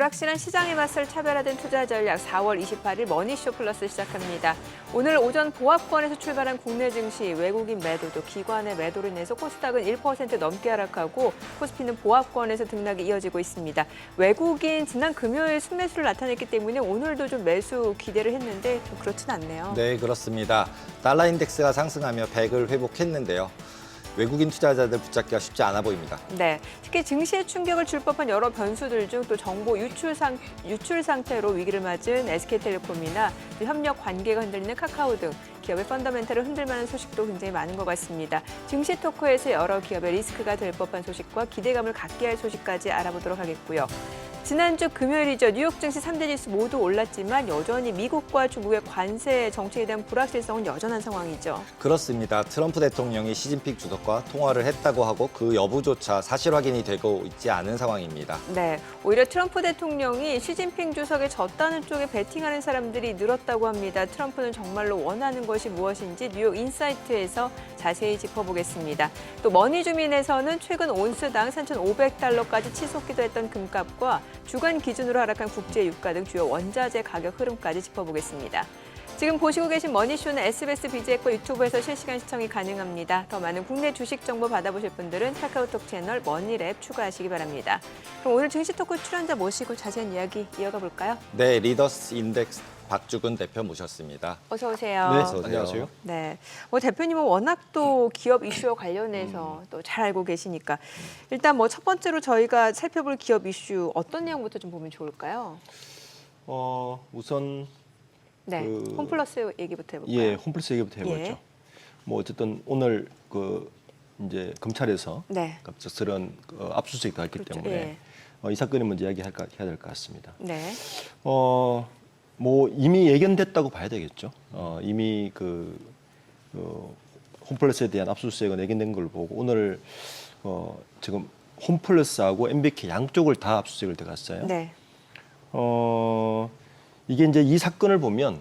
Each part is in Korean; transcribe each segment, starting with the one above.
불확실한 시장의 맞설 차별화된 투자 전략 4월 28일 머니쇼 플러스 시작합니다. 오늘 오전 보합권에서 출발한 국내 증시 외국인 매도 또 기관의 매도로 인해서 코스닥은 1% 넘게 하락하고 코스피는 보합권에서 등락이 이어지고 있습니다. 외국인 지난 금요일 순매수를 나타냈기 때문에 오늘도 좀 매수 기대를 했는데 좀 그렇진 않네요. 네, 그렇습니다. 달러 인덱스가 상승하며 100을 회복했는데요. 외국인 투자자들 붙잡기가 쉽지 않아 보입니다. 네, 특히 증시에 충격을 줄 법한 여러 변수들 중 또 정보 유출 상태로 위기를 맞은 SK텔레콤이나 협력 관계가 흔들리는 카카오 등 기업의 펀더멘탈을 흔들 만한 소식도 굉장히 많은 것 같습니다. 증시 토크에서 여러 기업의 리스크가 될 법한 소식과 기대감을 갖게 할 소식까지 알아보도록 하겠고요. 지난주 금요일이죠. 뉴욕 증시 3대 지수 모두 올랐지만 여전히 미국과 중국의 관세 정책에 대한 불확실성은 여전한 상황이죠. 그렇습니다. 트럼프 대통령이 시진핑 주석과 통화를 했다고 하고 그 여부조차 사실 확인이 되고 있지 않은 상황입니다. 네, 오히려 트럼프 대통령이 시진핑 주석에 졌다는 쪽에 베팅하는 사람들이 늘었다고 합니다. 트럼프는 정말로 원하는 것이 무엇인지 뉴욕 인사이트에서 자세히 짚어보겠습니다. 또 머니주민에서는 최근 온스당 3,500달러까지 치솟기도 했던 금값과 주간 기준으로 하락한 국제 유가 등 주요 원자재 가격 흐름까지 짚어보겠습니다. 지금 보시고 계신 머니쇼는 SBS BG앱과 유튜브에서 실시간 시청이 가능합니다. 더 많은 국내 주식 정보 받아보실 분들은 카카오톡 채널 머니랩 추가하시기 바랍니다. 그럼 오늘 증시 토크 출연자 모시고 자세한 이야기 이어가 볼까요? 네, 리더스 인덱스 박주근 대표 모셨습니다. 어서 오세요. 네, 안녕하세요. 네, 대표님은 워낙 또 기업 이슈와 관련해서 또 잘 알고 계시니까 일단 첫 번째로 저희가 살펴볼 기업 이슈 어떤 내용부터 좀 보면 좋을까요? 우선 네, 홈플러스 얘기부터 해볼까요? 예, 홈플러스 얘기부터 해보죠. 예. 어쨌든 오늘 이제 검찰에서 네. 갑작스런 압수수색이 나왔기 그렇죠. 때문에 이 사건이 먼저 이야기해야 될 것 같습니다. 네. 이미 예견됐다고 봐야 되겠죠. 이미 홈플러스에 대한 압수수색은 예견된 걸 보고 오늘 지금 홈플러스하고 MBK 양쪽을 다 압수수색을 들어갔어요. 네. 이게 이제 이 사건을 보면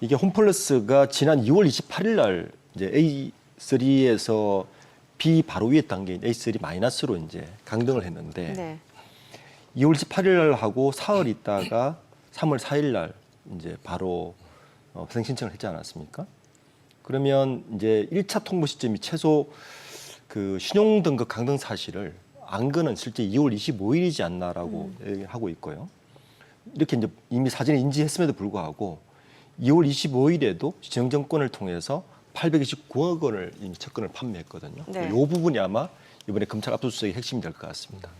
이게 홈플러스가 지난 2월 28일 날 이제 A3에서 B 바로 위에 단계인 A3 마이너스로 이제 강등을 했는데 네. 2월 28일 날 하고 사흘 있다가 3월 4일 날 이제 바로 부생 신청을 했지 않았습니까? 그러면 이제 1차 통보 시점이 최소 신용 등급 강등 사실을 안 거는 실제 2월 25일이지 않나라고 얘기하고 있고요. 이렇게 이제 이미 사전에 인지했음에도 불구하고 2월 25일에도 지정정권을 통해서 829억 원을 이미 채권을 판매했거든요. 네. 이 부분이 아마 이번에 검찰 압수수색의 핵심이 될 것 같습니다.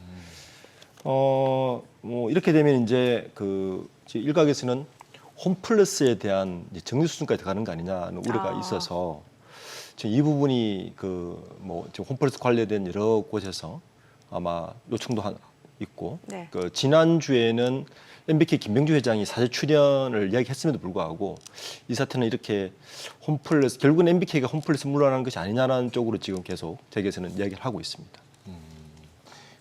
이렇게 되면 이제 일각에서는 홈플러스에 대한 정리 수준까지 가는 거 아니냐는 우려가 있어서 지금 이 부분이 지금 홈플러스 관련된 여러 곳에서 아마 요청도 있고 네. 지난 주에는 MBK 김병주 회장이 사제 출연을 이야기했음에도 불구하고 이 사태는 이렇게 홈플러스 결국은 MBK가 홈플러스 물러나는 것이 아니냐라는 쪽으로 지금 계속 재계에서는 이야기를 하고 있습니다.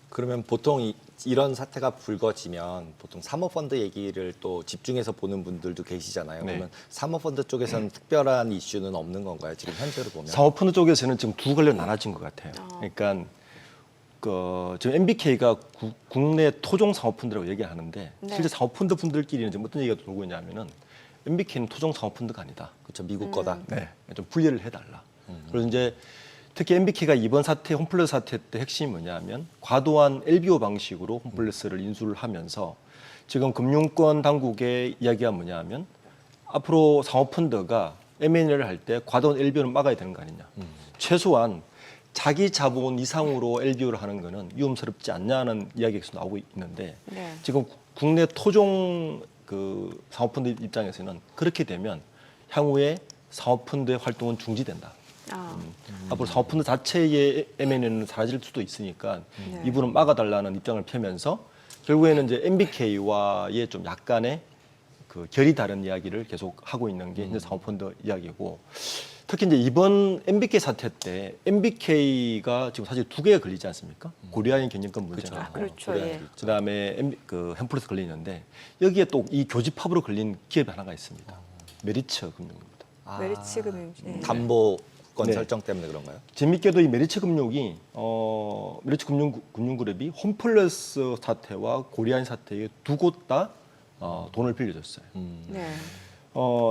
그러면 보통 이런 사태가 불거지면 보통 사모펀드 얘기를 또 집중해서 보는 분들도 계시잖아요. 네. 그러면 사모펀드 쪽에서는 특별한 이슈는 없는 건가요? 지금 현재로 보면? 사모펀드 쪽에서는 지금 두 갈래로 나눠진 것 같아요. 그러니까 지금 MBK가 국내 토종 사모펀드라고 얘기하는데 네. 실제 사모펀드 분들끼리는 지금 어떤 얘기가 돌고 있냐면은 MBK는 토종 사모펀드가 아니다. 그렇죠, 미국 거다. 네, 좀 분리를 해달라. 그래서 이제 특히 MBK가 이번 사태, 홈플러스 사태 때 핵심이 뭐냐면 과도한 LBO 방식으로 홈플러스를 인수를 하면서 지금 금융권 당국의 이야기가 뭐냐면 앞으로 사모펀드가 M&A를 할 때 과도한 LBO는 막아야 되는 거 아니냐. 최소한 자기 자본 이상으로 LBO를 하는 거는 위험스럽지 않냐는 이야기가 계속 나오고 있는데 네. 지금 국내 토종 사모펀드 입장에서는 그렇게 되면 향후에 사모펀드의 활동은 중지된다. 앞으로 사모펀드 자체의 M&A는 사라질 수도 있으니까 네. 이 부분은 막아달라는 입장을 펴면서 결국에는 이제 MBK와의 좀 약간의 결이 다른 이야기를 계속 하고 있는 게 이제 사모펀드 이야기고 특히 이제 이번 MBK 사태 때 MBK가 지금 사실 두 개가 걸리지 않습니까? 고려아연 경영권 문제가 그렇죠. 예. 그다음에 햄플러스 걸리는데 여기에 또 이 교집합으로 걸린 기업이 하나가 있습니다. 메리츠 금융입니다. 메리츠 금융. 네. 담보 조건 네. 설정 때문에 그런가요? 재밌게도 이 메리츠 금융이 메리츠 금융그룹이 홈플러스 사태와 고리안 사태에 두 곳 다 돈을 빌려줬어요. 네.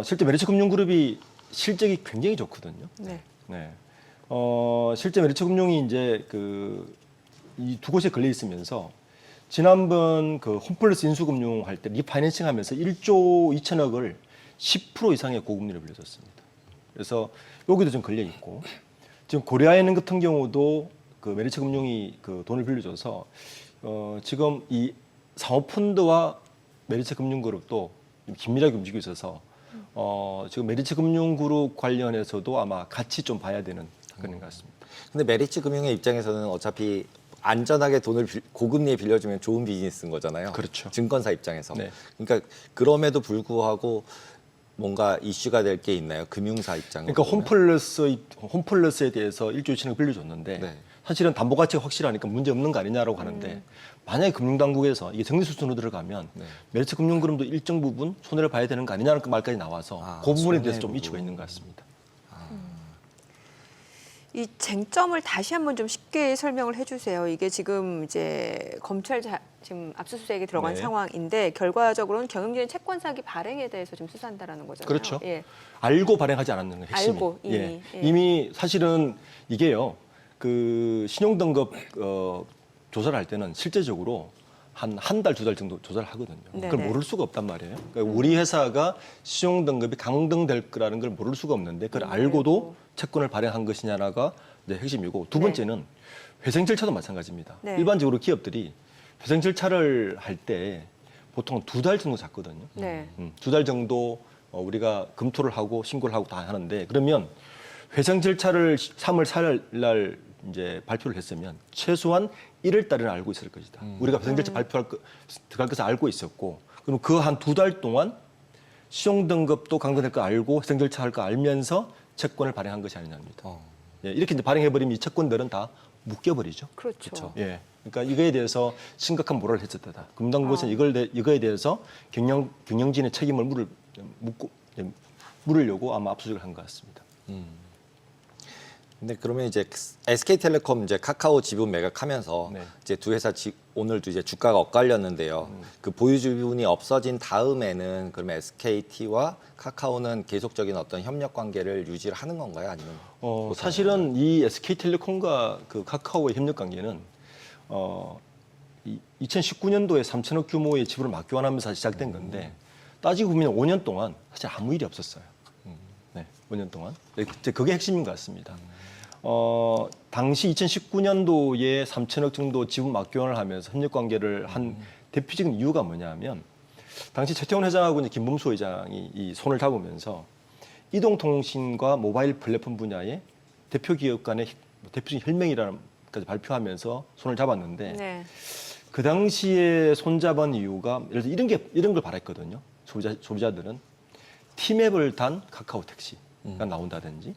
실제 메리츠 금융그룹이 실적이 굉장히 좋거든요. 네. 네. 실제 메리츠 금융이 이제 이 두 곳에 걸려 있으면서 지난번 그 홈플러스 인수금융 할 때 리파이낸싱 하면서 1조 2천억을 10% 이상의 고금리를 빌려줬습니다. 그래서 여기도 좀 걸려 있고 지금 고려아연행 같은 경우도 그 메리츠 금융이 그 돈을 빌려줘서 지금 이 사모펀드와 메리츠 금융그룹도 긴밀하게 움직이고 있어서 지금 메리츠 금융그룹 관련해서도 아마 같이 좀 봐야 되는 사건인 것 같습니다. 근데 메리츠 금융의 입장에서는 어차피 안전하게 돈을 고금리에 빌려주면 좋은 비즈니스인 거잖아요. 그렇죠. 증권사 입장에서. 네. 그러니까 그럼에도 불구하고 뭔가 이슈가 될 게 있나요? 금융사 입장으로. 그러니까 홈플러스에 대해서 1조 2천억 빌려줬는데 네. 사실은 담보 가치가 확실하니까 문제 없는 거 아니냐라고 하는데 만약에 금융당국에서 이게 정리 수준으로 들어가면 네. 메리츠 금융그룹도 일정 부분 손해를 봐야 되는 거 아니냐는 말까지 나와서 그 부분에 대해서 좀 이슈가 있는 것 같습니다. 이 쟁점을 다시 한번 좀 쉽게 설명을 해주세요. 이게 지금 이제 검찰 지금 압수수색에 들어간 네. 상황인데 결과적으로는 경영진의 채권 사기 발행에 대해서 좀 수사한다라는 거잖아요. 그렇죠. 예. 알고 발행하지 않았는 게 핵심이. 알고 이미. 예. 예. 이미 사실은 이게요. 그 신용등급 조사를 할 때는 실제적으로 한 달, 두 달 정도 조사를 하거든요. 그걸 네네. 모를 수가 없단 말이에요. 그러니까 우리 회사가 신용등급이 강등될 거라는 걸 모를 수가 없는데 그걸 알고도 채권을 발행한 것이냐가 이제 핵심이고 두 네. 번째는 회생 절차도 마찬가지입니다. 네. 일반적으로 기업들이 회생 절차를 할 때 보통 두 달 정도 잡거든요. 네. 두 달 정도 우리가 검토를 하고 신고를 하고 다 하는데 그러면 회생 절차를 3월 4일 날 이제 발표를 했으면 최소한 1월 달에는 알고 있을 것이다. 우리가 회생 절차 들어갈 것을 알고 있었고 그럼 그 한 두 달 동안 신용등급도 강등될 거 알고 회생 절차 할 거 알면서 채권을 발행한 것이 아니냐입니다. 예, 이렇게 이제 발행해버리면 이 채권들은 다 묶여버리죠. 그렇죠. 그렇죠. 예. 그러니까 이거에 대해서 심각한 모랄을 했었다. 금당국에서 이거에 대해서 경영진의 책임을 물으려고 아마 압수수색을 한 것 같습니다. 근데 그러면 이제 SK텔레콤 이제 카카오 지분 매각하면서 네. 이제 두 회사 오늘도 이제 주가가 엇갈렸는데요. 그 보유 지분이 없어진 다음에는 그러면 SKT와 카카오는 계속적인 어떤 협력 관계를 유지를 하는 건가요? 아니면 사실은 이 SK텔레콤과 그 카카오의 협력 관계는 2019년도에 3천억 규모의 지분을 맞교환하면서 시작된 건데 따지고 보면 5년 동안 사실 아무 일이 없었어요. 네, 5년 동안. 그게 핵심인 것 같습니다. 당시 2019년도에 3천억 정도 지분 맞교환을 하면서 협력 관계를 한 대표적인 이유가 뭐냐면 당시 최태원 회장하고 이제 김범수 회장이 이 손을 잡으면서 이동통신과 모바일 플랫폼 분야의 대표 기업 간의 대표적인 혈맹이라는 까지 발표하면서 손을 잡았는데 네. 그 당시에 손잡은 이유가 예를 들어 이런 걸 바랬거든요. 소비자들은 티맵을 단 카카오 택시가 나온다든지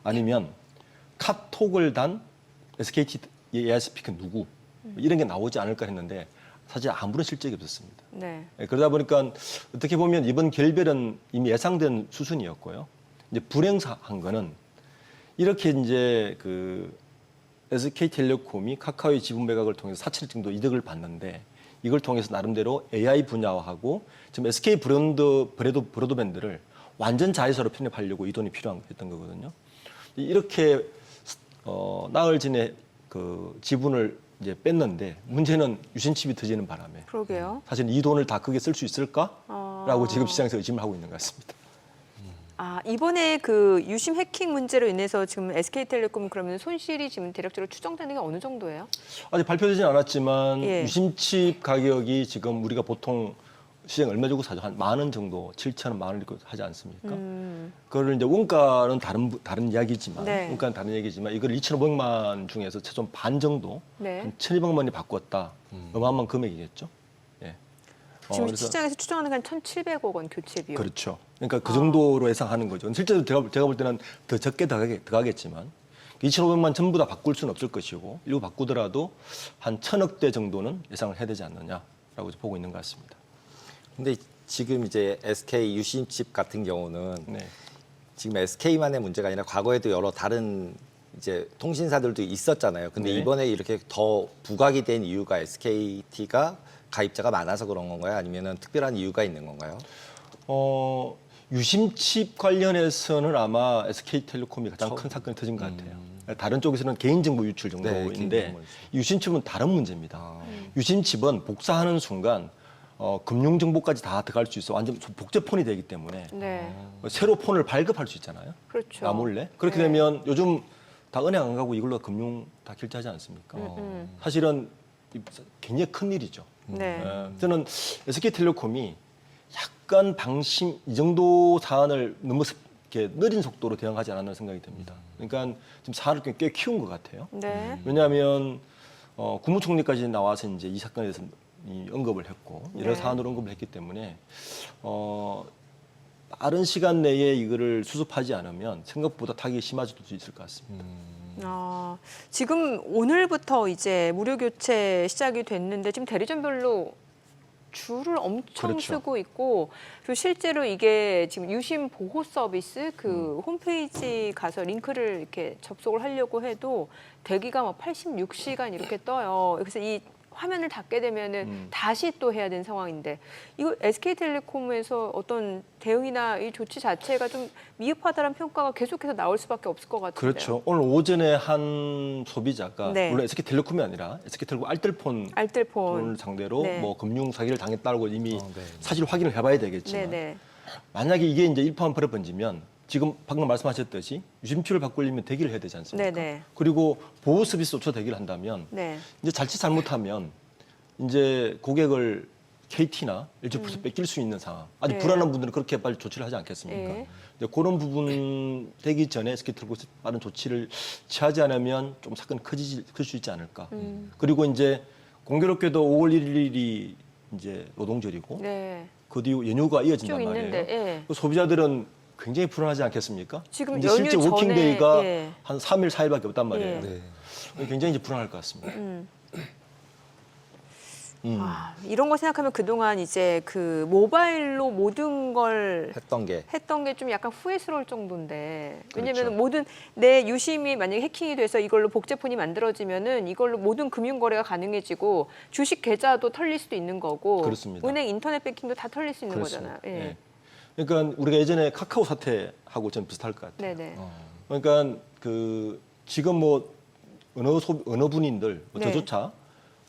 아니면 카톡을 단 SKT AISPK 누구 이런 게 나오지 않을까 했는데 사실 아무런 실적이 없었습니다. 네. 그러다 보니까 어떻게 보면 이번 결별은 이미 예상된 수순이었고요. 이제 불행한 거는 이렇게 이제 그 SK텔레콤이 카카오의 지분 매각을 통해서 4천억 정도 이득을 봤는데 이걸 통해서 나름대로 AI 분야하고 지금 SK 브로드밴드를 완전 자회사로 편입하려고 이 돈이 필요했던 거거든요. 이렇게 나흘 전에 그 지분을 이제 뺐는데 문제는 유심칩이 터지는 바람에 그러게요. 사실 이 돈을 다 크게 쓸 수 있을까라고 지금 시장에서 의심을 하고 있는 것 같습니다. 이번에 그 유심 해킹 문제로 인해서 지금 SK텔레콤 그러면 손실이 지금 대략적으로 추정되는 게 어느 정도예요? 아직 발표되진 않았지만 예. 유심칩 가격이 지금 우리가 보통 시장 얼마 주고 사죠? 한 10,000원 정도, 7,000원, 10,000원 이렇게 하지 않습니까? 그거를 이제 원가는 다른 이야기지만 네. 원가는 다른 얘기지만 이걸 2,500만 중에서 최소 반 정도, 네. 한 1,200만이 바꿨다. 어마어마한 금액이겠죠. 예. 지금 그래서 시장에서 추정하는 건 1,700억 원 교체 비용. 그렇죠. 그러니까 그 정도로 예상하는 거죠. 실제로 제가 볼 때는 더 적게 들어가겠지만 2,500만 전부 다 바꿀 수는 없을 것이고 일부 바꾸더라도 한 1,000억대 정도는 예상을 해야 되지 않느냐라고 보고 있는 것 같습니다. 근데 지금 이제 SK 유심칩 같은 경우는 네. 지금 SK만의 문제가 아니라 과거에도 여러 다른 이제 통신사들도 있었잖아요. 근데 네. 이번에 이렇게 더 부각이 된 이유가 SKT가 가입자가 많아서 그런 건가요? 아니면은 특별한 이유가 있는 건가요? 유심칩 관련해서는 아마 SK텔레콤이 가장 큰 사건이 터진 것 같아요. 다른 쪽에서는 개인정보 유출 네, 정도인데 개인정보 유출. 유심칩은 다른 문제입니다. 아. 유심칩은 복사하는 순간 금융정보까지 다 들어갈 수 있어 완전 복제폰이 되기 때문에 네. 새로 폰을 발급할 수 있잖아요. 그렇죠. 나 몰래. 그렇게 네. 되면 요즘 다 은행 안 가고 이걸로 금융 다 결제하지 않습니까? 사실은 굉장히 큰 일이죠. 네. 저는 SK텔레콤이 약간 방심 이 정도 사안을 너무 이렇게 느린 속도로 대응하지 않았나 생각이 듭니다. 그러니까 지금 사안을 꽤 키운 것 같아요. 네. 왜냐하면 국무총리까지 나와서 이제 이 사건에 대해서 언급을 했고 여러 네. 사안으로 언급을 했기 때문에 빠른 시간 내에 이거를 수습하지 않으면 생각보다 타격이 심해질 수 있을 것 같습니다. 지금 오늘부터 이제 무료 교체 시작이 됐는데 지금 대리점별로 줄을 엄청 그렇죠. 쓰고 있고 그리고 실제로 이게 지금 유심 보호 서비스 그 홈페이지 가서 링크를 이렇게 접속을 하려고 해도 대기가 막 86시간 이렇게 떠요. 그래서 이 화면을 닫게 되면은 다시 또 해야 되는 상황인데 이거 SK텔레콤에서 어떤 대응이나 이 조치 자체가 좀 미흡하다는 평가가 계속해서 나올 수밖에 없을 것 같은데요. 그렇죠. 오늘 오전에 한 소비자가 네. 물론 SK텔레콤이 아니라 SK텔레콤 알뜰폰을 알뜰폰. 상대로 네. 뭐 금융 사기를 당했다고 이미 네. 사실 확인을 해봐야 되겠지만 네네. 만약에 이게 이제 일파만파에 번지면 지금 방금 말씀하셨듯이 유심칩을 바꾸려면 대기를 해야 되지 않습니까? 네네. 그리고 보호 서비스 5초 대기를 한다면 네. 이제 자칫 잘못하면 이제 고객을 KT나 LG플러스 뺏길 수 있는 상황. 아주 네. 불안한 분들은 그렇게 빨리 조치를 하지 않겠습니까? 네. 이제 그런 부분 되기 전에 SK텔레콤이 빠른 조치를 취하지 않으면 좀 사건이 클 수 있지 않을까. 그리고 이제 공교롭게도 5월 1일이 이제 노동절이고 네. 그 뒤 연휴가 쭉 이어진단 말이에요. 있는데. 예. 그 소비자들은 굉장히 불안하지 않겠습니까? 지금 이제 연휴 실제 전에, 워킹데이가 예. 한 3일, 4일밖에 없단 말이에요. 예. 네. 굉장히 이제 불안할 것 같습니다. 이런 거 생각하면 그동안 이제 그 모바일로 모든 걸 했던 게 좀 약간 후회스러울 정도인데 왜냐면 그렇죠. 모든 내 유심이 만약에 해킹이 돼서 이걸로 복제폰이 만들어지면은 이걸로 모든 금융 거래가 가능해지고 주식 계좌도 털릴 수도 있는 거고 그렇습니다. 은행 인터넷 뱅킹도 다 털릴 수 있는 그렇습니다. 거잖아요. 예. 예. 그러니까 우리가 예전에 카카오 사태하고 좀 비슷할 것 같아요. 네네. 그러니까 그 지금 뭐 언어분인들 네. 저조차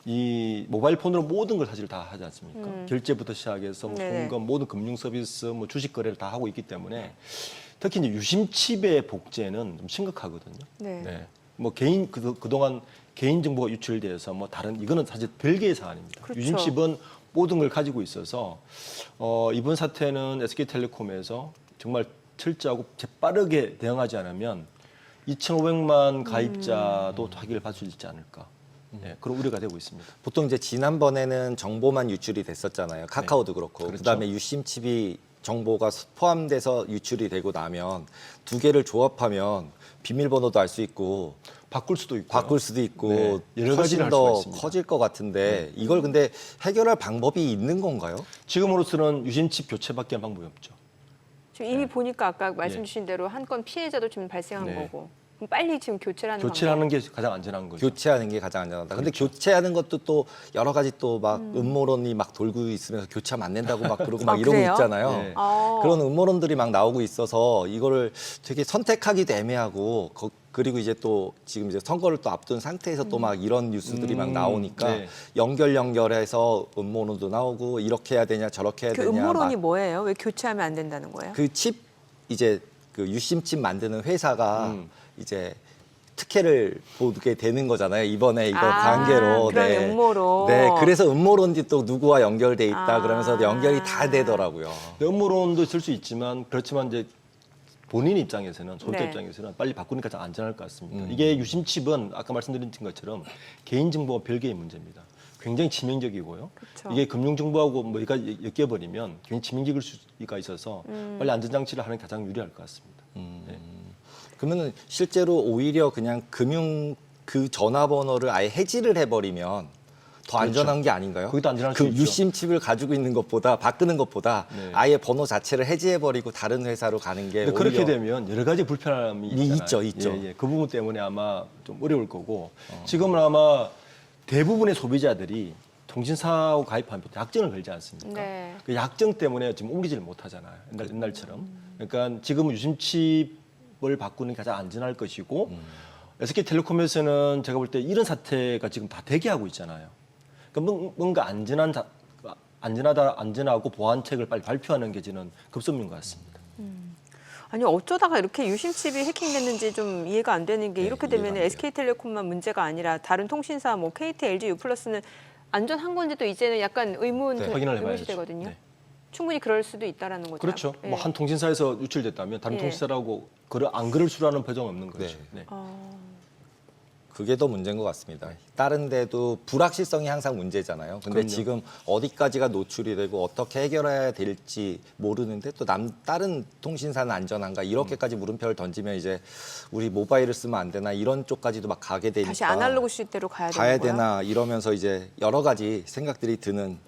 이 모바일 폰으로 모든 걸 사실 다 하지 않습니까? 결제부터 시작해서 뭐 네네. 송금 모든 금융 서비스, 뭐 주식 거래를 다 하고 있기 때문에 특히 이제 유심칩의 복제는 좀 심각하거든요. 네. 뭐 개인 그동안 개인 정보가 유출돼서 뭐 다른 이거는 사실 별개의 사안입니다. 그렇죠. 유심칩은 모든 걸 가지고 있어서 이번 사태는 SK텔레콤에서 정말 철저하고 재빠르게 대응하지 않으면 2,500만 가입자도 타격을 받을 수 있지 않을까. 네, 그런 우려가 되고 있습니다. 보통 이제 지난번에는 정보만 유출이 됐었잖아요. 카카오도 그렇고. 그렇죠. 그다음에 유심칩이 정보가 포함돼서 유출이 되고 나면 두 개를 조합하면 비밀번호도 알 수 있고 바꿀 수도 있고 바꿀 수도 있고 네, 여러 훨씬 가지를 할 더 수가 있습니다. 커질 것 같은데 이걸 근데 해결할 방법이 있는 건가요? 지금으로서는 유심칩 교체밖에 한 방법이 없죠. 지금 이미 보니까 아까 말씀 주신 대로 한 건 피해자도 지금 발생한 네. 거고 그럼 빨리 지금 교체를 하는 교체를 방법. 하는 게 가장 안전한 거죠. 교체하는 게 가장 안전하다. 근데 그렇죠. 교체하는 것도 또 여러 가지 또 막 음모론이 막 돌고 있으면서 교체하면 안 된다고 막 그러고 막 아, 이러고 그래요? 있잖아요. 네. 그런 음모론들이 막 나오고 있어서 이거를 되게 선택하기도 애매하고 그리고 이제 또 지금 이제 선거를 또 앞둔 상태에서 또 막 이런 뉴스들이 막 나오니까 네. 연결해서 음모론도 나오고 이렇게 해야 되냐 저렇게 해야 그 되냐 음모론이 막 뭐예요? 왜 교체하면 안 된다는 거예요? 그 칩 이제 그 유심칩 만드는 회사가 이제 특혜를 보게 되는 거잖아요. 이번에 이거 관계로. 그런 음모론. 네, 그래서 음모론이 또 누구와 연결돼 있다 아. 그러면서 연결이 다 되더라고요. 음모론도 있을 수 있지만 그렇지만 이제 본인 입장에서는 소비자 네. 입장에서는 빨리 바꾸니까 더 안전할 것 같습니다. 이게 유심칩은 아까 말씀드린 것처럼 개인정보와 별개의 문제입니다. 굉장히 치명적이고요. 그쵸. 이게 금융정보하고 뭐가 엮여버리면 굉장히 치명적일 수가 있어서 빨리 안전장치를 하는 게 가장 유리할 것 같습니다. 네. 그러면은 실제로 오히려 그냥 금융 그 전화번호를 아예 해지를 해버리면 더 안전한 게 아닌가요? 거기도 안전할 그 수 있죠. 유심 칩을 가지고 있는 것보다 바꾸는 것보다 네. 아예 번호 자체를 해지해버리고 다른 회사로 가는 게 근데 그렇게 오히려 되면 여러 가지 불편함이 있잖아요. 있죠. 예, 예. 그 부분 때문에 아마 좀 어려울 거고 지금은 아마 대부분의 소비자들이 통신사하고 가입하면 약정을 걸지 않습니까? 네. 그 약정 때문에 지금 옮기지를 못하잖아요. 옛날처럼. 그러니까 지금은 유심칩을 바꾸는 게 가장 안전할 것이고 SK텔레콤에서는 제가 볼 때 이런 사태가 지금 다 대기하고 있잖아요. 그러니까 뭔가 안전하고 보안책을 빨리 발표하는 게 저는 급선무인 것 같습니다. 아니 어쩌다가 이렇게 유심칩이 해킹됐는지 좀 이해가 안 되는 게 네, 이렇게 이해가 되면 안 돼요. SK텔레콤만 문제가 아니라 다른 통신사 뭐 KT, LG, U+는 안전한 건지도 이제는 약간 확인을 해봐야죠. 의문시되거든요. 네. 충분히 그럴 수도 있다라는 거죠. 그렇죠. 예. 뭐 한 통신사에서 유출됐다면 다른 예. 통신사라고 안 그럴 수라는 배정 없는 거죠. 네. 네. 그게 더 문제인 것 같습니다. 다른 데도 불확실성이 항상 문제잖아요. 근데 그럼요. 지금 어디까지가 노출이 되고 어떻게 해결해야 될지 모르는데 또 다른 통신사는 안전한가 이렇게까지 물음표를 던지면 이제 우리 모바일을 쓰면 안 되나 이런 쪽까지도 막 가게 되니까 다시 아날로그 시대로 가야 되는 가야 거야? 되나 이러면서 이제 여러 가지 생각들이 드는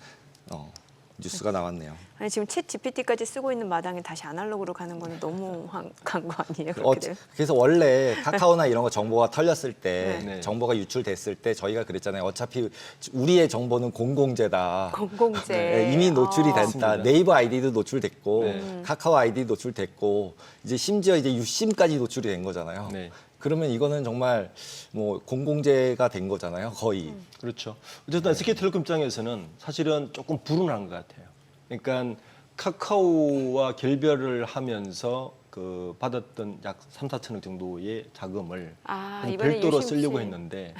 뉴스가 나왔네요. 아니 지금 챗 GPT까지 쓰고 있는 마당에 다시 아날로그로 가는 거는 너무 간 거 아니에요? 그렇게 되면? 그래서 원래 카카오나 이런 거 정보가 털렸을 때, 네. 정보가 유출됐을 때 저희가 그랬잖아요. 어차피 우리의 정보는 공공재다. 공공재. 네, 이미 노출이 됐다. 맞습니다. 네이버 아이디도 노출됐고, 네. 카카오 아이디 노출됐고, 이제 심지어 이제 유심까지 노출이 된 거잖아요. 네. 그러면 이거는 정말 뭐 공공재가 된 거잖아요, 거의. 그렇죠. 어쨌든 SK텔레콤 입장에서는 사실은 조금 불운한 것 같아요. 그러니까 카카오와 결별을 하면서 그 받았던 약 3, 4천억 정도의 자금을 이번에 별도로 유심칩. 쓰려고 했는데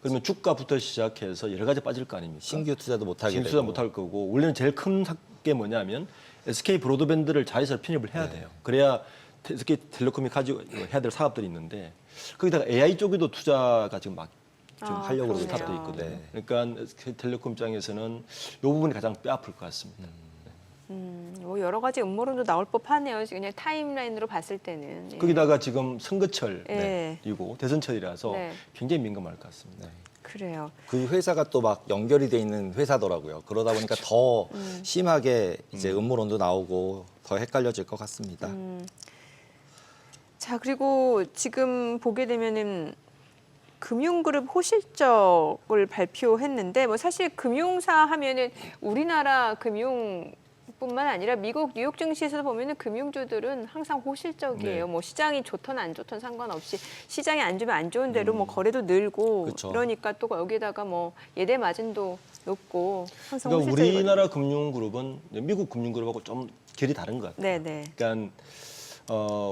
그러면 주가부터 시작해서 여러 가지 빠질 거 아닙니까? 신규 투자도 못하게 신규 되고. 투자 못할 거고 원래는 제일 큰 게 뭐냐면 SK 브로드밴드를 자회사로 편입을 해야 돼요. 그래야 SK텔레콤이 가지고 해야 될 사업들이 있는데 거기다가 AI 쪽에도 투자가 지금 막 지금 하려고 그러네요. 스타트돼 있거든요. 네. 그러니까 SK텔레콤 입장에서는 이 부분이 가장 뼈아플 것 같습니다. 뭐 여러 가지 음모론도 나올 법하네요. 그냥 타임라인으로 봤을 때는. 예. 거기다가 지금 선거철이고 예. 대선철이라서 네. 굉장히 민감할 것 같습니다. 그래요. 그 회사가 또 막 연결이 돼 있는 회사더라고요. 그러다 보니까 더 심하게 이제 음모론도 나오고 더 헷갈려질 것 같습니다. 자, 그리고 지금 보게 되면은 금융그룹 호실적을 발표했는데 뭐 사실 금융사 하면은 우리나라 금융뿐만 아니라 미국 뉴욕 증시에서 보면은 금융주들은 항상 호실적이에요. 네. 뭐 시장이 좋든 안 좋든 상관없이 시장이 안 좋으면 안 좋은 대로 뭐 거래도 늘고 그쵸. 그러니까 또 여기다가 뭐 예대 마진도 높고 항상 그러니까 호실적이거든요. 우리나라 금융그룹은 미국 금융그룹하고 좀 결이 다른 것 같아요. 네네. 그러니까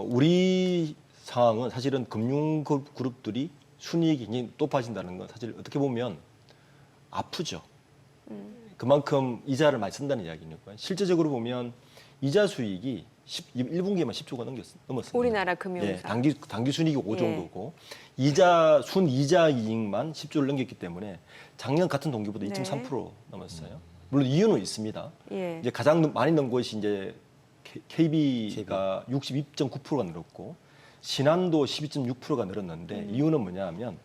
우리 상황은 사실은 금융그룹들이 순이익이 굉장히 높아진다는 건 사실 어떻게 보면 아프죠. 그만큼 이자를 많이 쓴다는 이야기니까요. 실제적으로 보면 이자 수익이 1분기에만 10조가 넘었습니다. 우리나라 금융사. 예, 당기 순이익이 5 예. 정도고 순이자 이익만 10조를 넘겼기 때문에 작년 같은 동기보다 네. 2.3% 넘었어요. 물론 이유는 있습니다. 예. 이제 가장 많이 넣은 것이 이제 KB가 62.9%가 늘었고 신한도 12.6%가 늘었는데 이유는 뭐냐하면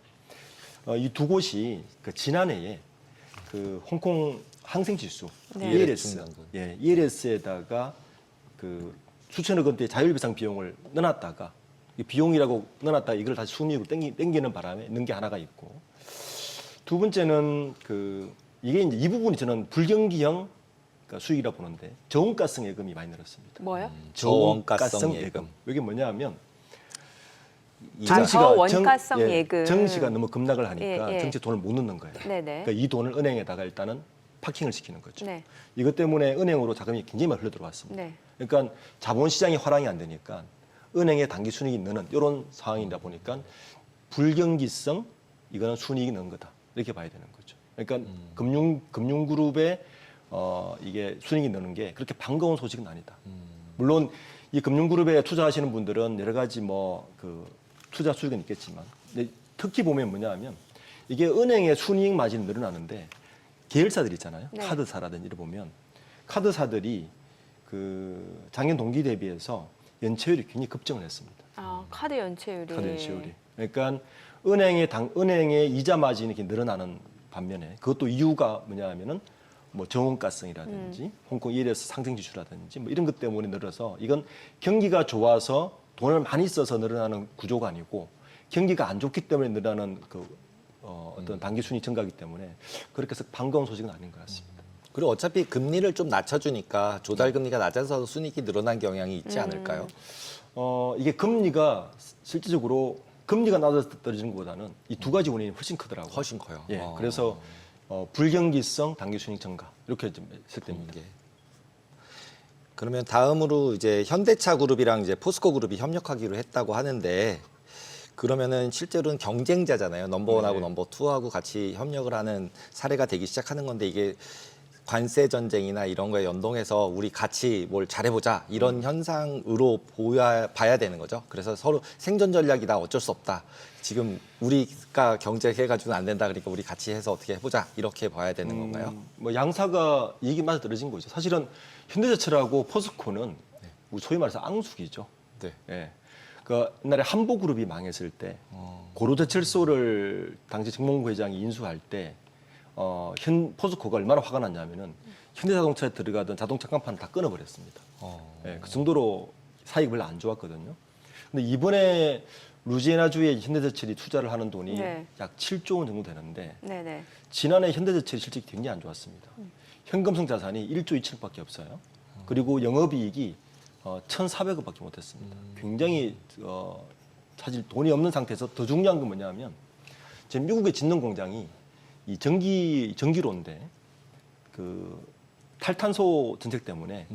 이 두 곳이 그 지난해에 그 홍콩 항생지수 네. ELS, ELS에다가 그 수천억 원대의 자율배상 비용을 넣어놨다가 이 비용이라고 넣어놨다가 이걸 다시 순이익으로 땡기는 바람에 넣은 게 하나가 있고 두 번째는 그 이게 이제 이 부분이 저는 불경기형 그러니까 수익이라 보는데 저원가성 예금이 많이 늘었습니다. 뭐요? 저원가성 예금. 이게 뭐냐면 저원가성 예금. 정시가 너무 급락을 하니까 예. 정시 돈을 못 넣는 거예요. 네네. 그러니까 이 돈을 은행에다가 일단은 파킹을 시키는 거죠. 네. 이것 때문에 은행으로 자금이 굉장히 많이 흘러 들어왔습니다. 네. 그러니까 자본시장이 활황이 안 되니까 은행에 단기 순이익이 느는 이런 상황이다 보니까 불경기성 이거는 순이익이 는 거다 이렇게 봐야 되는 거죠. 그러니까 금융그룹의 이게 순이익이 느는 게 그렇게 반가운 소식은 아니다. 물론 이 금융그룹에 투자하시는 분들은 여러 가지 뭐 그 투자 수익은 있겠지만 근데 특히 보면 뭐냐하면 이게 은행의 순이익 마진이 늘어나는데 계열사들 있잖아요. 네. 카드사라든지 이런 보면 카드사들이 그 작년 동기 대비해서 연체율이 굉장히 급증을 했습니다. 카드 연체율이. 카드 연체율이. 그러니까 은행의 이자 마진이 이렇게 늘어나는 반면에 그것도 이유가 뭐냐 하면은 뭐 정원가성이라든지 홍콩 ELS 상승 지수라든지 뭐 이런 것 때문에 늘어서 이건 경기가 좋아서 돈을 많이 써서 늘어나는 구조가 아니고 경기가 안 좋기 때문에 늘어나는 어떤 단기 순위 증가이기 때문에 그렇게 해서 반가운 소식은 아닌 것 같습니다. 그리고 어차피 금리를 좀 낮춰주니까 조달 금리가 낮아서 순이익이 늘어난 경향이 있지 않을까요? 이게 금리가 실질적으로 금리가 낮아서 떨어지는 것보다는 이 두 가지 원인이 훨씬 크더라고요. 훨씬 커요. 예, 그래서 불경기성 단기 순이익 증가 이렇게 좀 해석됩니다. 이게. 그러면 다음으로 이제 현대차 그룹이랑 이제 포스코 그룹이 협력하기로 했다고 하는데 그러면은 실제로는 경쟁자잖아요. 넘버원하고 네. 넘버투하고 같이 협력을 하는 사례가 되기 시작하는 건데 이게 관세 전쟁이나 이런 거에 연동해서 우리 같이 뭘 잘해보자 이런 현상으로 봐야 되는 거죠. 그래서 서로 생존 전략이다 어쩔 수 없다. 지금 우리가 경쟁해가지고는 안 된다. 그러니까 우리 같이 해서 어떻게 해보자 이렇게 봐야 되는 건가요? 뭐 양사가 이익이 맞아 떨어진 거죠. 사실은 현대제철하고 포스코는 우리 소위 말해서 앙숙이죠. 네. 예. 그 옛날에 한보그룹이 망했을 때 고로제철소를 당시 정몽구 회장이 인수할 때 포스코가 얼마나 화가 났냐면은 현대자동차에 들어가던 자동차 깡판을 다 끊어버렸습니다. 예, 그 정도로 사익이 별로 안 좋았거든요. 근데 이번에 루지애나주에 현대제철이 투자를 하는 돈이 네. 약 7조 원 정도 되는데 네네. 지난해 현대제철이 실적이 굉장히 안 좋았습니다. 현금성 자산이 1조 2천억밖에 없어요. 그리고 영업이익이 1,400억밖에 못했습니다. 굉장히 사실 돈이 없는 상태에서 더 중요한 건 뭐냐면 지금 미국의 짓는 공장이 이 전기로인데 그 탈탄소 정책 때문에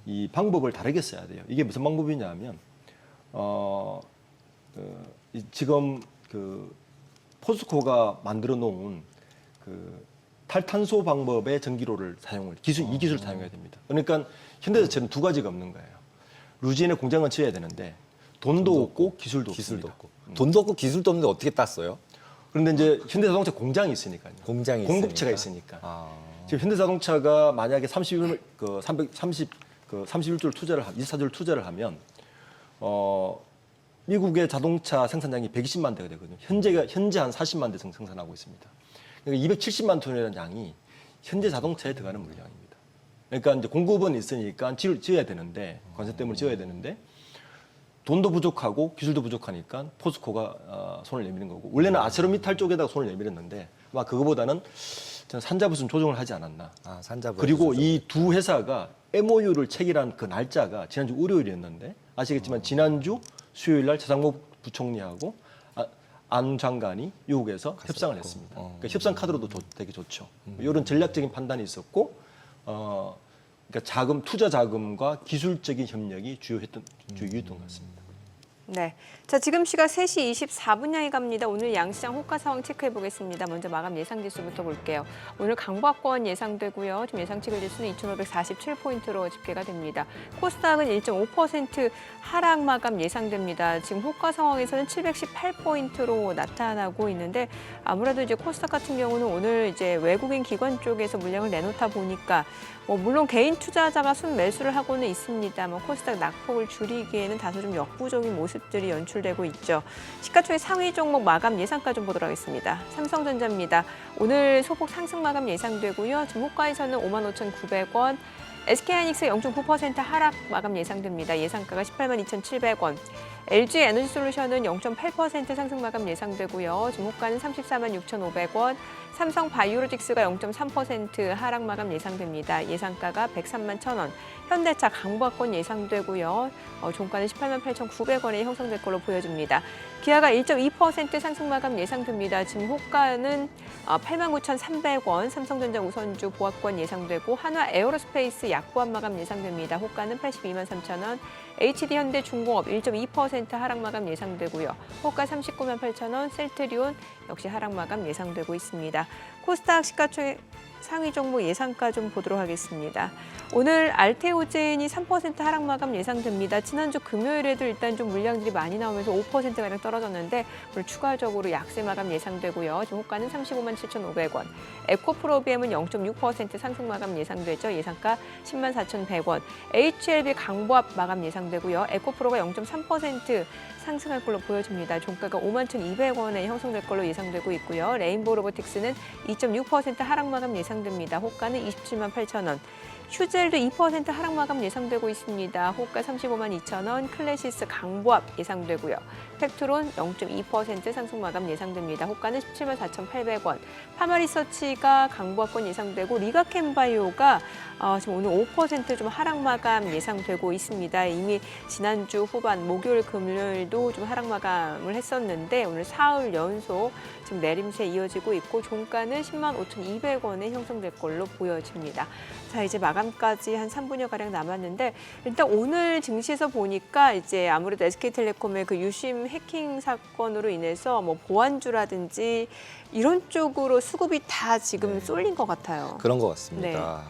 이 방법을 다르게 써야 돼요. 이게 무슨 방법이냐면 지금 그 포스코가 만들어 놓은 그 탈탄소 방법의 전기로를 이 기술을 사용해야 됩니다. 그러니까 현대자체는 두 가지가 없는 거예요. 루지엔에 공장을 지어야 되는데 돈도 없고 기술도 없습니다. 없고. 돈도 없고 기술도 없는데 어떻게 땄어요? 그런데 이제 현대자동차 공장이 있으니까요. 공장이 공급체가 있으니까. 있으니까. 지금 현대자동차가 만약에 31조를 투자를 24조를 투자를 하면 미국의 자동차 생산량이 120만 대가 되거든요. 현재 한 40만 대 생산하고 있습니다. 그러니까 270만 톤이라는 양이 현재 자동차에 들어가는 물량입니다. 그러니까 이제 공급은 있으니까 지어야 되는데 관세 때문에 지어야 되는데 돈도 부족하고 기술도 부족하니까 포스코가 손을 내미는 거고 원래는 아세르미탈 쪽에다가 손을 내밀었는데 아마 그거보다는 저는 산자부순 조정을 하지 않았나. 그리고 이 두 회사가 MOU를 체결한 그 날짜가 지난주 월요일이었는데 아시겠지만 지난주 수요일 날 최상목 부총리하고 안 장관이 미국에서 협상을 했습니다. 그러니까 협상 카드로도 되게 좋죠. 이런 전략적인 판단이 있었고, 그러니까 투자 자금과 기술적인 협력이 주요했던 것 같습니다. 네. 자, 지금 시각 3시 24분 향해 갑니다. 오늘 양시장 호가 상황 체크해 보겠습니다. 먼저 마감 예상 지수부터 볼게요. 오늘 강보합권 예상되고요. 지금 예상 찍을 지수는 2,547포인트로 집계가 됩니다. 코스닥은 1.5% 하락 마감 예상됩니다. 지금 호가 상황에서는 718포인트로 나타나고 있는데 아무래도 이제 코스닥 같은 경우는 오늘 이제 외국인 기관 쪽에서 물량을 내놓다 보니까 물론 개인 투자자가 순매수를 하고는 있습니다만 코스닥 낙폭을 줄이기에는 다소 좀 역부족인 모습들이 연출되고 있죠. 시가총액 상위 종목 마감 예상가 좀 보도록 하겠습니다. 삼성전자입니다. 오늘 소폭 상승 마감 예상되고요. 지금 호가에서는 55,900원, SK하이닉스 0.9% 하락 마감 예상됩니다. 예상가가 182,700원. LG 에너지솔루션은 0.8% 상승 마감 예상되고요. 지금 호가는 346,500원. 삼성 바이오로직스가 0.3% 하락 마감 예상됩니다. 예상가가 131,000원. 현대차 강보합권 예상되고요. 종가는 188,900원에 형성될 걸로 보여집니다. 기아가 1.2% 상승 마감 예상됩니다. 지금 호가는 89,300원, 삼성전자 우선주 보합권 예상되고 한화 에어로스페이스 약보합 마감 예상됩니다. 호가는 823,000원. HD현대중공업 1.2% 하락 마감 예상되고요. 호가 398,000원, 셀트리온 역시 하락 마감 예상되고 있습니다. 코스닥 시가총액 상위 종목 예상가 좀 보도록 하겠습니다. 오늘 알테오젠이 3% 하락 마감 예상됩니다. 지난주 금요일에도 일단 좀 물량들이 많이 나오면서 5%가량 떨어졌는데 오늘 추가적으로 약세 마감 예상되고요. 지금 호가는 357,500원. 에코프로비엠은 0.6% 상승 마감 예상되죠. 예상가 104,100원. HLB 강보합 마감 예상되고요. 에코프로가 0.3% 상승할 걸로 보여집니다. 종가가 51,200원에 형성될 걸로 예상되고 있고요. 레인보우 로보틱스는 2.6% 하락 마감 예상됩니다. 호가는 27만 8천 원. 슈젤도 2% 하락 마감 예상되고 있습니다. 호가 35만 2천 원, 클래시스 강보합 예상되고요. 팩트론 0.2% 상승 마감 예상됩니다. 호가는 17만 4,800원. 파마리서치가 강보합권 예상되고 리가캠바이오가 지금 오늘 5% 좀 하락 마감 예상되고 있습니다. 이미 지난주 후반 목요일 금요일도 좀 하락 마감을 했었는데 오늘 사흘 연속 지금 내림세 이어지고 있고 종가는 10만 5,200원에 형성될 걸로 보여집니다. 자, 이제 마감까지 한 3분여 가량 남았는데 일단 오늘 증시에서 보니까 이제 아무래도 SK텔레콤의 그 유심 해킹 사건으로 인해서 뭐 보안주라든지 이런 쪽으로 수급이 다 지금 쏠린 것 같아요. 그런 것 같습니다.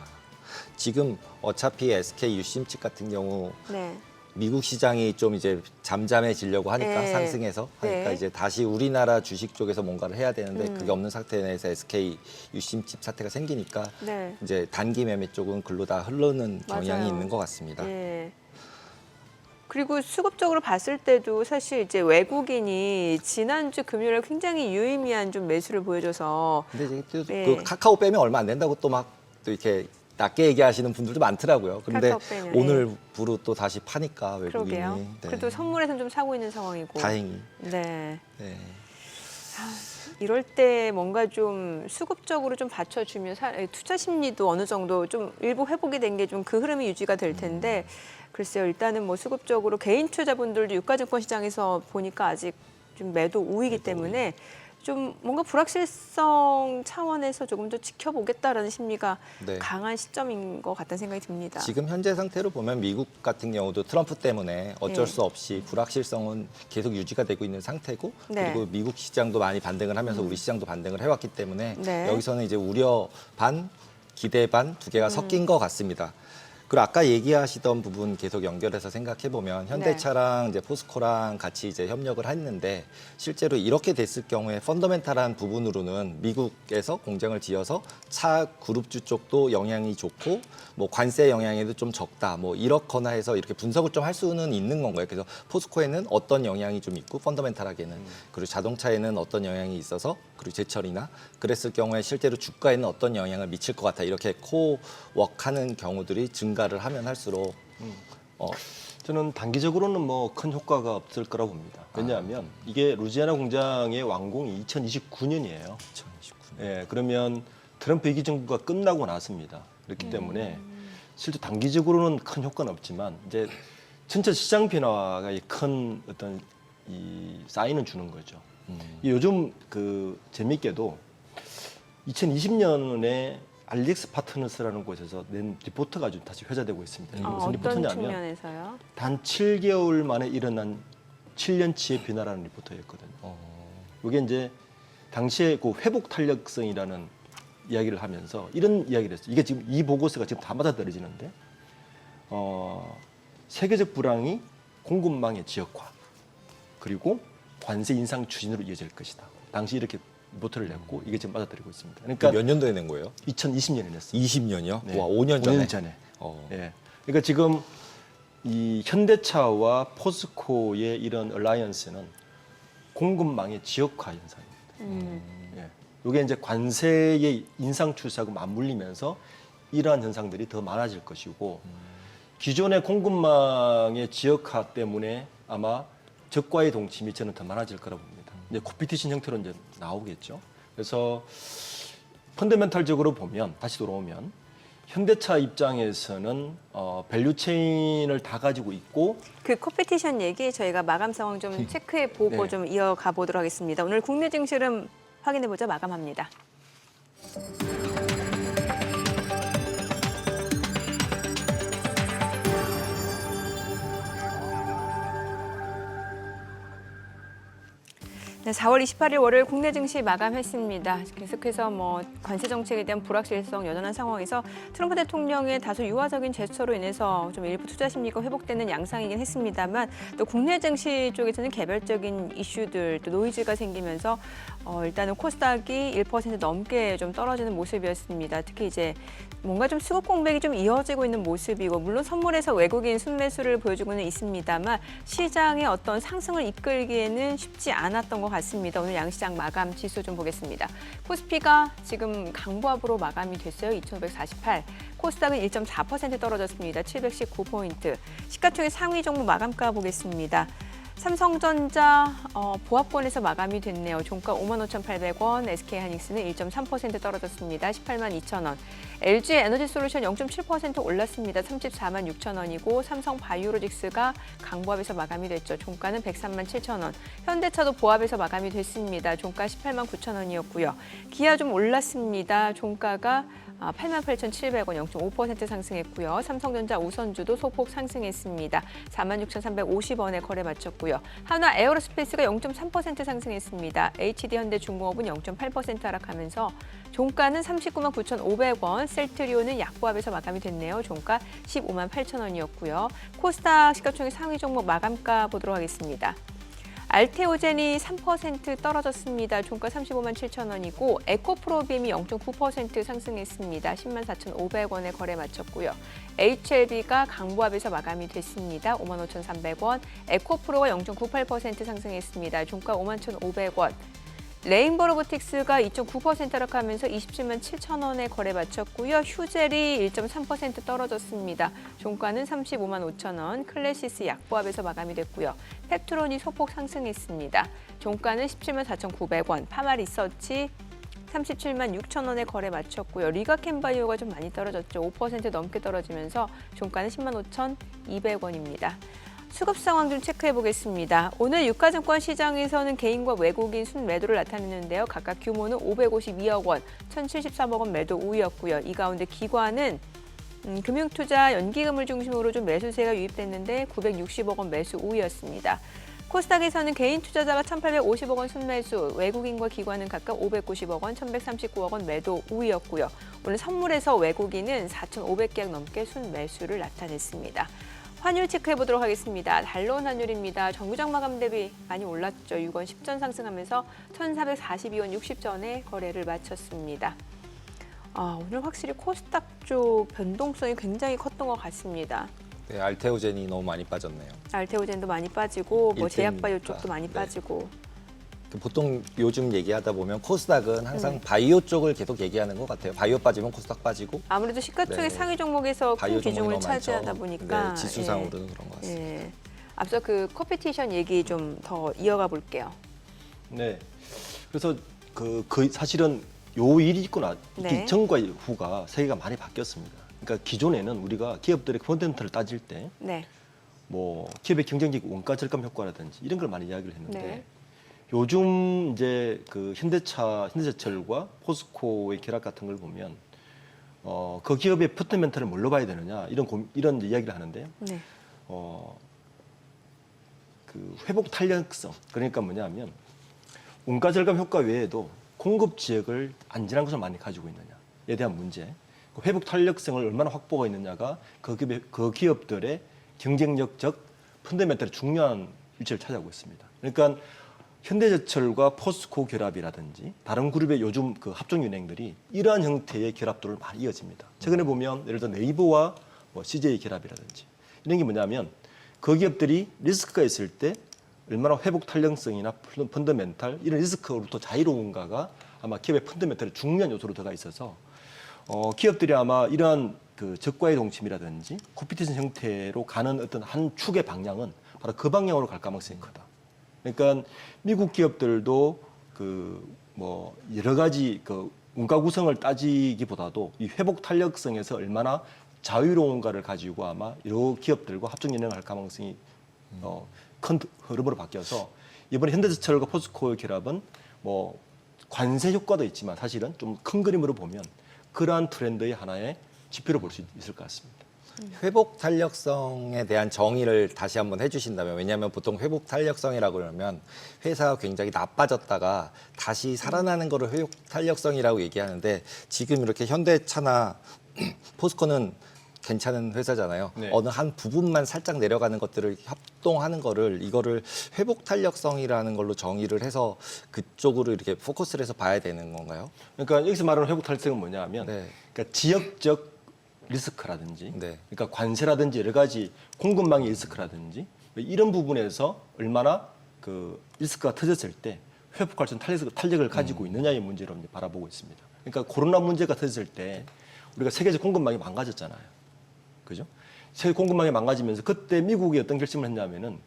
지금 어차피 SK 유심칩 같은 경우 네. 미국 시장이 좀 이제 잠잠해지려고 하니까 네. 상승해서 하니까 네. 이제 다시 우리나라 주식 쪽에서 뭔가를 해야 되는데 그게 없는 상태 내에서 SK 유심칩 사태가 생기니까 네. 이제 단기 매매 쪽은 글로 다 흐르는 경향이 맞아요. 있는 것 같습니다. 네. 그리고 수급적으로 봤을 때도 사실 이제 외국인이 지난주 금요일에 굉장히 유의미한 좀 매수를 보여줘서 근데 이제 또 네. 그 카카오 빼면 얼마 안 된다고 또 막 또 이렇게 낮게 얘기하시는 분들도 많더라고요. 그런데 카카오 빼면, 오늘 부로 또 다시 파니까 외국인이. 그러게요. 네. 그래도 선물에서는 좀 사고 있는 상황이고. 다행히. 네. 네. 이럴 때 뭔가 좀 수급적으로 좀 받쳐주면 투자 심리도 어느 정도 좀 일부 회복이 된 게 좀 그 흐름이 유지가 될 텐데 글쎄요. 일단은 뭐 수급적으로 개인 투자분들도 유가증권 시장에서 보니까 아직 좀 매도 우위이기 때문에 좀 뭔가 불확실성 차원에서 조금 더 지켜보겠다라는 심리가 네. 강한 시점인 것 같다는 생각이 듭니다. 지금 현재 상태로 보면 미국 같은 경우도 트럼프 때문에 어쩔 네. 수 없이 불확실성은 계속 유지가 되고 있는 상태고 네. 그리고 미국 시장도 많이 반등을 하면서 우리 시장도 반등을 해왔기 때문에 네. 여기서는 이제 우려 반, 기대 반 두 개가 섞인 것 같습니다. 그리고 아까 얘기하시던 부분 계속 연결해서 생각해 보면 현대차랑 이제 포스코랑 같이 이제 협력을 했는데 실제로 이렇게 됐을 경우에 펀더멘탈한 부분으로는 미국에서 공장을 지어서 차 그룹주 쪽도 영향이 좋고 뭐 관세 영향에도 좀 적다 뭐 이렇거나 해서 이렇게 분석을 좀 할 수는 있는 건가요? 그래서 포스코에는 어떤 영향이 좀 있고 펀더멘탈하게는 그리고 자동차에는 어떤 영향이 있어서 그리고 제철이나 그랬을 경우에 실제로 주가에는 어떤 영향을 미칠 것 같아 이렇게 코워크하는 경우들이 증가를 하면 할수록 저는 단기적으로는 뭐 큰 효과가 없을 거라고 봅니다. 왜냐하면 이게 루지아나 공장의 완공이 2029년이에요. 2029년. 예, 그러면 트럼프 이기 정부가 끝나고 났습니다. 그렇기 때문에 실제 단기적으로는 큰 효과는 없지만 이제 전체 시장 변화가 큰 어떤 이 사인을 주는 거죠. 요즘 그 재밌게도 2020년에 알리엑스 파트너스라는 곳에서 낸 리포트가 좀 다시 회자되고 있습니다. 이게 무슨 어떤 리포트냐면 측면에서요? 단 7개월 만에 일어난 7년치의 변화라는 리포트였거든요. 이게 이제 당시에 그 회복 탄력성이라는 이야기를 하면서 이런 이야기를 했어요. 이게 지금 이 보고서가 지금 다 맞아떨어지는데 세계적 불황이 공급망의 지역화 그리고 관세 인상 추진으로 이어질 것이다. 당시 이렇게 리포트를 냈고 이게 지금 맞아떨어지고 있습니다. 그러니까 몇 년도에 낸 거예요? 2020년에 냈어요. 20년이요? 네. 와, 5년 전에. 5년 전에. 어. 예. 그러니까 지금 이 현대차와 포스코의 이런 얼라이언스는 공급망의 지역화 현상입니다. 예. 이게 이제 관세의 인상 추세하고 맞물리면서 이러한 현상들이 더 많아질 것이고 기존의 공급망의 지역화 때문에 아마 적과의 동침이 저는 더 많아질 거라고 봅니다. 이제 코피티션 형태로 이제 나오겠죠. 그래서 펀더멘탈적으로 보면 다시 돌아오면 현대차 입장에서는 밸류체인을 다 가지고 있고 그 컴피티션 얘기 저희가 마감 상황 좀 체크해 보고 네. 좀 이어가 보도록 하겠습니다. 오늘 국내 증시 흐름 확인해 보자 마감합니다. 네, 4월 28일 월요일 국내 증시 마감했습니다. 계속해서 뭐 관세 정책에 대한 불확실성 여전한 상황에서 트럼프 대통령의 다소 유화적인 제스처로 인해서 좀 일부 투자 심리가 회복되는 양상이긴 했습니다만 또 국내 증시 쪽에서는 개별적인 이슈들 또 노이즈가 생기면서 일단은 코스닥이 1% 넘게 좀 떨어지는 모습이었습니다. 특히 이제 뭔가 좀 수급 공백이 좀 이어지고 있는 모습이고 물론 선물에서 외국인 순매수를 보여주고는 있습니다만 시장의 어떤 상승을 이끌기에는 쉽지 않았던 것 같습니다. 같습니다. 오늘 양시장 마감 지수 좀 보겠습니다. 코스피가 지금 강보합으로 마감이 됐어요. 2,548. 코스닥은 1.4% 떨어졌습니다. 719포인트. 시가총액 상위 종목 마감가 보겠습니다. 삼성전자 보합권에서 마감이 됐네요. 종가 55,800원, SK하이닉스는 1.3% 떨어졌습니다. 182,000원. LG 에너지솔루션 0.7% 올랐습니다. 346,000원이고 삼성바이오로직스가 강보합에서 마감이 됐죠. 종가는 137,000원. 현대차도 보합에서 마감이 됐습니다. 종가 189,000원이었고요. 기아 좀 올랐습니다. 종가가 88,700원 0.5% 상승했고요. 삼성전자 우선주도 소폭 상승했습니다. 46,350원에 거래 마쳤고요. 한화 에어로스페이스가 0.3% 상승했습니다. HD현대중공업은 0.8% 하락하면서 종가는 399,500원, 셀트리온은 약보합에서 마감이 됐네요. 종가 158,000원이었고요. 코스닥 시가총액 상위 종목 마감가 보도록 하겠습니다. 알테오젠이 3% 떨어졌습니다. 종가 357,000원이고 에코프로비엠이 0.9% 상승했습니다. 104,500원에 거래 마쳤고요. HLB가 강보합에서 마감이 됐습니다. 55,300원. 에코프로가 0.98% 상승했습니다. 종가 51,500원. 레인보 로보틱스가 2.9% 하락하면서 277,000원에 거래 마쳤고요. 휴젤이 1.3% 떨어졌습니다. 종가는 355,000원. 클래시스 약보합에서 마감이 됐고요. 펩트론이 소폭 상승했습니다. 종가는 174,900원. 파마리서치 376,000원에 거래 마쳤고요. 리가캠바이오가 좀 많이 떨어졌죠. 5% 넘게 떨어지면서 종가는 105,200원입니다. 수급 상황 좀 체크해 보겠습니다. 오늘 유가증권 시장에서는 개인과 외국인 순매도를 나타냈는데요. 각각 규모는 552억 원, 1,073억 원 매도 우위였고요. 이 가운데 기관은 금융투자 연기금을 중심으로 좀 매수세가 유입됐는데 960억 원 매수 우위였습니다. 코스닥에서는 개인 투자자가 1,850억 원 순매수, 외국인과 기관은 각각 590억 원, 1,139억 원 매도 우위였고요. 오늘 선물에서 외국인은 4,500개약 넘게 순매수를 나타냈습니다. 환율 체크해 보도록 하겠습니다. 달러원 환율입니다. 정규장 마감 대비 많이 올랐죠. 6원 10전 상승하면서 1,442원 60전에 거래를 마쳤습니다. 오늘 확실히 코스닥 쪽 변동성이 굉장히 컸던 것 같습니다. 네, 알테오젠이 너무 많이 빠졌네요. 알테오젠도 많이 빠지고 뭐 1등이니까. 제약바이오 쪽도 많이 네. 빠지고. 보통 요즘 얘기하다 보면 코스닥은 항상 바이오 쪽을 계속 얘기하는 것 같아요. 바이오 빠지면 코스닥 빠지고 아무래도 시가총액 네. 상위 종목에서 큰 바이오 종목이 비중을 너무 차지하다 많죠. 보니까 네, 지수상으로는 그런 것 같습니다. 예. 앞서 그 컴피티션 얘기 좀 더 이어가 볼게요. 네. 그래서 사실은 요 일이 있기 네. 전과 후가 세계가 많이 바뀌었습니다. 그러니까 기존에는 우리가 기업들의 펀더멘털을 따질 때 네. 뭐 기업의 경쟁력 원가 절감 효과라든지 이런 걸 많이 이야기를 했는데 네. 요즘 이제 그 현대제철과 포스코의 결합 같은 걸 보면 그 기업의 펀더멘털을 뭘로 봐야 되느냐 이런 이야기를 하는데요. 네. 그 회복 탄력성 그러니까 뭐냐면 원가 절감 효과 외에도 공급 지역을 안전한 것을 많이 가지고 있느냐에 대한 문제, 그 회복 탄력성을 얼마나 확보가 있느냐가 그 기업들의 경쟁력적 펀더멘털의 중요한 위치를 차지하고 있습니다. 그러니까 현대제철과 포스코 결합이라든지 다른 그룹의 요즘 그 합종은행들이 이러한 형태의 결합도를 많이 이어집니다. 최근에 보면 예를 들어 네이버와 뭐 CJ 결합이라든지 이런 게 뭐냐면 그 기업들이 리스크가 있을 때 얼마나 회복 탄력성이나 펀더멘탈 이런 리스크로부터 자유로운가가 아마 기업의 펀더멘탈의 중요한 요소로 들어가 있어서 기업들이 아마 이러한 그 저가의 동침이라든지 컴피티션 형태로 가는 어떤 한 축의 방향은 바로 그 방향으로 갈 가능성이 크다. 그러니까 미국 기업들도 그 뭐 여러 가지 그 원가 구성을 따지기보다도 이 회복 탄력성에서 얼마나 자유로운가를 가지고 아마 여러 기업들과 합종 연영을 할 가능성이 큰 흐름으로 바뀌어서 이번에 현대제철과 포스코의 결합은 뭐 관세 효과도 있지만 사실은 좀 큰 그림으로 보면 그러한 트렌드의 하나의 지표로 볼 수 있을 것 같습니다. 회복 탄력성에 대한 정의를 다시 한번 해주신다면, 왜냐하면 보통 회복 탄력성이라고 그러면 회사가 굉장히 나빠졌다가 다시 살아나는 거를 회복 탄력성이라고 얘기하는데, 지금 이렇게 현대차나 포스코는 괜찮은 회사잖아요. 네. 어느 한 부분만 살짝 내려가는 것들을 협동하는 거를, 이거를 회복 탄력성이라는 걸로 정의를 해서 그쪽으로 이렇게 포커스를 해서 봐야 되는 건가요? 그러니까 여기서 말하는 회복 탄력성은 뭐냐면 네. 그러니까 지역적 리스크라든지 네. 그러니까 관세라든지 여러 가지 공급망의 리스크라든지 이런 부분에서 얼마나 그 리스크가 터졌을 때 회복할 수 있는 탄력을 가지고 있느냐의 문제로 이제 바라보고 있습니다. 그러니까 코로나 문제가 터졌을 때 우리가 세계적 공급망이 망가졌잖아요. 그죠? 세계 공급망이 망가지면서 그때 미국이 어떤 결심을 했냐면은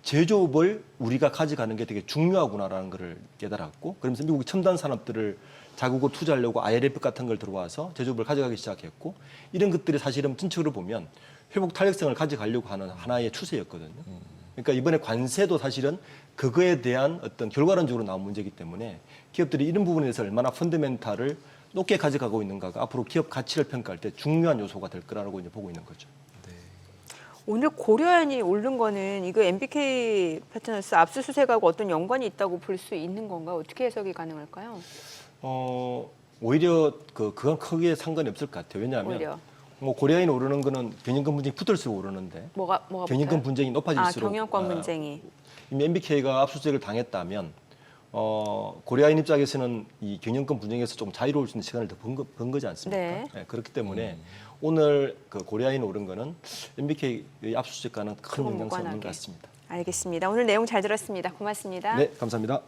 제조업을 우리가 가져가는 게 되게 중요하구나라는 것을 깨달았고, 그러면서 미국이 첨단 산업들을 자국으로 투자하려고 IRF 같은 걸 들어와서 제조업을 가져가기 시작했고, 이런 것들이 사실은 전체적으로 보면 회복 탄력성을 가져가려고 하는 하나의 추세였거든요. 그러니까 이번에 관세도 사실은 그거에 대한 어떤 결과론적으로 나온 문제이기 때문에 기업들이 이런 부분에 대해서 얼마나 펀더멘탈을 높게 가져가고 있는가가 앞으로 기업 가치를 평가할 때 중요한 요소가 될 거라고 이제 보고 있는 거죠. 오늘 고려안이 오른 거는 이거 MBK 파트너스 압수수색하고 어떤 연관이 있다고 볼 수 있는 건가? 어떻게 해석이 가능할까요? 오히려 그건 크게 상관이 없을 것 같아요. 왜냐하면 오히려. 뭐 고려인이 오르는 거는 경영권 분쟁이 붙을수록 오르는데 뭐가 경영권 붙어요? 분쟁이 높아질수록 경영권 분쟁이. 이미 MBK가 압수수색을 당했다면 고려인 입장에서는 이 경영권 분쟁에서 좀 자유로울 수 있는 시간을 더 번 거지 않습니까? 네. 그렇기 때문에 오늘 그 고려인 오른 거는 MBK의 압수수색과는 큰 그건 영향성이 없는 무관하게. 것 같습니다. 알겠습니다. 오늘 내용 잘 들었습니다. 고맙습니다. 네, 감사합니다.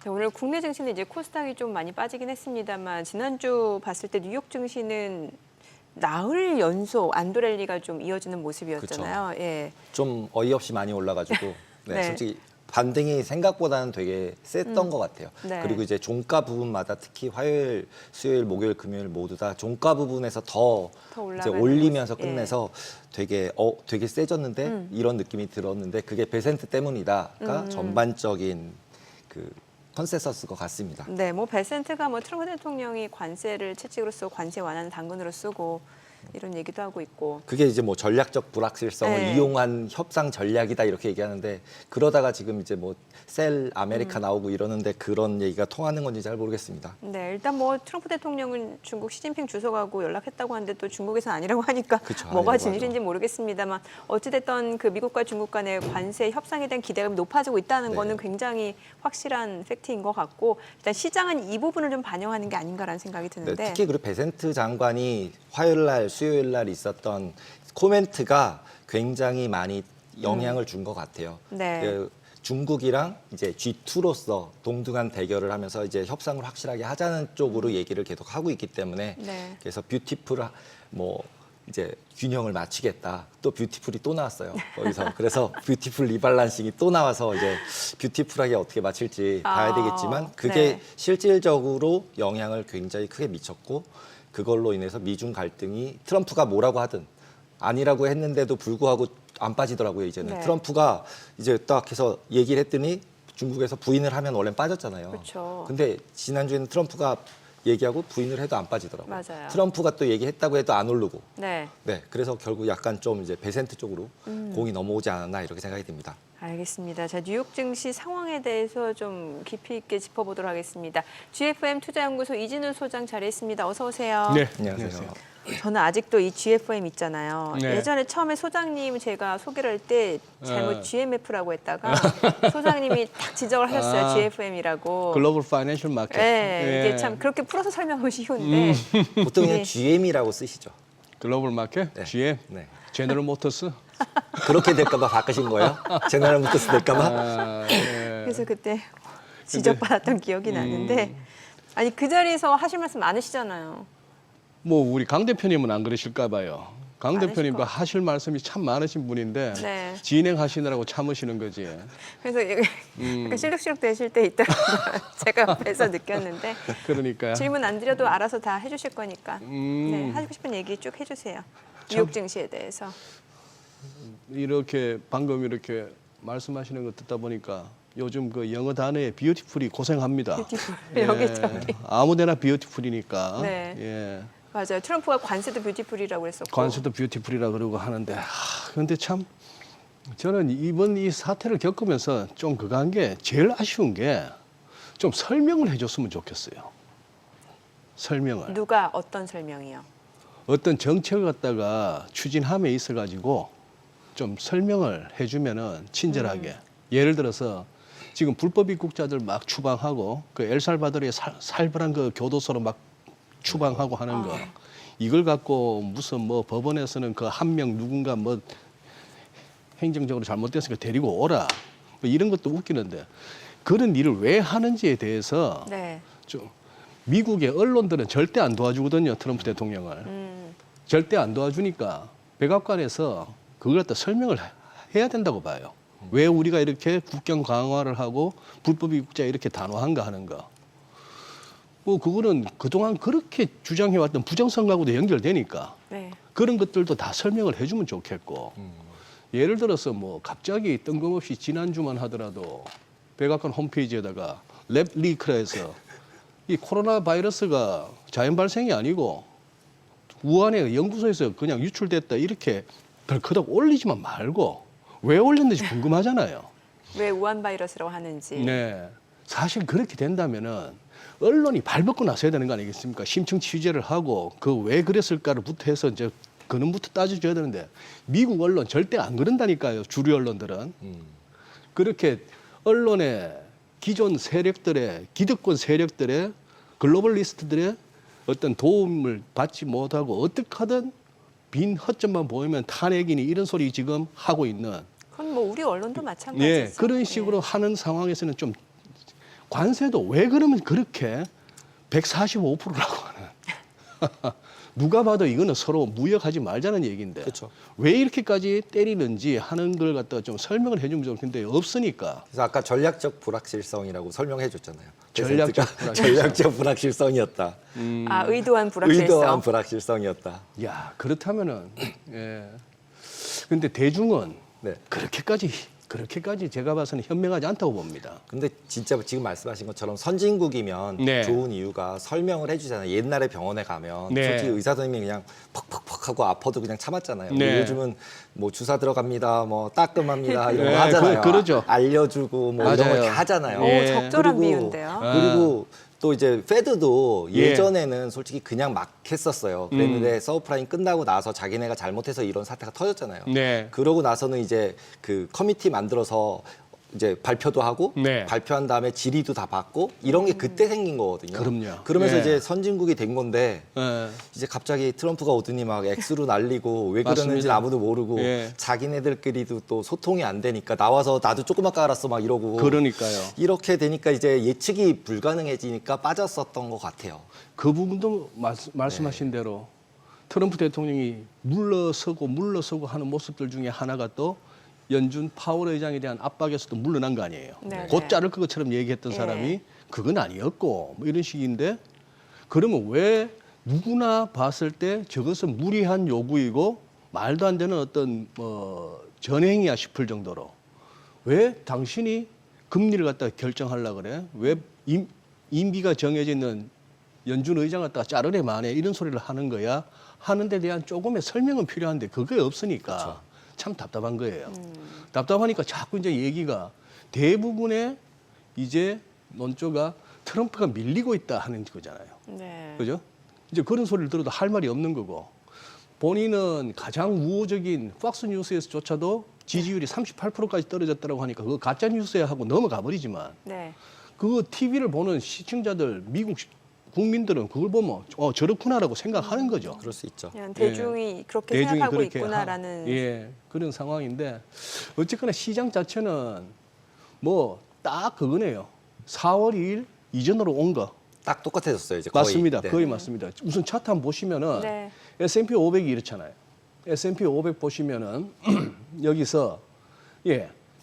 네, 오늘 국내 증시는 이제 코스닥이 좀 많이 빠지긴 했습니다만 지난주 봤을 때 뉴욕 증시는 나흘 연속 안도랠리가 좀 이어지는 모습이었잖아요. 예. 좀 어이없이 많이 올라가지고 네. 솔직히 반등이 생각보다는 되게 셌던 것 같아요. 네. 그리고 이제 종가 부분마다 특히 화요일, 수요일, 목요일, 금요일 모두 다 종가 부분에서 더 이제 올라가는 올리면서 모습. 예. 끝내서 되게 세졌는데 이런 느낌이 들었는데 그게 베센트 때문이다가 전반적인 그 컨센서스 것 같습니다. 네, 뭐 베센트가 뭐 트럼프 대통령이 관세를 채찍으로 쓰고 관세 완화는 당근으로 쓰고 이런 얘기도 하고 있고. 그게 이제 뭐 전략적 불확실성을 네. 이용한 협상 전략이다 이렇게 얘기하는데 그러다가 지금 이제 뭐 셀 아메리카 나오고 이러는데 그런 얘기가 통하는 건지 잘 모르겠습니다. 네, 일단 뭐 트럼프 대통령은 중국 시진핑 주석하고 연락했다고 하는데 또 중국에서 아니라고 하니까 그쵸, 뭐가 아니라고 진실인지 모르겠습니다만 어찌됐든 그 미국과 중국 간의 관세 협상에 대한 기대감이 높아지고 있다는 네. 거는 굉장히 확실한 팩트인 것 같고 일단 시장은 이 부분을 좀 반영하는 게 아닌가라는 생각이 네, 드는데 특히 그리고 베센트 장관이 화요일 날, 수요일 날 있었던 코멘트가 굉장히 많이 영향을 준 것 같아요. 네. 그 중국이랑 이제 G2로서 동등한 대결을 하면서 이제 협상을 확실하게 하자는 쪽으로 얘기를 계속 하고 있기 때문에 네. 그래서 뷰티풀 뭐 이제 균형을 맞추겠다. 또 뷰티풀이 또 나왔어요. 거기서 그래서 뷰티풀 리발란싱이 또 나와서 이제 뷰티풀하게 어떻게 맞출지 봐야 되겠지만 그게 네. 실질적으로 영향을 굉장히 크게 미쳤고 그걸로 인해서 미중 갈등이 트럼프가 뭐라고 하든 아니라고 했는데도 불구하고 안 빠지더라고요. 이제는 네. 트럼프가 이제 딱 해서 얘기를 했더니 중국에서 부인을 하면 원래 빠졌잖아요. 그렇죠. 근데 지난주에는 트럼프가 얘기하고 부인을 해도 안 빠지더라고요. 맞아요. 트럼프가 또 얘기했다고 해도 안 오르고. 네. 네, 그래서 결국 약간 좀 이제 베센트 쪽으로 공이 넘어오지 않았나 이렇게 생각이 듭니다. 알겠습니다. 자, 뉴욕 증시 상황에 대해서 좀 깊이 있게 짚어보도록 하겠습니다. GFM 투자연구소 이진우 소장 자리했습니다. 어서 오세요. 네, 안녕하세요. 저는 아직도 이 GFM 있잖아요. 네. 예전에 처음에 소장님 제가 소개를 할 때 잘못 GMF라고 했다가 소장님이 딱 지적을 하셨어요. 아, GFM이라고. 글로벌 파이낸셜 마켓. 네, 이게 참 그렇게 풀어서 설명하면 쉬운데 보통 그냥 네. GM이라고 쓰시죠. 글로벌 마켓, 네. GM, 네. 제너럴 모터스. 그렇게 될까봐 바꾸신 거예요? 제너럴 모터스 될까봐? 아, 네. 그래서 그때 지적받았던 기억이 나는데 아니 그 자리에서 하실 말씀 많으시잖아요. 뭐 우리 강 대표님은 안 그러실까 봐요. 강 많으실 대표님도 것 하실 말씀이 참 많으신 분인데 네. 진행하시느라고 참으시는 거지. 그래서 약간 실룩실룩 되실 때 있더라고요. 제가 옆에서 느꼈는데 그러니까요. 질문 안 드려도 알아서 다 해주실 거니까 네, 하시고 싶은 얘기 쭉 해주세요. 뉴욕 증시에 대해서. 이렇게 방금 이렇게 말씀하시는 거 듣다 보니까 요즘 그 영어 단어에 뷰티풀이 고생합니다. 뷰티풀, 여기저기. 아무데나 뷰티풀이니까. 네. 예. 맞아요. 트럼프가 관세도 뷰티풀이라고 했었고. 관세도 뷰티풀이라 그러고 하는데 근데 참 저는 이번 이 사태를 겪으면서 좀 그거 한 게 제일 아쉬운 게 좀 설명을 해줬으면 좋겠어요. 설명을. 누가 어떤 설명이요? 어떤 정책을 갖다가 추진함에 있어가지고 좀 설명을 해주면은 친절하게. 예를 들어서 지금 불법 입국자들 막 추방하고 그 엘살바도르의 살벌한 그 교도소로 막 추방하고 하는 거 이걸 갖고 무슨 뭐 법원에서는 그 한 명 누군가 뭐 행정적으로 잘못됐으니까 데리고 오라 뭐 이런 것도 웃기는데 그런 일을 왜 하는지에 대해서 네. 좀 미국의 언론들은 절대 안 도와주거든요. 트럼프 대통령을 절대 안 도와주니까 백악관에서 그걸 갖다 설명을 해야 된다고 봐요. 왜 우리가 이렇게 국경 강화를 하고 불법 입국자 이렇게 단호한가 하는 거. 뭐 그거는 그동안 그렇게 주장해왔던 부정선거하고도 연결되니까 네. 그런 것들도 다 설명을 해주면 좋겠고 예를 들어서 뭐 갑자기 뜬금없이 지난주만 하더라도 백악관 홈페이지에다가 랩 리크라 해서 이 코로나 바이러스가 자연 발생이 아니고 우한의 연구소에서 그냥 유출됐다 이렇게 덜커덕 올리지만 말고 왜 올렸는지 궁금하잖아요. 왜 우한 바이러스라고 하는지. 네. 사실 그렇게 된다면은 언론이 발벗고 나서야 되는 거 아니겠습니까? 심층 취재를 하고 그 왜 그랬을까를부터 해서 이제 근원부터 따져줘야 되는데 미국 언론 절대 안 그런다니까요. 주류 언론들은. 그렇게 언론의 기존 세력들의 기득권 세력들의 글로벌리스트들의 어떤 도움을 받지 못하고 어떻게 하든 빈 허점만 보이면 탄핵이니 이런 소리 지금 하고 있는 그건 뭐 우리 언론도 마찬가지죠. 예, 그런 식으로 하는 상황에서는 좀 관세도 왜 그러면 그렇게 145%라고 하는 누가 봐도 이거는 서로 무역하지 말자는 얘기인데 그렇죠. 왜 이렇게까지 때리는지 하는 걸 갖다가 좀 설명을 해주면 좋겠는데 없으니까 그래서 아까 전략적 불확실성이라고 설명해 줬잖아요. 전략적 불확실성. 전략적 불확실성이었다. 아, 의도한 불확실성. 의도한 불확실성이었다. 야 그렇다면은 예 근데 대중은 네. 그렇게까지 그렇게까지 제가 봐서는 현명하지 않다고 봅니다. 근데 진짜 지금 말씀하신 것처럼 선진국이면 네. 좋은 이유가 설명을 해주잖아요. 옛날에 병원에 가면 네. 솔직히 의사 선생님이 그냥 퍽퍽퍽 하고 아파도 그냥 참았잖아요. 근데 네. 요즘은 뭐 주사 들어갑니다, 뭐 따끔합니다 이런 네, 거 하잖아요. 그러죠. 알려주고 뭐 이런 맞아요. 거 다 하잖아요. 오, 예. 적절한 그리고- 비유인데요. 그리고 또 이제 페드도 예. 예전에는 솔직히 그냥 막 했었어요. 그랬는데 서브프라임 끝나고 나서 자기네가 잘못해서 이런 사태가 터졌잖아요. 네. 그러고 나서는 이제 그 커미티 만들어서 이제 발표도 하고 네. 발표한 다음에 질의도 다 받고 이런 게 그때 생긴 거거든요. 그럼요. 그러면서 예. 이제 선진국이 된 건데 예. 이제 갑자기 트럼프가 오더니 막 X로 날리고 왜 그러는지 맞습니다. 아무도 모르고 예. 자기네들끼리도 또 소통이 안 되니까 나와서 나도 조그맣게 알았어 막 이러고 그러니까요. 이렇게 되니까 이제 예측이 불가능해지니까 빠졌었던 것 같아요. 그 부분도 말씀하신 대로 트럼프 대통령이 물러서고 하는 모습들 중에 하나가 또 연준 파월 의장에 대한 압박에서도 물러난 거 아니에요. 네, 곧 네. 자를 것처럼 얘기했던 예. 사람이 그건 아니었고 뭐 이런 식인데 그러면 왜 누구나 봤을 때 저것은 무리한 요구이고 말도 안 되는 어떤 전행이야 싶을 정도로 왜 당신이 금리를 갖다가 결정하려고 그래? 왜 임기가 정해져 있는 연준 의장 갖다가 자르래 마네 이런 소리를 하는 거야? 하는 데 대한 조금의 설명은 필요한데 그게 없으니까 참 답답한 거예요. 답답하니까 자꾸 이제 얘기가 대부분의 이제 논조가 트럼프가 밀리고 있다 하는 거잖아요. 네. 그죠? 이제 그런 소리를 들어도 할 말이 없는 거고 본인은 가장 우호적인 팍스뉴스에서조차도 지지율이 38%까지 떨어졌다고 하니까 그거 가짜 뉴스야 하고 넘어가 버리지만 네. 그 TV를 보는 시청자들 미국 국민들은 그걸 보면 저렇구나라고 생각하는 거죠. 그럴 수 있죠. 그냥 대중이 그렇게 대중이 생각하고 그렇게 있구나라는. 예, 그런 상황인데 어쨌거나 시장 자체는 뭐 딱 그거네요. 4월 2일 이전으로 온 거. 딱 똑같아졌어요 이제 거의. 맞습니다. 네. 거의 맞습니다. 우선 차트 한번 보시면은 네. S&P 500이 이렇잖아요. S&P 500 보시면은 여기서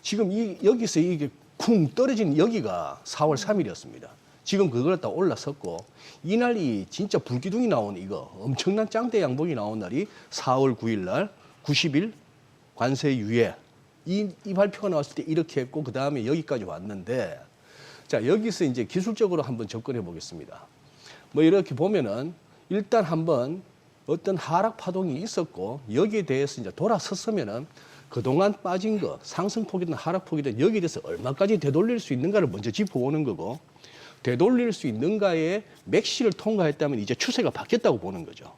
지금 여기서 이게 쿵 떨어진 여기가 4월 3일이었습니다. 지금 그걸 갖다 올라섰고 이날이 진짜 불기둥이 나온 이거 엄청난 짱대 양봉이 나온 날이 4월 9일 날 90일 관세 유예 이 발표가 나왔을 때 이렇게 했고 그 다음에 여기까지 왔는데 자 여기서 이제 기술적으로 한번 접근해 보겠습니다. 뭐 이렇게 보면은 일단 한번 어떤 하락 파동이 있었고 여기에 대해서 이제 돌아섰으면은 그동안 빠진 거 상승폭이든 하락폭이든 여기에 대해서 얼마까지 되돌릴 수 있는가를 먼저 짚어보는 거고 되돌릴 수 있는가의 맥시를 통과했다면 이제 추세가 바뀌었다고 보는 거죠.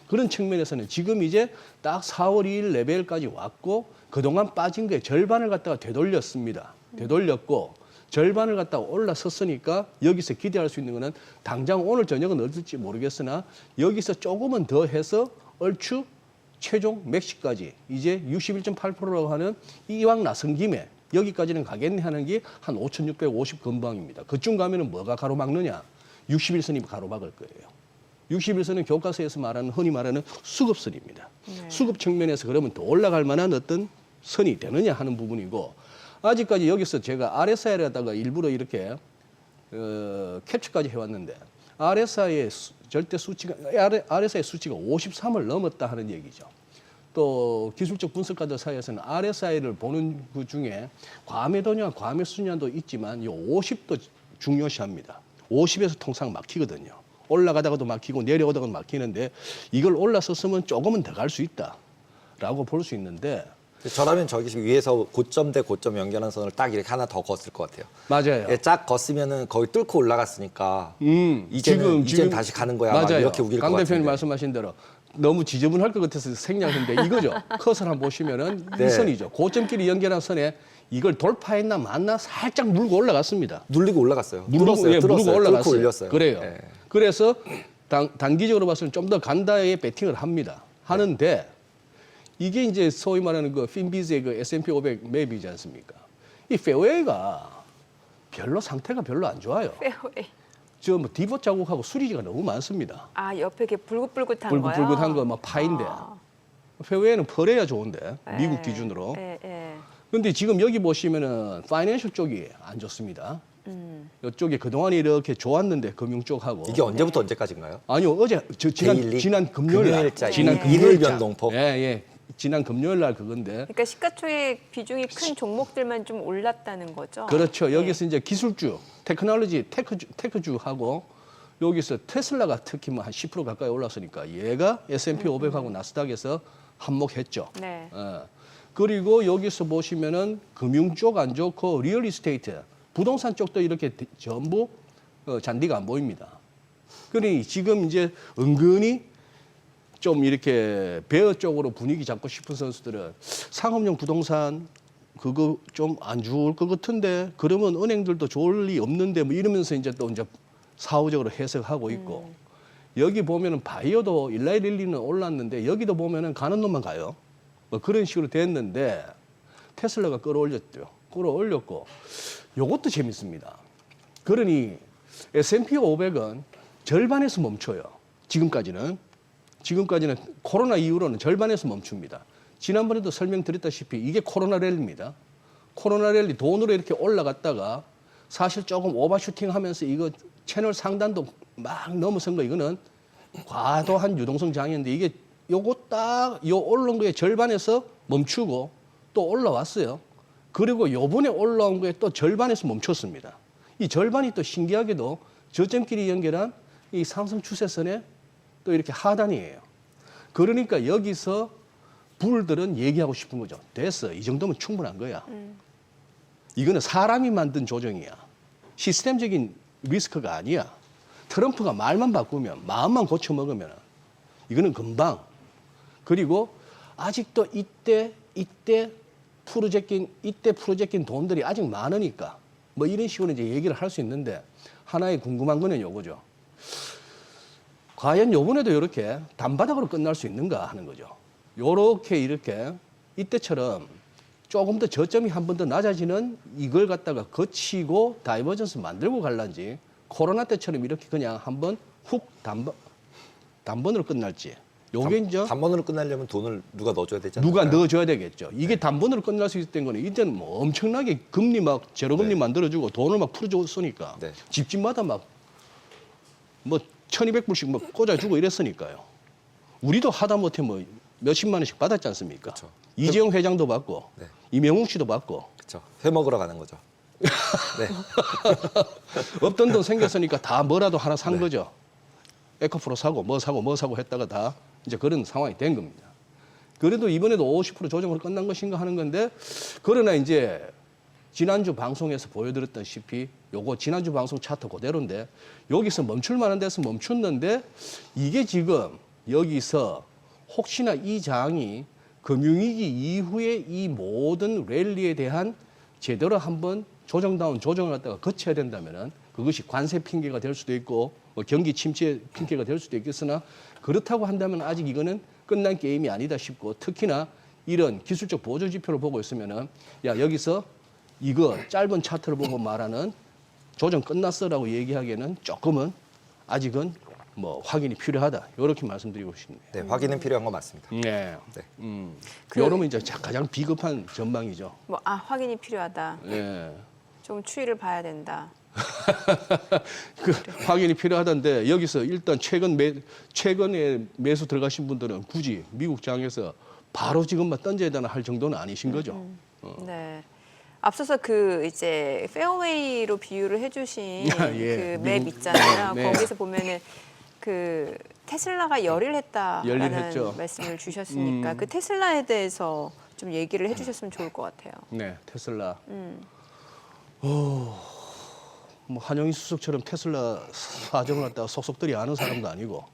그런 측면에서는 지금 이제 딱 4월 2일 레벨까지 왔고 그동안 빠진 거의 절반을 갖다가 되돌렸습니다. 되돌렸고 절반을 갖다가 올라섰으니까 여기서 기대할 수 있는 거는 당장 오늘 저녁은 어떨지 모르겠으나 여기서 조금은 더 해서 얼추 최종 맥시까지 이제 61.8%라고 하는 이왕 나선 김에 여기까지는 가겠네 하는 게 한 5,650 근방입니다. 그쯤 가면은 뭐가 가로막느냐? 61선이 가로막을 거예요. 61선은 교과서에서 말하는 흔히 말하는 수급선입니다. 네. 수급 측면에서 그러면 더 올라갈 만한 어떤 선이 되느냐 하는 부분이고 아직까지 여기서 제가 RSI를 갖다가 일부러 이렇게 캡처까지 해왔는데 RSI의 절대 수치가 RSI 수치가 53을 넘었다 하는 얘기죠. 또 기술적 분석가들 사이에서는 RSI를 보는 그 중에 과매도냐 과매수냐도 있지만 이 50도 중요시합니다. 50에서 통상 막히거든요. 올라가다가도 막히고 내려오다가도 막히는데 이걸 올라섰으면 조금은 더 갈 수 있다라고 볼 수 있는데 저라면 저기 위에서 고점 대 고점 연결한 선을 딱 이렇게 하나 더 걷을 것 같아요. 맞아요. 예, 쫙 걷으면은 거의 뚫고 올라갔으니까 이제는 다시 가는 거야. 막 맞아요. 이렇게 우길 것 강 같은데. 대표님 말씀하신 대로 너무 지저분할 것 같아서 생략했는데 이거죠. 컷을 한번 보시면은 네. 이 선이죠. 고점끼리 연결한 선에 이걸 돌파했나 맞나 살짝 물고 올라갔습니다. 눌리고 올라갔어요. 물고 뚫었어요. 물고 올라갔어요. 뚫고 올렸어요. 그래요. 예. 그래서 단기적으로 봤을 때 좀 더 간다에 배팅을 합니다. 하는데 이게 이제 소위 말하는 그 핀비즈의 그 S&P 500 맵이지 않습니까? 이 페어웨이가 별로 상태가 별로 안 좋아요. 페어웨이. 저 뭐 디봇 자국하고 수리지가 너무 많습니다. 아, 옆에 이렇게 불긋불긋한 거요? 불긋불긋한 거 막 파인데 아. 페어웨이는 펄해야 좋은데 미국 예, 기준으로. 예, 예. 근데 지금 여기 보시면은 파이낸셜 쪽이 안 좋습니다. 이쪽이 그동안 이렇게 좋았는데 금융 쪽하고 이게 언제부터 언제까지인가요? 아니요 어제 지난 데일리? 지난 금요일 날 금요일자 지난 예. 금요일자 일일 변동폭? 예예 지난 금요일 날 그건데. 그러니까 시가총액 비중이 큰 종목들만 좀 올랐다는 거죠. 그렇죠. 네. 여기서 이제 기술주, 테크놀로지, 테크주하고 여기서 테슬라가 특히 뭐 한 10% 가까이 올랐으니까 얘가 S&P 500하고 나스닥에서 한몫했죠. 네. 그리고 여기서 보시면은 금융 쪽 안 좋고 리얼 이스테이트, 부동산 쪽도 이렇게 전부 잔디가 안 보입니다. 그러니 지금 이제 은근히 좀 이렇게 베어 쪽으로 분위기 잡고 싶은 선수들은 상업용 부동산 그거 좀 안 좋을 것 같은데 그러면 은행들도 좋을 리 없는데 뭐 이러면서 이제 또 이제 사후적으로 해석하고 있고 여기 보면은 바이오도 일라이릴리는 올랐는데 여기도 보면은 가는 놈만 가요. 뭐 그런 식으로 됐는데 테슬라가 끌어올렸죠. 끌어올렸고 요것도 재밌습니다. 그러니 S&P 500은 절반에서 멈춰요. 지금까지는 코로나 이후로는 절반에서 멈춥니다. 지난번에도 설명드렸다시피 이게 코로나 랠리입니다. 코로나 랠리 돈으로 이렇게 올라갔다가 사실 조금 오버슈팅하면서 이거 채널 상단도 막 넘어선 거 이거는 과도한 유동성 장애인데 이게 요거 딱 요 올라온 거의 절반에서 멈추고 또 올라왔어요. 그리고 요번에 올라온 거에 또 절반에서 멈췄습니다. 이 절반이 또 신기하게도 저점끼리 연결한 이 상승 추세선의 또 이렇게 하단이에요. 그러니까 여기서 불들은 얘기하고 싶은 거죠. 됐어. 이 정도면 충분한 거야. 이거는 사람이 만든 조정이야. 시스템적인 리스크가 아니야. 트럼프가 말만 바꾸면, 마음만 고쳐먹으면 이거는 금방. 그리고 아직도 이때 프로젝팅 돈들이 아직 많으니까 뭐 이런 식으로 이제 얘기를 할 수 있는데 하나의 궁금한 거는 요거죠. 과연 요번에도 이렇게 단바닥으로 끝날 수 있는가 하는 거죠. 요렇게 이렇게 이때처럼 조금 더 저점이 한 번 더 낮아지는 이걸 갖다가 거치고 다이버전스 만들고 갈란지 코로나 때처럼 이렇게 그냥 한번 훅 단번으로 끝날지. 요게 이제 단번으로 끝나려면 돈을 누가 넣어줘야 되지 않을까요? 누가 넣어줘야 되겠죠. 이게 단번으로 끝날 수 있었던 거는 이제는 뭐 엄청나게 금리 막 제로금리 네. 만들어주고 돈을 막 풀어줬으니까 네. 집집마다 막 뭐 1,200불씩 뭐 꽂아주고 이랬으니까요. 우리도 하다못해 뭐 몇십만 원씩 받았지 않습니까? 그쵸. 이재용 회장도 받고 네. 이명웅 씨도 받고 그렇죠. 회 먹으러 가는 거죠. 네. 없던 돈 생겼으니까 다 뭐라도 하나 산 네. 거죠. 에코프로 사고 뭐 사고 했다가 다 이제 그런 상황이 된 겁니다. 그래도 이번에도 50% 조정으로 끝난 것인가 하는 건데 그러나 이제 지난주 방송에서 보여드렸다시피 요거 지난주 방송 차트 그대로인데 여기서 멈출 만한 데서 멈췄는데 이게 지금 여기서 혹시나 이 장이 금융위기 이후에 이 모든 랠리에 대한 제대로 한번 조정다운 조정을 갖다가 거쳐야 된다면은 그것이 관세 핑계가 될 수도 있고 뭐 경기 침체 핑계가 될 수도 있겠으나 그렇다고 한다면 아직 이거는 끝난 게임이 아니다 싶고 특히나 이런 기술적 보조 지표를 보고 있으면은 야 여기서 이거 짧은 차트를 보고 말하는 조정 끝났어라고 얘기하기에는 조금은 아직은 뭐 확인이 필요하다 이렇게 말씀드리고 싶네요. 네, 확인은 필요한 거 맞습니다. 네. 네. 요러면 이제 가장 비급한 전망이죠. 뭐 확인이 필요하다. 예. 좀 추이를 봐야 된다. 그 확인이 필요하던데 여기서 일단 최근에 매수 들어가신 분들은 굳이 미국 장에서 바로 지금만 던져야 되나 할 정도는 아니신 거죠. 네. 앞서서 그 이제 페어웨이로 비유를 해주신 예, 그 맵 미국. 있잖아요. 네. 거기서 보면은 그 테슬라가 열일했다라는 열일했죠. 말씀을 주셨으니까 그 테슬라에 대해서 좀 얘기를 해주셨으면 좋을 것 같아요. 네, 테슬라. 뭐 한영희 수석처럼 테슬라 사정을 갖다가 속속들이 아는 사람도 아니고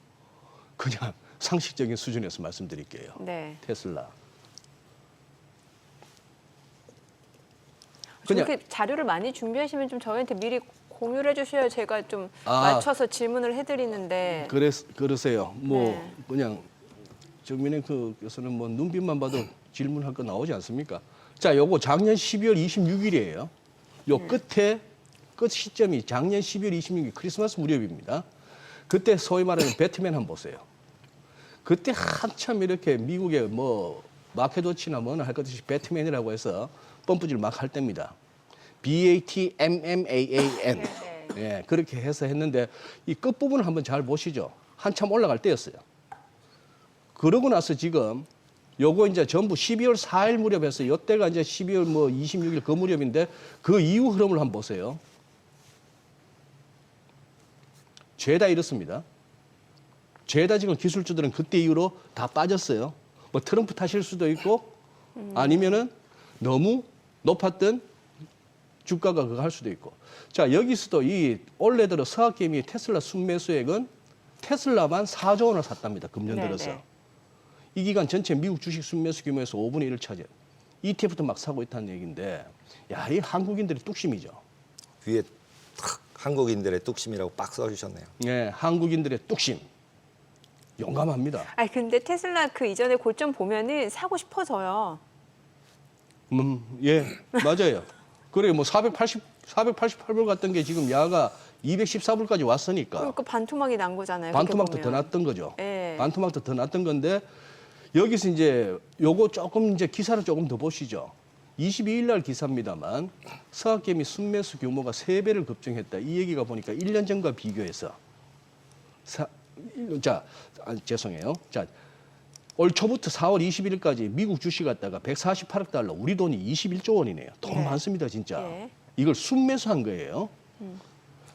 그냥 상식적인 수준에서 말씀드릴게요. 네. 테슬라. 그렇게 자료를 많이 준비하시면 좀 저희한테 미리 공유를 해주셔야 제가 좀 아. 맞춰서 질문을 해드리는데. 그러세요. 뭐 네. 그냥 정민행 교수는 뭐 눈빛만 봐도 질문할 거 나오지 않습니까? 자, 요거 작년 12월 26일이에요. 요 끝 시점이 작년 12월 26일 크리스마스 무렵입니다. 그때 소위 말하는 배트맨 한번 보세요. 그때 한참 이렇게 미국의 뭐 마켓워치나 뭐나 할 것 없이 배트맨이라고 해서 펌프질 막 할 때입니다. BATMMAAN. 네. 예, 그렇게 해서 했는데 이 끝부분을 한번 잘 보시죠. 한참 올라갈 때였어요. 그러고 나서 지금 요거 이제 전부 12월 4일 무렵에서 이때가 이제 12월 뭐 26일 그 무렵인데 그 이후 흐름을 한번 보세요. 죄다 이렇습니다. 죄다 지금 기술주들은 그때 이후로 다 빠졌어요. 뭐 트럼프 탓일 수도 있고 아니면은 너무 높았던 주가가 그거 할 수도 있고. 자, 여기서도 이 올해 들어 서학개미 테슬라 순매수액은 테슬라만 4조 원을 샀답니다. 금년 네, 들어서. 네. 이 기간 전체 미국 주식 순매수 규모에서 5분의 1을 차지해. ETF도 막 사고 있다는 얘기인데, 야, 이 한국인들의 뚝심이죠. 위에 탁 한국인들의 뚝심이라고 빡 써주셨네요. 네, 한국인들의 뚝심. 용감합니다. 아 근데 테슬라 그 이전에 고점 보면은 사고 싶어져요. 예, 맞아요. 그래, 뭐 488불 갔던 게 지금 야가 214불까지 왔으니까. 그러니까 반토막이 난 거잖아요. 반토막도 그렇게 더 보면. 났던 거죠. 예. 반토막도 더 났던 건데 여기서 이제 요거 조금 이제 기사를 조금 더 보시죠. 22일 날 기사입니다만 서학개미 순매수 규모가 3배를 급증했다. 이 얘기가 보니까 1년 전과 비교해서 죄송해요. 자, 올 초부터 4월 21일까지 미국 주식 갖다가 148억 달러, 우리 돈이 21조 원이네요. 돈 네. 많습니다, 진짜. 예. 이걸 순매수한 거예요.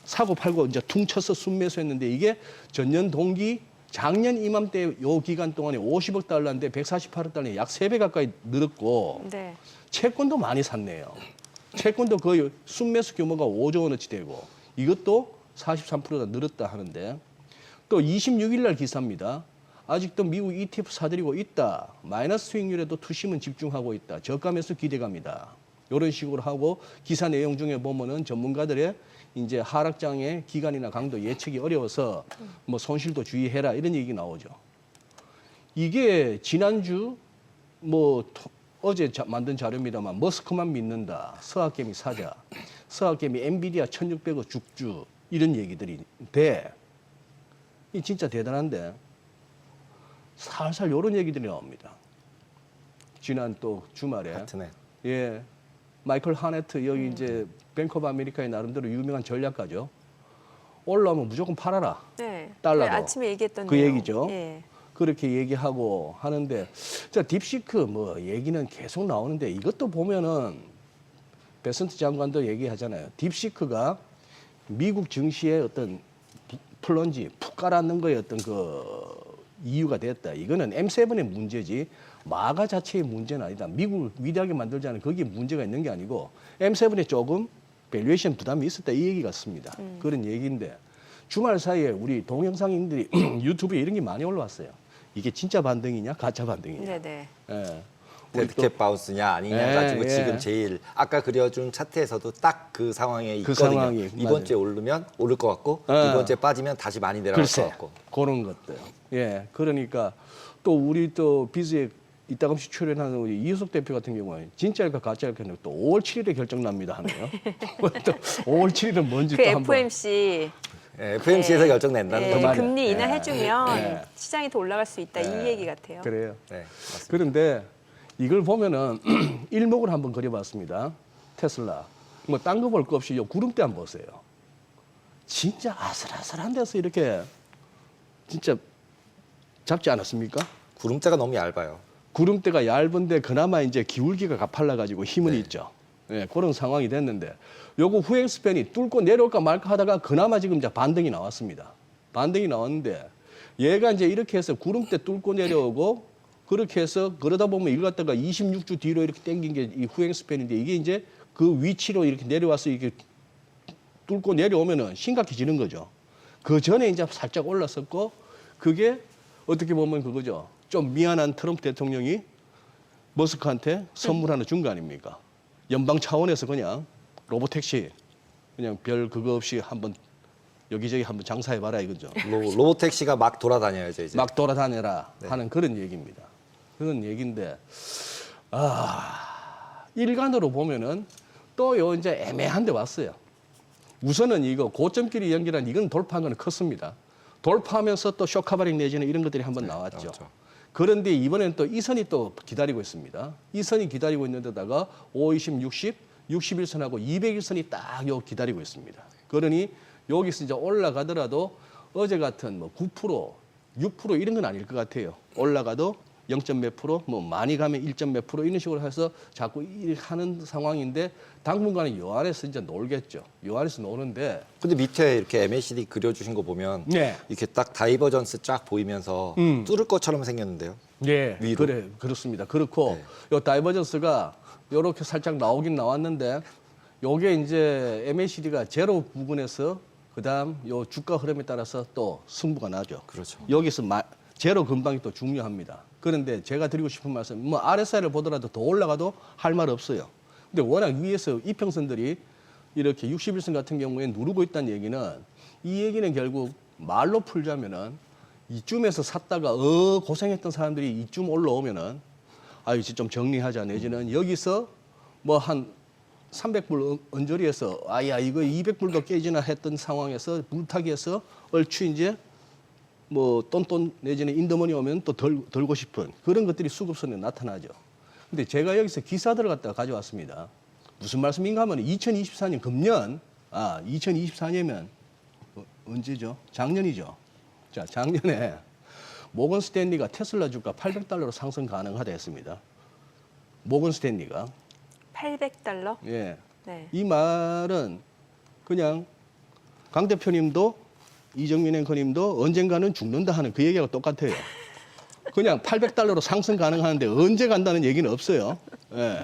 사고 팔고 이제 퉁쳐서 순매수했는데 이게 전년 동기 작년 이맘때 요 기간 동안에 50억 달러인데 148억 달러에 약 3배 가까이 늘었고 네. 채권도 많이 샀네요. 채권도 거의 순매수 규모가 5조 원어치 되고 이것도 43%가 늘었다 하는데 또 26일 날 기사입니다. 아직도 미국 ETF 사들이고 있다. 마이너스 수익률에도 투심은 집중하고 있다. 저가 매수 기대감이다. 이런 식으로 하고 기사 내용 중에 보면은 전문가들의 이제 하락장의 기간이나 강도 예측이 어려워서 뭐 손실도 주의해라 이런 얘기 나오죠. 이게 지난주 뭐 어제 만든 자료입니다만 머스크만 믿는다. 서학개미 사자. 서학개미 엔비디아 1600억 죽주 이런 얘기들인데 이 진짜 대단한데 살살 이런 얘기들이 나옵니다. 지난 또 주말에 하트네. 예, 마이클 하네트 여기 이제 뱅크 오브 아메리카의 나름대로 유명한 전략가죠. 올라오면 무조건 팔아라. 네. 달러도. 그 아침에 얘기했던 그 내용. 얘기죠. 예. 그렇게 얘기하고 하는데 자 딥시크 뭐 얘기는 계속 나오는데 이것도 보면은 베센트 장관도 얘기하잖아요. 딥시크가 미국 증시의 어떤 플런지 푹 깔아앉는 거에 어떤 그 이유가 됐다. 이거는 M7의 문제지 마가 자체의 문제는 아니다. 미국을 위대하게 만들자는 거기에 문제가 있는 게 아니고 M7에 조금 밸류에이션 부담이 있었다 이 얘기 같습니다. 그런 얘기인데 주말 사이에 우리 동영상인들이 유튜브에 이런 게 많이 올라왔어요. 이게 진짜 반등이냐 가짜 반등이냐. 네네. 예. 우리 또 데드캣 바우스냐 아니냐 예, 가지고 예. 지금 제일 아까 그려준 차트에서도 딱 그 상황에 그 있거든요. 상황이, 이번 맞아요. 주에 오르면 오를 것 같고 예. 이번 주에 빠지면 다시 많이 내려갈 글쎄 것 같고. 그런 것들. 예. 그러니까 또 우리 또 비즈에 이따금씩 출연하는 우리 이효석 대표 같은 경우는 진짜일까 가짜일까 했는데 또 5월 7일에 결정납니다 하네요. 또 5월 7일은 뭔지 그 또 한번. FOMC 예, FMC에서 결정낸다는 예, 거죠. 말이에요. 금리 인하해주면 예. 시장이 더 올라갈 수 있다 이 얘기 같아요. 그래요. 네, 맞습니다. 그런데 이걸 보면은 일목을 한번 그려봤습니다. 테슬라. 뭐 딴 거 볼 거 없이 요 구름대 한번 보세요. 진짜 아슬아슬한 데서 이렇게 진짜 잡지 않았습니까? 구름대가 너무 얇아요. 구름대가 얇은데 그나마 이제 기울기가 가팔라 가지고 힘은 네. 있죠. 예, 그런 상황이 됐는데 요거 후행 스팬이 뚫고 내려올까 말까 하다가 그나마 지금 이제 반등이 나왔습니다. 반등이 나왔는데 얘가 이제 이렇게 해서 구름대 뚫고 내려오고 그렇게 해서 그러다 보면 이걸 갖다가 26주 뒤로 이렇게 당긴 게 이 후행 스팬인데 이게 이제 그 위치로 이렇게 내려와서 이렇게 뚫고 내려오면은 심각해지는 거죠. 그 전에 이제 살짝 올랐었고 그게 어떻게 보면 그거죠. 좀 미안한 트럼프 대통령이 머스크한테 선물 하나 준 거 아닙니까? 연방 차원에서 그냥 로보택시 그냥 별 그거 없이 한번 여기저기 한번 장사해봐라 이거죠. 로보택시가 막 돌아다녀야죠 이제. 막 돌아다녀라 네. 하는 그런 얘기입니다. 그런 얘기인데 일간으로 보면은 또 요 이제 애매한 데 왔어요. 우선은 이거 고점끼리 연결한 이건 돌파한 거는 컸습니다. 돌파하면서 또 쇼카바링 내지는 이런 것들이 한번 나왔죠. 나왔죠. 그런데 이번에는 또 이 선이 또 기다리고 있습니다. 이 선이 기다리고 있는 데다가 5, 20, 60, 61선하고 201선이 딱 요 기다리고 있습니다. 그러니 여기서 이제 올라가더라도 어제 같은 뭐 9%, 6% 이런 건 아닐 것 같아요. 올라가도 0점 몇 프로, 뭐 많이 가면 1점 몇 프로 이런 식으로 해서 자꾸 하는 상황인데 당분간은 요 안에서 이제 놀겠죠. 요 안에서 노는데 근데 밑에 이렇게 MACD 그려주신 거 보면 네. 이렇게 딱 다이버전스 쫙 보이면서 뚫을 것처럼 생겼는데요. 예, 위로. 그래 그렇습니다. 그렇고 네. 요 다이버전스가 요렇게 살짝 나오긴 나왔는데 요게 이제 MACD가 제로 부분에서 그다음 요 주가 흐름에 따라서 또 승부가 나죠. 그렇죠. 여기서 제로 근방이 또 중요합니다. 그런데 제가 드리고 싶은 말씀, 뭐 RSI를 보더라도 더 올라가도 할 말 없어요. 근데 워낙 위에서 이평선들이 이렇게 61선 같은 경우에 누르고 있다는 얘기는 이 얘기는 결국 말로 풀자면은 이쯤에서 샀다가 고생했던 사람들이 이쯤 올라오면은 이제 좀 정리하자 내지는 여기서 뭐 한 300불 언저리에서 야 이거 200불도 깨지나 했던 상황에서 물타기에서 얼추 이제 뭐 똔똔 내지는 인더머니 오면 또 덜고 싶은 그런 것들이 수급선에 나타나죠. 근데 제가 여기서 기사들을 갖다가 가져왔습니다. 무슨 말씀인가 하면 2024년 금년 2024년이면 언제죠? 작년이죠. 자, 작년에 모건 스탠리가 테슬라 주가 $800로 상승 가능하다 했습니다. 모건 스탠리가. $800? 예. 네. 이 말은 그냥 강 대표님도 이정민 앵커님도 언젠가는 죽는다 하는 그 얘기하고 똑같아요. 그냥 $800로 상승 가능하는데 언제 간다는 얘기는 없어요. 예.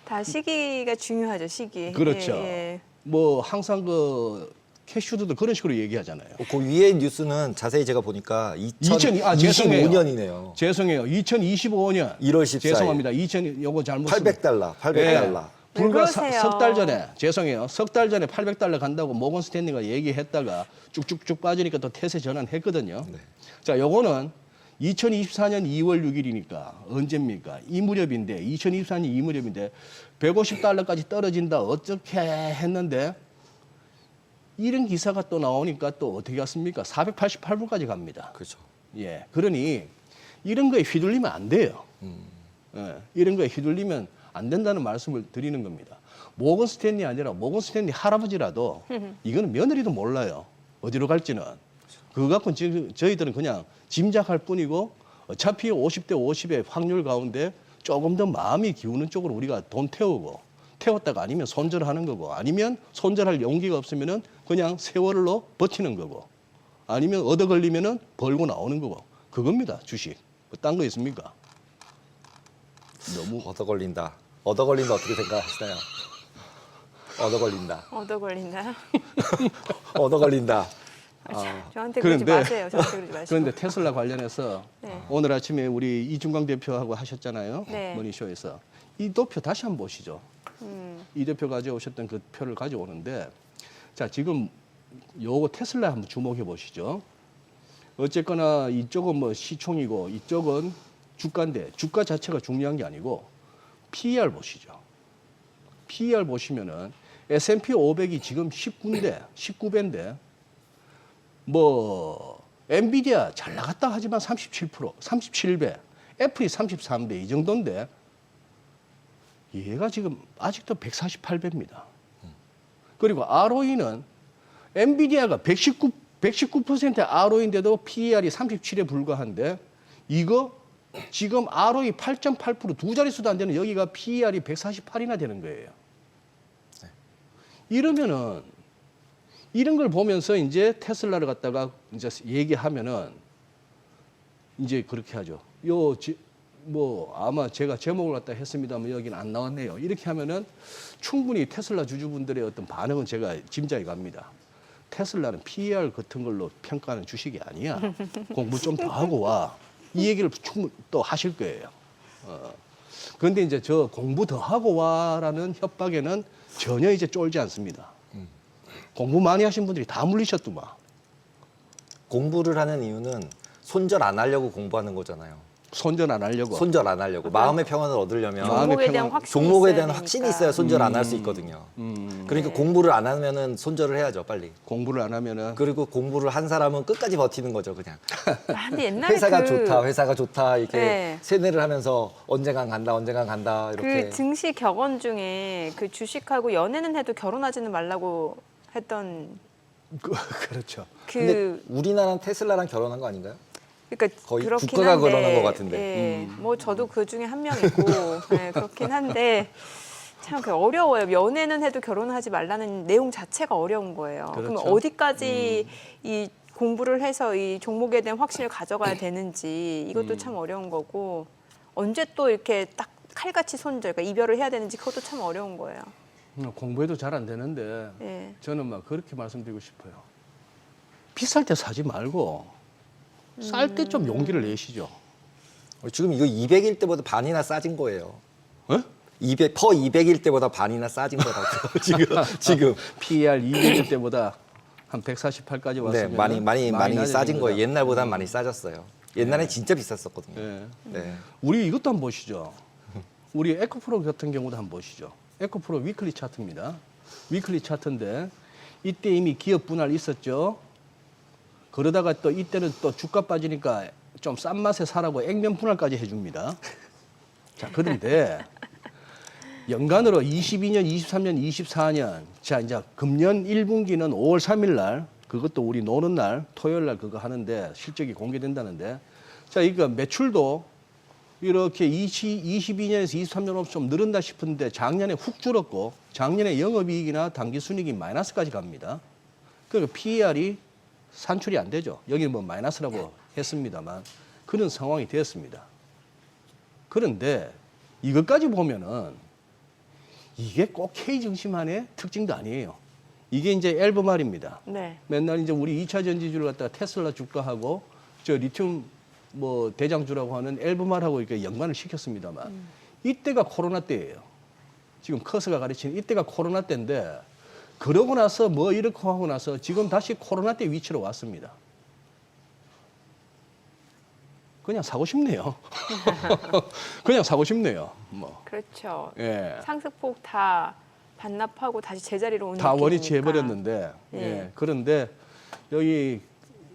다 시기가 중요하죠, 시기. 그렇죠. 예. 뭐 항상 그 캐슈드도 그런 식으로 얘기하잖아요. 그 위에 뉴스는 자세히 제가 보니까 죄송해요. 2025년이네요. 죄송해요. 2025년 1월 14일. 죄송합니다. 요거 잘못 쓴- $800. 왜 불과 그러세요? 석 달 전에 죄송해요. 석 달 전에 $800 간다고 모건 스탠리가 얘기했다가 쭉쭉쭉 빠지니까 또 태세 전환했거든요. 네. 자, 요거는 2024년 2월 6일이니까 언제입니까? 이 무렵인데 2024년 이 무렵인데 $150까지 떨어진다 어떻게 했는데 이런 기사가 또 나오니까 또 어떻게 갔습니까? 488불까지 갑니다. 그렇죠. 예, 그러니 이런 거에 휘둘리면 안 돼요. 예, 이런 거에 휘둘리면 안 된다는 말씀을 드리는 겁니다. 모건 스탠리 아니라 모건 스탠리 할아버지라도 이거는 며느리도 몰라요. 어디로 갈지는. 그거 갖고 지금 저희들은 그냥 짐작할 뿐이고 어차피 50대 50의 확률 가운데 조금 더 마음이 기우는 쪽으로 우리가 돈 태웠다가 아니면 손절하는 거고 아니면 손절할 용기가 없으면은 그냥 세월로 버티는 거고 아니면 얻어 걸리면은 벌고 나오는 거고 그겁니다. 주식. 딴 거 있습니까? 너무 얻어 걸린다. 얻어 걸린다 어떻게 생각하시나요? 얻어 걸린다. 얻어 걸린다요? 얻어 걸린다. 저한테 그러지 그런데- 마세요. 저한테 그러지 마시고. 그런데 테슬라 관련해서 네. 오늘 아침에 우리 이중광 대표하고 하셨잖아요. 네. 머니쇼에서. 이 도표 다시 한번 보시죠. 이 대표 가져오셨던 그 표를 가져오는데 자 지금 요거 테슬라 한번 주목해 보시죠. 어쨌거나 이쪽은 뭐 시총이고 이쪽은 주가인데 주가 자체가 중요한 게 아니고 PER 보시죠. PER 보시면은 S&P 500이 지금 19배인데 뭐 엔비디아 잘 나갔다 하지만 37배, 애플이 33배 이 정도인데 얘가 지금 아직도 148배입니다. 그리고 ROE는 엔비디아가 119% ROE인데도 PER이 37에 불과한데 이거 지금 ROE 8.8% 두 자릿수도 안 되는 여기가 PER이 148이나 되는 거예요. 이러면은 이런 걸 보면서 이제 테슬라를 갖다가 이제 얘기하면은 이제 그렇게 하죠. 뭐 아마 제가 제목을 갖다 했습니다만 여기는 안 나왔네요. 이렇게 하면은 충분히 테슬라 주주분들의 어떤 반응은 제가 짐작이 갑니다. 테슬라는 PER 같은 걸로 평가하는 주식이 아니야. 공부 좀 더 하고 와. 이 얘기를 충분히 또 하실 거예요. 그런데 이제 저 공부 더 하고 와라는 협박에는 전혀 이제 쫄지 않습니다. 공부 많이 하신 분들이 다 물리셨더만. 공부를 하는 이유는 손절 안 하려고 공부하는 거잖아요. 손절 안 하려고. 손절 안 하려고. 마음의 평안을 얻으려면 마음의 종목에 대한 평안. 확신이 종목에 있어야 대한 되니까. 확신이 있어야 손절 안 할 수 있거든요. 그러니까 공부를 안 하면은 손절을 해야죠, 빨리. 공부를 안 하면은 그리고 공부를 한 사람은 끝까지 버티는 거죠, 그냥. 근데 옛날에 회사가 좋다 이렇게 네. 세뇌를 하면서 언젠간 간다 이렇게. 그 증시 격언 중에 그 주식하고 연애는 해도 결혼하지는 말라고 했던 그렇죠. 근데 그 우리나라는 테슬라랑 결혼한 거 아닌가요? 그러니까 거의 그렇긴 국가가 한데, 그러는 것 같은데. 예, 뭐 저도 그 중에 한 명이고 예, 그렇긴 한데 참 어려워요. 연애는 해도 결혼하지 말라는 내용 자체가 어려운 거예요. 그럼 그렇죠. 어디까지 이 공부를 해서 이 종목에 대한 확신을 가져가야 되는지 이것도 참 어려운 거고 언제 또 이렇게 딱 칼같이 손절, 그러니까 이별을 해야 되는지 그것도 참 어려운 거예요. 공부해도 잘 안 되는데 예. 저는 막 그렇게 말씀드리고 싶어요. 비쌀 때 사지 말고 쌀 때 좀 용기를 내시죠. 지금 이거 200일 때보다 반이나 싸진 거예요. 어? 200일 때보다 반이나 싸진 거라고요. 지금. PER 200일 때보다 한 148까지 네, 왔으면 많이 싸진 낮아진 거예요. 거다. 옛날보다 많이 싸졌어요. 옛날엔 진짜 비쌌었거든요. 네. 네. 우리 이것도 한번 보시죠. 우리 에코프로 같은 경우도 한번 보시죠. 에코프로 위클리 차트입니다. 위클리 차트인데 이때 이미 기업 분할 있었죠. 그러다가 또 이때는 또 주가 빠지니까 좀 싼 맛에 사라고 액면 분할까지 해줍니다. 자, 그런데 연간으로 22년, 23년, 24년 자 이제 금년 1분기는 5월 3일 날 그것도 우리 노는 날 토요일 날 그거 하는데 실적이 공개된다는데 자 이거 매출도 이렇게 22년에서 23년 좀 늘은다 싶은데 작년에 훅 줄었고 작년에 영업이익이나 당기순이익이 마이너스까지 갑니다. 그러니까 PER이 산출이 안 되죠. 여기는 뭐 마이너스라고 했습니다만 그런 상황이 되었습니다. 그런데 이것까지 보면은 이게 꼭 K증시만의 특징도 아니에요. 이게 이제 앨범알입니다. 네. 맨날 이제 우리 2차 전지주를 갖다가 테슬라 주가하고 저 리튬 뭐 대장주라고 하는 앨범알하고 이렇게 연관을 시켰습니다만 이때가 코로나 때예요. 지금 커서가 가르치는 이때가 코로나 때인데 그러고 나서 뭐 이렇게 하고 나서 지금 다시 코로나 때 위치로 왔습니다. 그냥 사고 싶네요. 그냥 사고 싶네요. 뭐. 그렇죠. 예. 상승폭 다 반납하고 다시 제자리로 오는 다 원위치 느낌이니까. 해버렸는데 예. 예. 그런데 여기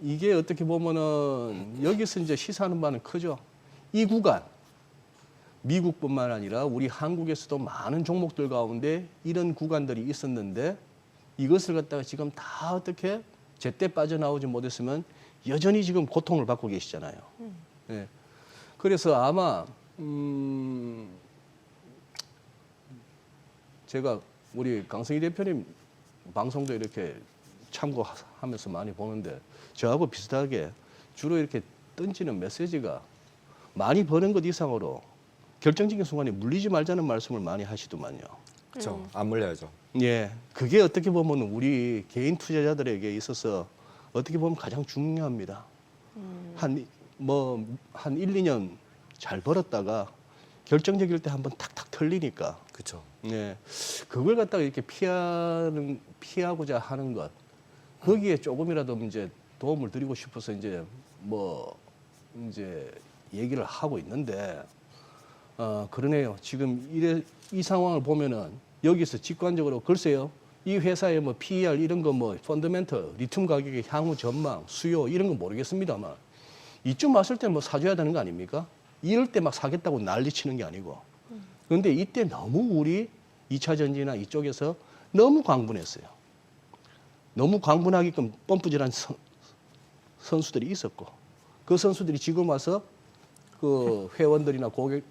이게 어떻게 보면은 여기서 이제 시사하는 바는 크죠. 이 구간 미국뿐만 아니라 우리 한국에서도 많은 종목들 가운데 이런 구간들이 있었는데 이것을 갖다가 지금 다 어떻게 제때 빠져나오지 못했으면 여전히 지금 고통을 받고 계시잖아요. 예. 그래서 아마 제가 우리 강성희 대표님 방송도 이렇게 참고하면서 많이 보는데 저하고 비슷하게 주로 이렇게 던지는 메시지가 많이 버는 것 이상으로 결정적인 순간에 물리지 말자는 말씀을 많이 하시더만요. 그렇죠. 안 물려야죠. 예, 그게 어떻게 보면 우리 개인 투자자들에게 있어서 어떻게 보면 가장 중요합니다. 한 1, 2년 잘 벌었다가 결정적일 때 한번 탁탁 털리니까 그렇죠. 예, 그걸 갖다가 이렇게 피하고자 하는 것 거기에 조금이라도 이제 도움을 드리고 싶어서 이제 얘기를 하고 있는데 그러네요. 지금 이 상황을 보면은 여기서 직관적으로 글쎄요. 이 회사의 뭐 PER 이런 거 뭐 펀더멘털, 리튬 가격의 향후 전망, 수요 이런 건 모르겠습니다만 이쯤 왔을 때 뭐 사줘야 되는 거 아닙니까? 이럴 때 막 사겠다고 난리치는 게 아니고. 그런데 이때 너무 우리 2차 전지나 이쪽에서 너무 광분했어요. 너무 광분하게끔 펌프질한 선수들이 있었고 그 선수들이 지금 와서 그 회원들이나 고객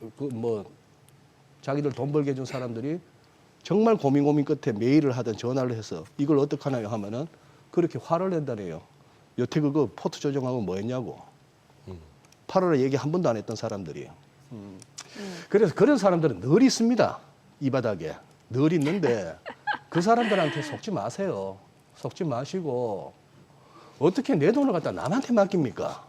자기들 돈 벌게 해준 사람들이 정말 고민 끝에 메일을 하든 전화를 해서 이걸 어떡하나요 하면은 그렇게 화를 낸다네요. 여태 그거 포트 조정하고 뭐 했냐고. 8월에 얘기 한 번도 안 했던 사람들이. 그래서 그런 사람들은 늘 있습니다. 이 바닥에. 늘 있는데 그 사람들한테 속지 마세요. 속지 마시고 어떻게 내 돈을 갖다 남한테 맡깁니까?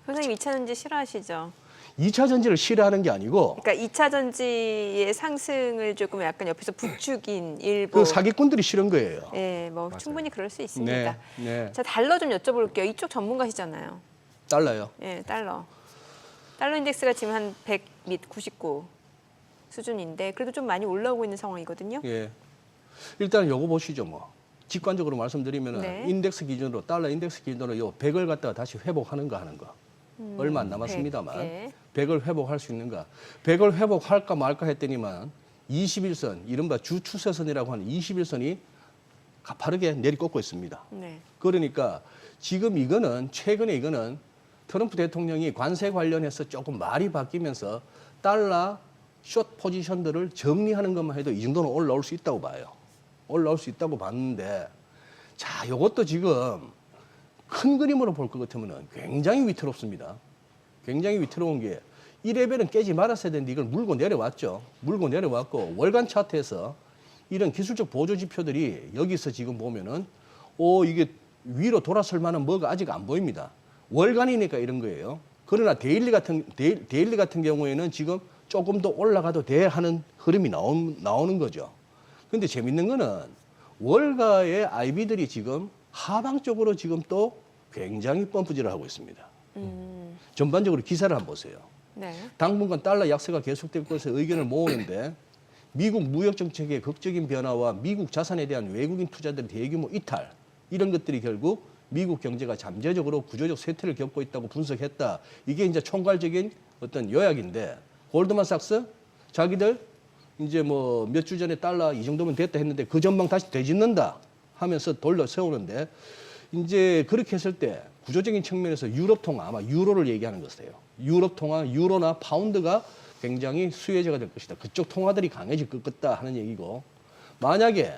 선생님 2차 전지 싫어하시죠? 2차 전지를 싫어하는 게 아니고 그러니까 2차 전지의 상승을 조금 약간 옆에서 부추긴 일부. 그 사기꾼들이 싫은 거예요. 예, 뭐 충분히 그럴 수 있습니다. 네, 네. 자, 달러 좀 여쭤볼게요. 이쪽 전문가시잖아요. 달라요. 예, 달러. 달러 인덱스가 지금 한 100 및 99 수준인데 그래도 좀 많이 올라오고 있는 상황이거든요. 예. 일단 요거 보시죠, 뭐. 직관적으로 말씀드리면은 네. 인덱스 기준으로 달러 인덱스 기준으로 요 100을 갖다가 다시 회복하는가 하는 거. 얼마 안 남았습니다만 100, 100을 회복할 수 있는가? 100을 회복할까 말까 했더니만 21선, 이른바 주 추세선이라고 하는 21선이 가파르게 내리꽂고 있습니다. 네. 그러니까 지금 이거는 최근에 이거는 트럼프 대통령이 관세 관련해서 조금 말이 바뀌면서 달러 숏 포지션들을 정리하는 것만 해도 이 정도는 올라올 수 있다고 봐요. 올라올 수 있다고 봤는데 자, 이것도 지금 큰 그림으로 볼 것 같으면 굉장히 위태롭습니다. 굉장히 위태로운 게 이 레벨은 깨지 말았어야 되는데 이걸 물고 내려왔죠. 물고 내려왔고 월간 차트에서 이런 기술적 보조 지표들이 여기서 지금 보면은 이게 위로 돌아설 만한 뭐가 아직 안 보입니다. 월간이니까 이런 거예요. 그러나 데일리 같은 경우에는 지금 조금 더 올라가도 돼 하는 흐름이 나오는 거죠. 근데 재밌는 거는 월가의 IB들이 지금 하방 쪽으로 지금 또 굉장히 펌프질을 하고 있습니다. 전반적으로 기사를 한번 보세요. 네. 당분간 달러 약세가 계속될 것에 의견을 모으는데 미국 무역 정책의 극적인 변화와 미국 자산에 대한 외국인 투자들의 대규모 이탈 이런 것들이 결국 미국 경제가 잠재적으로 구조적 쇠퇴를 겪고 있다고 분석했다. 이게 이제 총괄적인 어떤 요약인데 골드만삭스 자기들 이제 뭐 몇 주 전에 달러 이 정도면 됐다 했는데 그 전망 다시 되짚는다 하면서 돌려 세우는데 이제 그렇게 했을 때 구조적인 측면에서 유럽 통화 아마 유로를 얘기하는 것이에요. 유럽 통화 유로나 파운드가 굉장히 수혜자가 될 것이다. 그쪽 통화들이 강해질 것 같다 하는 얘기고 만약에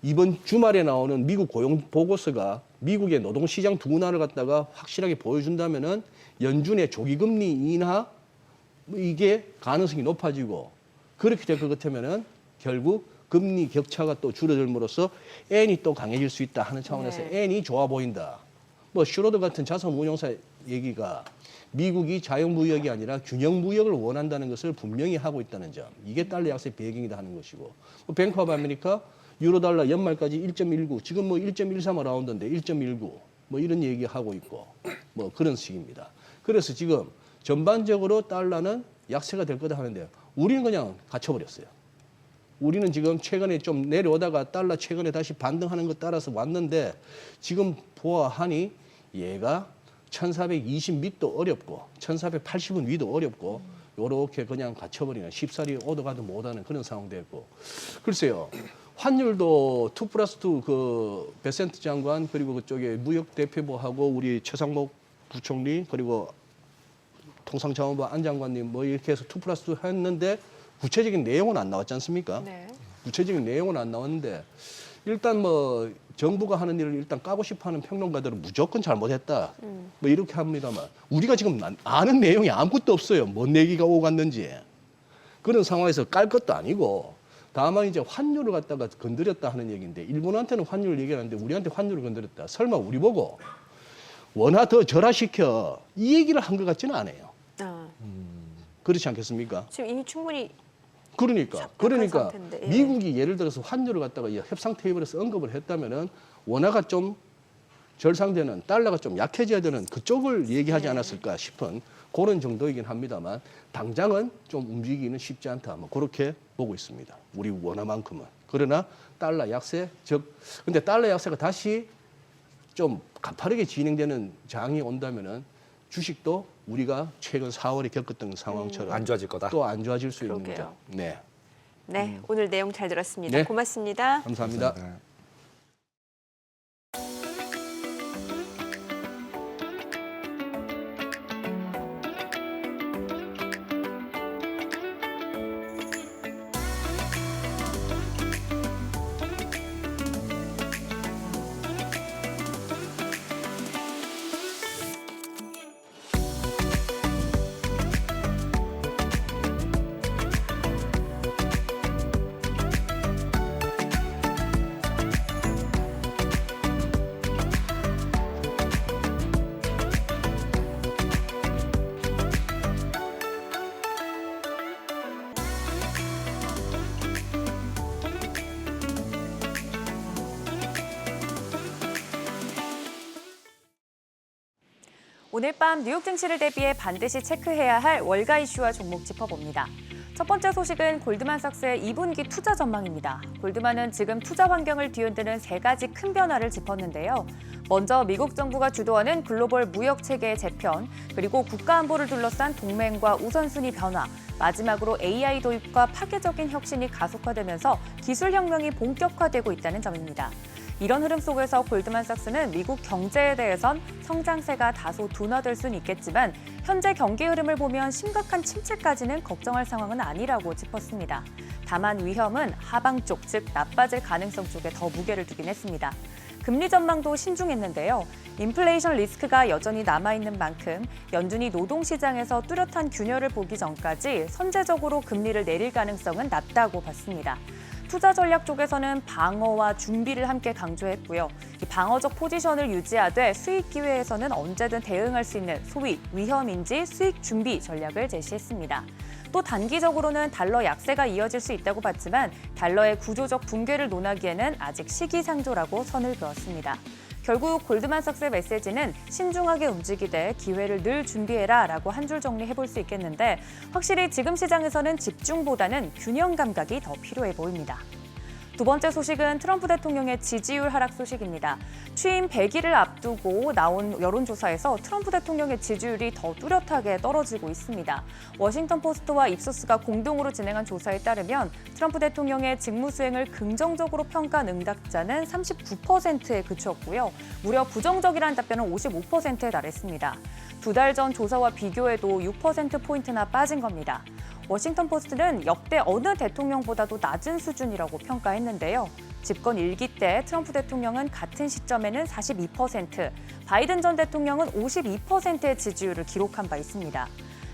이번 주말에 나오는 미국 고용 보고서가 미국의 노동시장 둔화를 갖다가 확실하게 보여준다면은 연준의 조기금리 인하 이게 가능성이 높아지고 그렇게 될 것 같으면은 결국 금리 격차가 또 줄어들므로써 엔이 또 강해질 수 있다 하는 차원에서 네. 엔이 좋아 보인다. 뭐 슈로드 같은 자산 운용사 얘기가 미국이 자유무역이 아니라 균형무역을 원한다는 것을 분명히 하고 있다는 점. 이게 달러 약세 배경이다 하는 것이고. 뱅크 오브 아메리카 유로달러 연말까지 1.19 지금 뭐 1.13 라운드인데 1.19 뭐 이런 얘기하고 있고 뭐 그런 식입니다. 그래서 지금 전반적으로 달러는 약세가 될 거다 하는데 우리는 그냥 갇혀버렸어요. 우리는 지금 최근에 좀 내려오다가 달러 최근에 다시 반등하는 것 따라서 왔는데 지금 보아하니 얘가 1420 밑도 어렵고 1480은 위도 어렵고 요렇게 그냥 갇혀버리는 쉽사리 오도 가도 못하는 그런 상황 됐고 글쎄요. 환율도 2+2 그 베센트 장관 그리고 그쪽에 무역 대표부하고 우리 최상목 부총리 그리고 통상자원부 안 장관님 뭐 이렇게 해서 2+2 했는데 구체적인 내용은 안 나왔지 않습니까? 네. 구체적인 내용은 안 나왔는데 일단 뭐 정부가 하는 일을 일단 까고 싶어하는 평론가들은 무조건 잘못했다. 뭐 이렇게 합니다만 우리가 지금 아는 내용이 아무것도 없어요. 뭔 얘기가 오고 갔는지. 그런 상황에서 깔 것도 아니고 다만 이제 환율을 갖다가 건드렸다 하는 얘기인데 일본한테는 환율을 얘기하는데 우리한테 환율을 건드렸다. 설마 우리 보고 원화 더 절하시켜 이 얘기를 한 것 같지는 않아요. 아, 그렇지 않겠습니까? 지금 이미 충분히 그러니까 상태인데, 예. 미국이 예를 들어서 환율을 갖다가 이 협상 테이블에서 언급을 했다면은 원화가 좀 절상되는 달러가 좀 약해져야 되는 그쪽을 얘기하지 않았을까 싶은 그런 정도이긴 합니다만 당장은 좀 움직이기는 쉽지 않다. 뭐 그렇게 보고 있습니다. 우리 원화만큼은. 그러나 달러 약세 근데 달러 약세가 다시 좀 가파르게 진행되는 장이 온다면은 주식도 우리가 최근 4월에 겪었던 상황처럼 안 좋아질 거다. 또 안 좋아질 수 있는 그러게요. 거죠. 네, 네, 오늘 내용 잘 들었습니다. 네. 고맙습니다. 감사합니다. 오늘 밤 뉴욕 증시를 대비해 반드시 체크해야 할 월가 이슈와 종목 짚어봅니다. 첫 번째 소식은 골드만삭스의 2분기 투자 전망입니다. 골드만은 지금 투자 환경을 뒤흔드는 세 가지 큰 변화를 짚었는데요. 먼저 미국 정부가 주도하는 글로벌 무역 체계의 재편, 그리고 국가 안보를 둘러싼 동맹과 우선순위 변화, 마지막으로 AI 도입과 파괴적인 혁신이 가속화되면서 기술 혁명이 본격화되고 있다는 점입니다. 이런 흐름 속에서 골드만삭스는 미국 경제에 대해선 성장세가 다소 둔화될 수는 있겠지만 현재 경기 흐름을 보면 심각한 침체까지는 걱정할 상황은 아니라고 짚었습니다. 다만 위험은 하방 쪽, 즉 나빠질 가능성 쪽에 더 무게를 두긴 했습니다. 금리 전망도 신중했는데요. 인플레이션 리스크가 여전히 남아있는 만큼 연준이 노동시장에서 뚜렷한 균열을 보기 전까지 선제적으로 금리를 내릴 가능성은 낮다고 봤습니다. 투자 전략 쪽에서는 방어와 준비를 함께 강조했고요. 이 방어적 포지션을 유지하되 수익 기회에서는 언제든 대응할 수 있는 소위 위험인지 수익 준비 전략을 제시했습니다. 또 단기적으로는 달러 약세가 이어질 수 있다고 봤지만 달러의 구조적 붕괴를 논하기에는 아직 시기상조라고 선을 그었습니다. 결국 골드만삭스의 메시지는 신중하게 움직이되 기회를 늘 준비해라 라고 한 줄 정리해볼 수 있겠는데 확실히 지금 시장에서는 집중보다는 균형 감각이 더 필요해 보입니다. 두 번째 소식은 트럼프 대통령의 지지율 하락 소식입니다. 취임 100일을 앞두고 나온 여론조사에서 트럼프 대통령의 지지율이 더 뚜렷하게 떨어지고 있습니다. 워싱턴 포스트와 입소스가 공동으로 진행한 조사에 따르면 트럼프 대통령의 직무 수행을 긍정적으로 평가한 응답자는 39%에 그쳤고요. 무려 부정적이라는 답변은 55%에 달했습니다. 두 달 전 조사와 비교해도 6%포인트나 빠진 겁니다. 워싱턴 포스트는 역대 어느 대통령보다도 낮은 수준이라고 평가했는데요. 집권 1기 때 트럼프 대통령은 같은 시점에는 42%, 바이든 전 대통령은 52%의 지지율을 기록한 바 있습니다.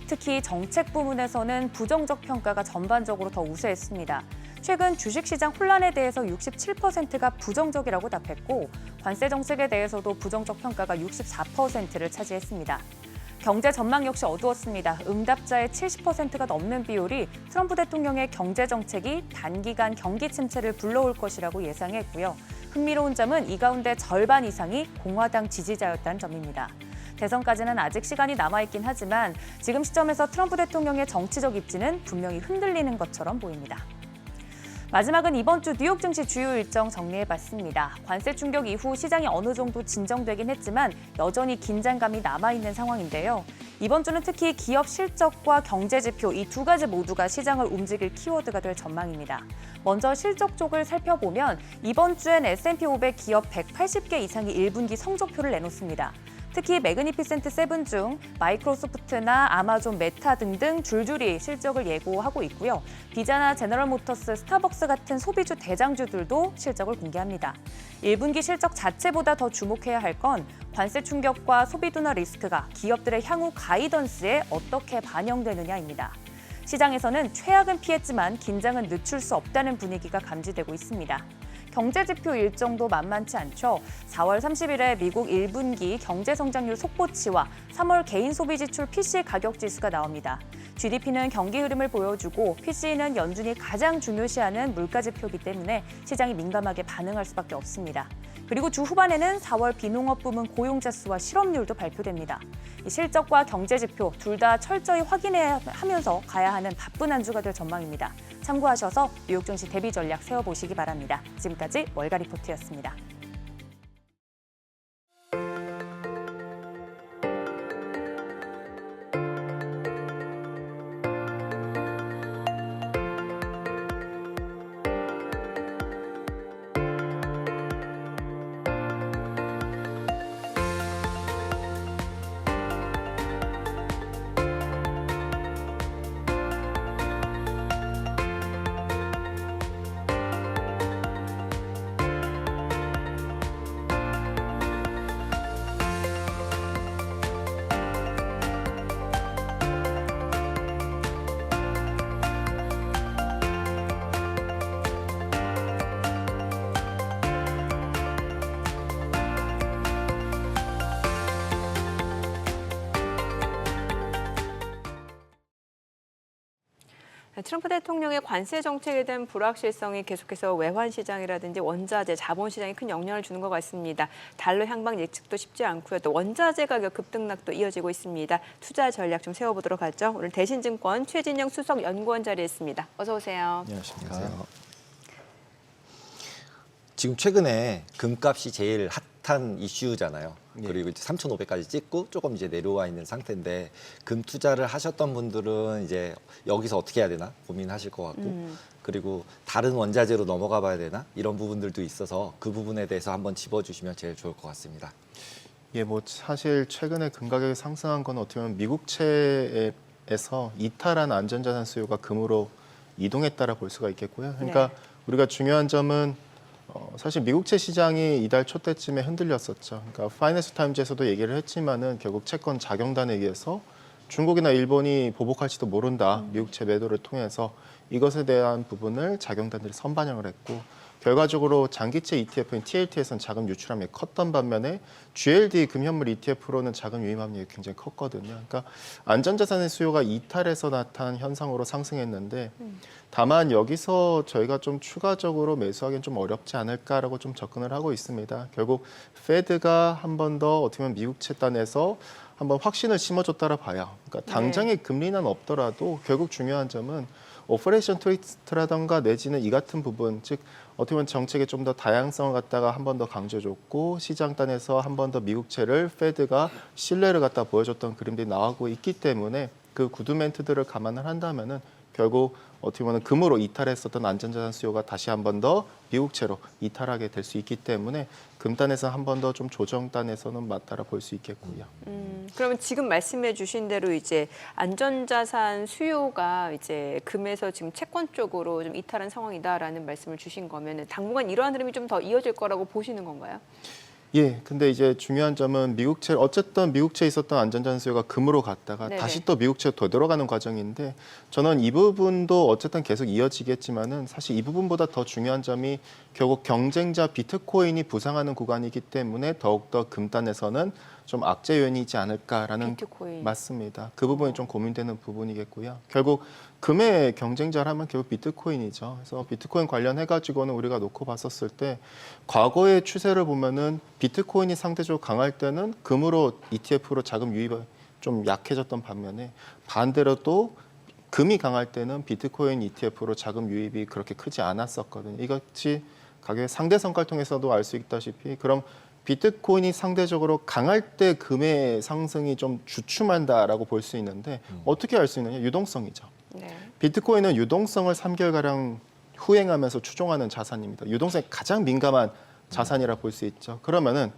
특히 정책 부문에서는 부정적 평가가 전반적으로 더 우세했습니다. 최근 주식시장 혼란에 대해서 67%가 부정적이라고 답했고 관세 정책에 대해서도 부정적 평가가 64%를 차지했습니다. 경제 전망 역시 어두웠습니다. 응답자의 70%가 넘는 비율이 트럼프 대통령의 경제 정책이 단기간 경기 침체를 불러올 것이라고 예상했고요. 흥미로운 점은 이 가운데 절반 이상이 공화당 지지자였다는 점입니다. 대선까지는 아직 시간이 남아있긴 하지만 지금 시점에서 트럼프 대통령의 정치적 입지는 분명히 흔들리는 것처럼 보입니다. 마지막은 이번 주 뉴욕 증시 주요 일정 정리해봤습니다. 관세 충격 이후 시장이 어느 정도 진정되긴 했지만 여전히 긴장감이 남아있는 상황인데요. 이번 주는 특히 기업 실적과 경제 지표 이 두 가지 모두가 시장을 움직일 키워드가 될 전망입니다. 먼저 실적 쪽을 살펴보면 이번 주엔 S&P 500 기업 180개 이상이 1분기 성적표를 내놓습니다. 특히 매그니피센트 7 중 마이크로소프트나 아마존, 메타 등등 줄줄이 실적을 예고하고 있고요. 비자나 제너럴모터스, 스타벅스 같은 소비주 대장주들도 실적을 공개합니다. 1분기 실적 자체보다 더 주목해야 할 건 관세 충격과 소비 둔화 리스크가 기업들의 향후 가이던스에 어떻게 반영되느냐입니다. 시장에서는 최악은 피했지만 긴장은 늦출 수 없다는 분위기가 감지되고 있습니다. 경제 지표 일정도 만만치 않죠. 4월 30일에 미국 1분기 경제 성장률 속보치와 3월 개인 소비 지출 PCE 가격 지수가 나옵니다. GDP는 경기 흐름을 보여주고 PCE는 연준이 가장 중요시하는 물가 지표이기 때문에 시장이 민감하게 반응할 수밖에 없습니다. 그리고 주 후반에는 4월 비농업 부문 고용자 수와 실업률도 발표됩니다. 이 실적과 경제 지표 둘 다 철저히 확인해야 하면서 가야 하는 바쁜 한 주가 될 전망입니다. 참고하셔서 뉴욕 증시 대비 전략 세워보시기 바랍니다. 지금까지 월가 리포트였습니다. 트럼프 대통령의 관세 정책에 대한 불확실성이 계속해서 외환 시장이라든지 원자재, 자본 시장에 큰 영향을 주는 것 같습니다. 달러 향방 예측도 쉽지 않고요. 또 원자재 가격 급등락도 이어지고 있습니다. 투자 전략 좀 세워보도록 하죠. 오늘 대신증권 최진영 수석 연구원 자리했습니다. 어서 오세요. 안녕하십니까. 지금 최근에 금값이 제일 핫한 이슈잖아요. 그리고 이제 3,500까지 찍고 조금 이제 내려와 있는 상태인데 금 투자를 하셨던 분들은 이제 여기서 어떻게 해야 되나 고민하실 것 같고 그리고 다른 원자재로 넘어가 봐야 되나 이런 부분들도 있어서 그 부분에 대해서 한번 짚어주시면 제일 좋을 것 같습니다. 예, 뭐 사실 최근에 금가격이 상승한 건 어떻게 보면 미국채에서 이탈한 안전자산 수요가 금으로 이동했다라 볼 수가 있겠고요. 그러니까 네. 우리가 중요한 점은 사실 미국채 시장이 이달 초 때쯤에 흔들렸었죠. 그러니까 파이낸셜 타임즈에서도 얘기를 했지만은 결국 채권 작용단에 의해서 중국이나 일본이 보복할지도 모른다. 미국채 매도를 통해서 이것에 대한 부분을 작용단들이 선반영을 했고 결과적으로 장기채 ETF인 TLT에서는 자금 유출함이 컸던 반면에 GLD 금현물 ETF로는 자금 유입함이 굉장히 컸거든요. 그러니까 안전자산의 수요가 이탈해서 나타난 현상으로 상승했는데 다만 여기서 저희가 좀 추가적으로 매수하기는 좀 어렵지 않을까라고 좀 접근을 하고 있습니다. 결국 페드가 한 번 더 어떻게 보면 미국채 단에서 한번 확신을 심어줬다라 봐요. 그러니까 당장의 금리는 없더라도 결국 중요한 점은 오퍼레이션 트위스트라던가 내지는 이 같은 부분, 즉 어떻게 보면 정책의 좀 더 다양성을 갖다가 한 번 더 강조해줬고 시장 단에서 한 번 더 미국채를 페드가 신뢰를 갖다 보여줬던 그림들이 나오고 있기 때문에 그 구두 멘트들을 감안을 한다면은 결국 어떻게 보면 금으로 이탈했었던 안전자산 수요가 다시 한 번 더 미국채로 이탈하게 될 수 있기 때문에 금단에서 한 번 더 좀 조정단에서는 맞다라 볼 수 있겠고요. 그러면 지금 말씀해 주신 대로 이제 안전자산 수요가 이제 금에서 지금 채권 쪽으로 좀 이탈한 상황이다라는 말씀을 주신 거면은 당분간 이러한 흐름이 좀 더 이어질 거라고 보시는 건가요? 예, 근데 이제 중요한 점은 미국채 어쨌든 미국채에 있었던 안전자산 수요가 금으로 갔다가 네네. 다시 또 미국채로 되돌아가는 과정인데 저는 이 부분도 어쨌든 계속 이어지겠지만은 사실 이 부분보다 더 중요한 점이 결국 경쟁자 비트코인이 부상하는 구간이기 때문에 더욱더 금단에서는 좀 악재 요인이지 않을까라는 비트코인. 맞습니다. 그 부분이 좀 고민되는 부분이겠고요. 결국 금의 경쟁자라면 결국 비트코인이죠. 그래서 비트코인 관련해가지고는 우리가 놓고 봤었을 때 과거의 추세를 보면은 비트코인이 상대적으로 강할 때는 금으로 ETF로 자금 유입이 좀 약해졌던 반면에 반대로 또 금이 강할 때는 비트코인 ETF로 자금 유입이 그렇게 크지 않았었거든요. 이것이 가격의 상대성과를 통해서도 알 수 있다시피 그럼 비트코인이 상대적으로 강할 때 금의 상승이 좀 주춤한다라고 볼 수 있는데 어떻게 알 수 있느냐? 유동성이죠. 네. 비트코인은 유동성을 3개월가량 후행하면서 추종하는 자산입니다. 유동성에 가장 민감한 자산이라 볼 수 있죠. 그러면은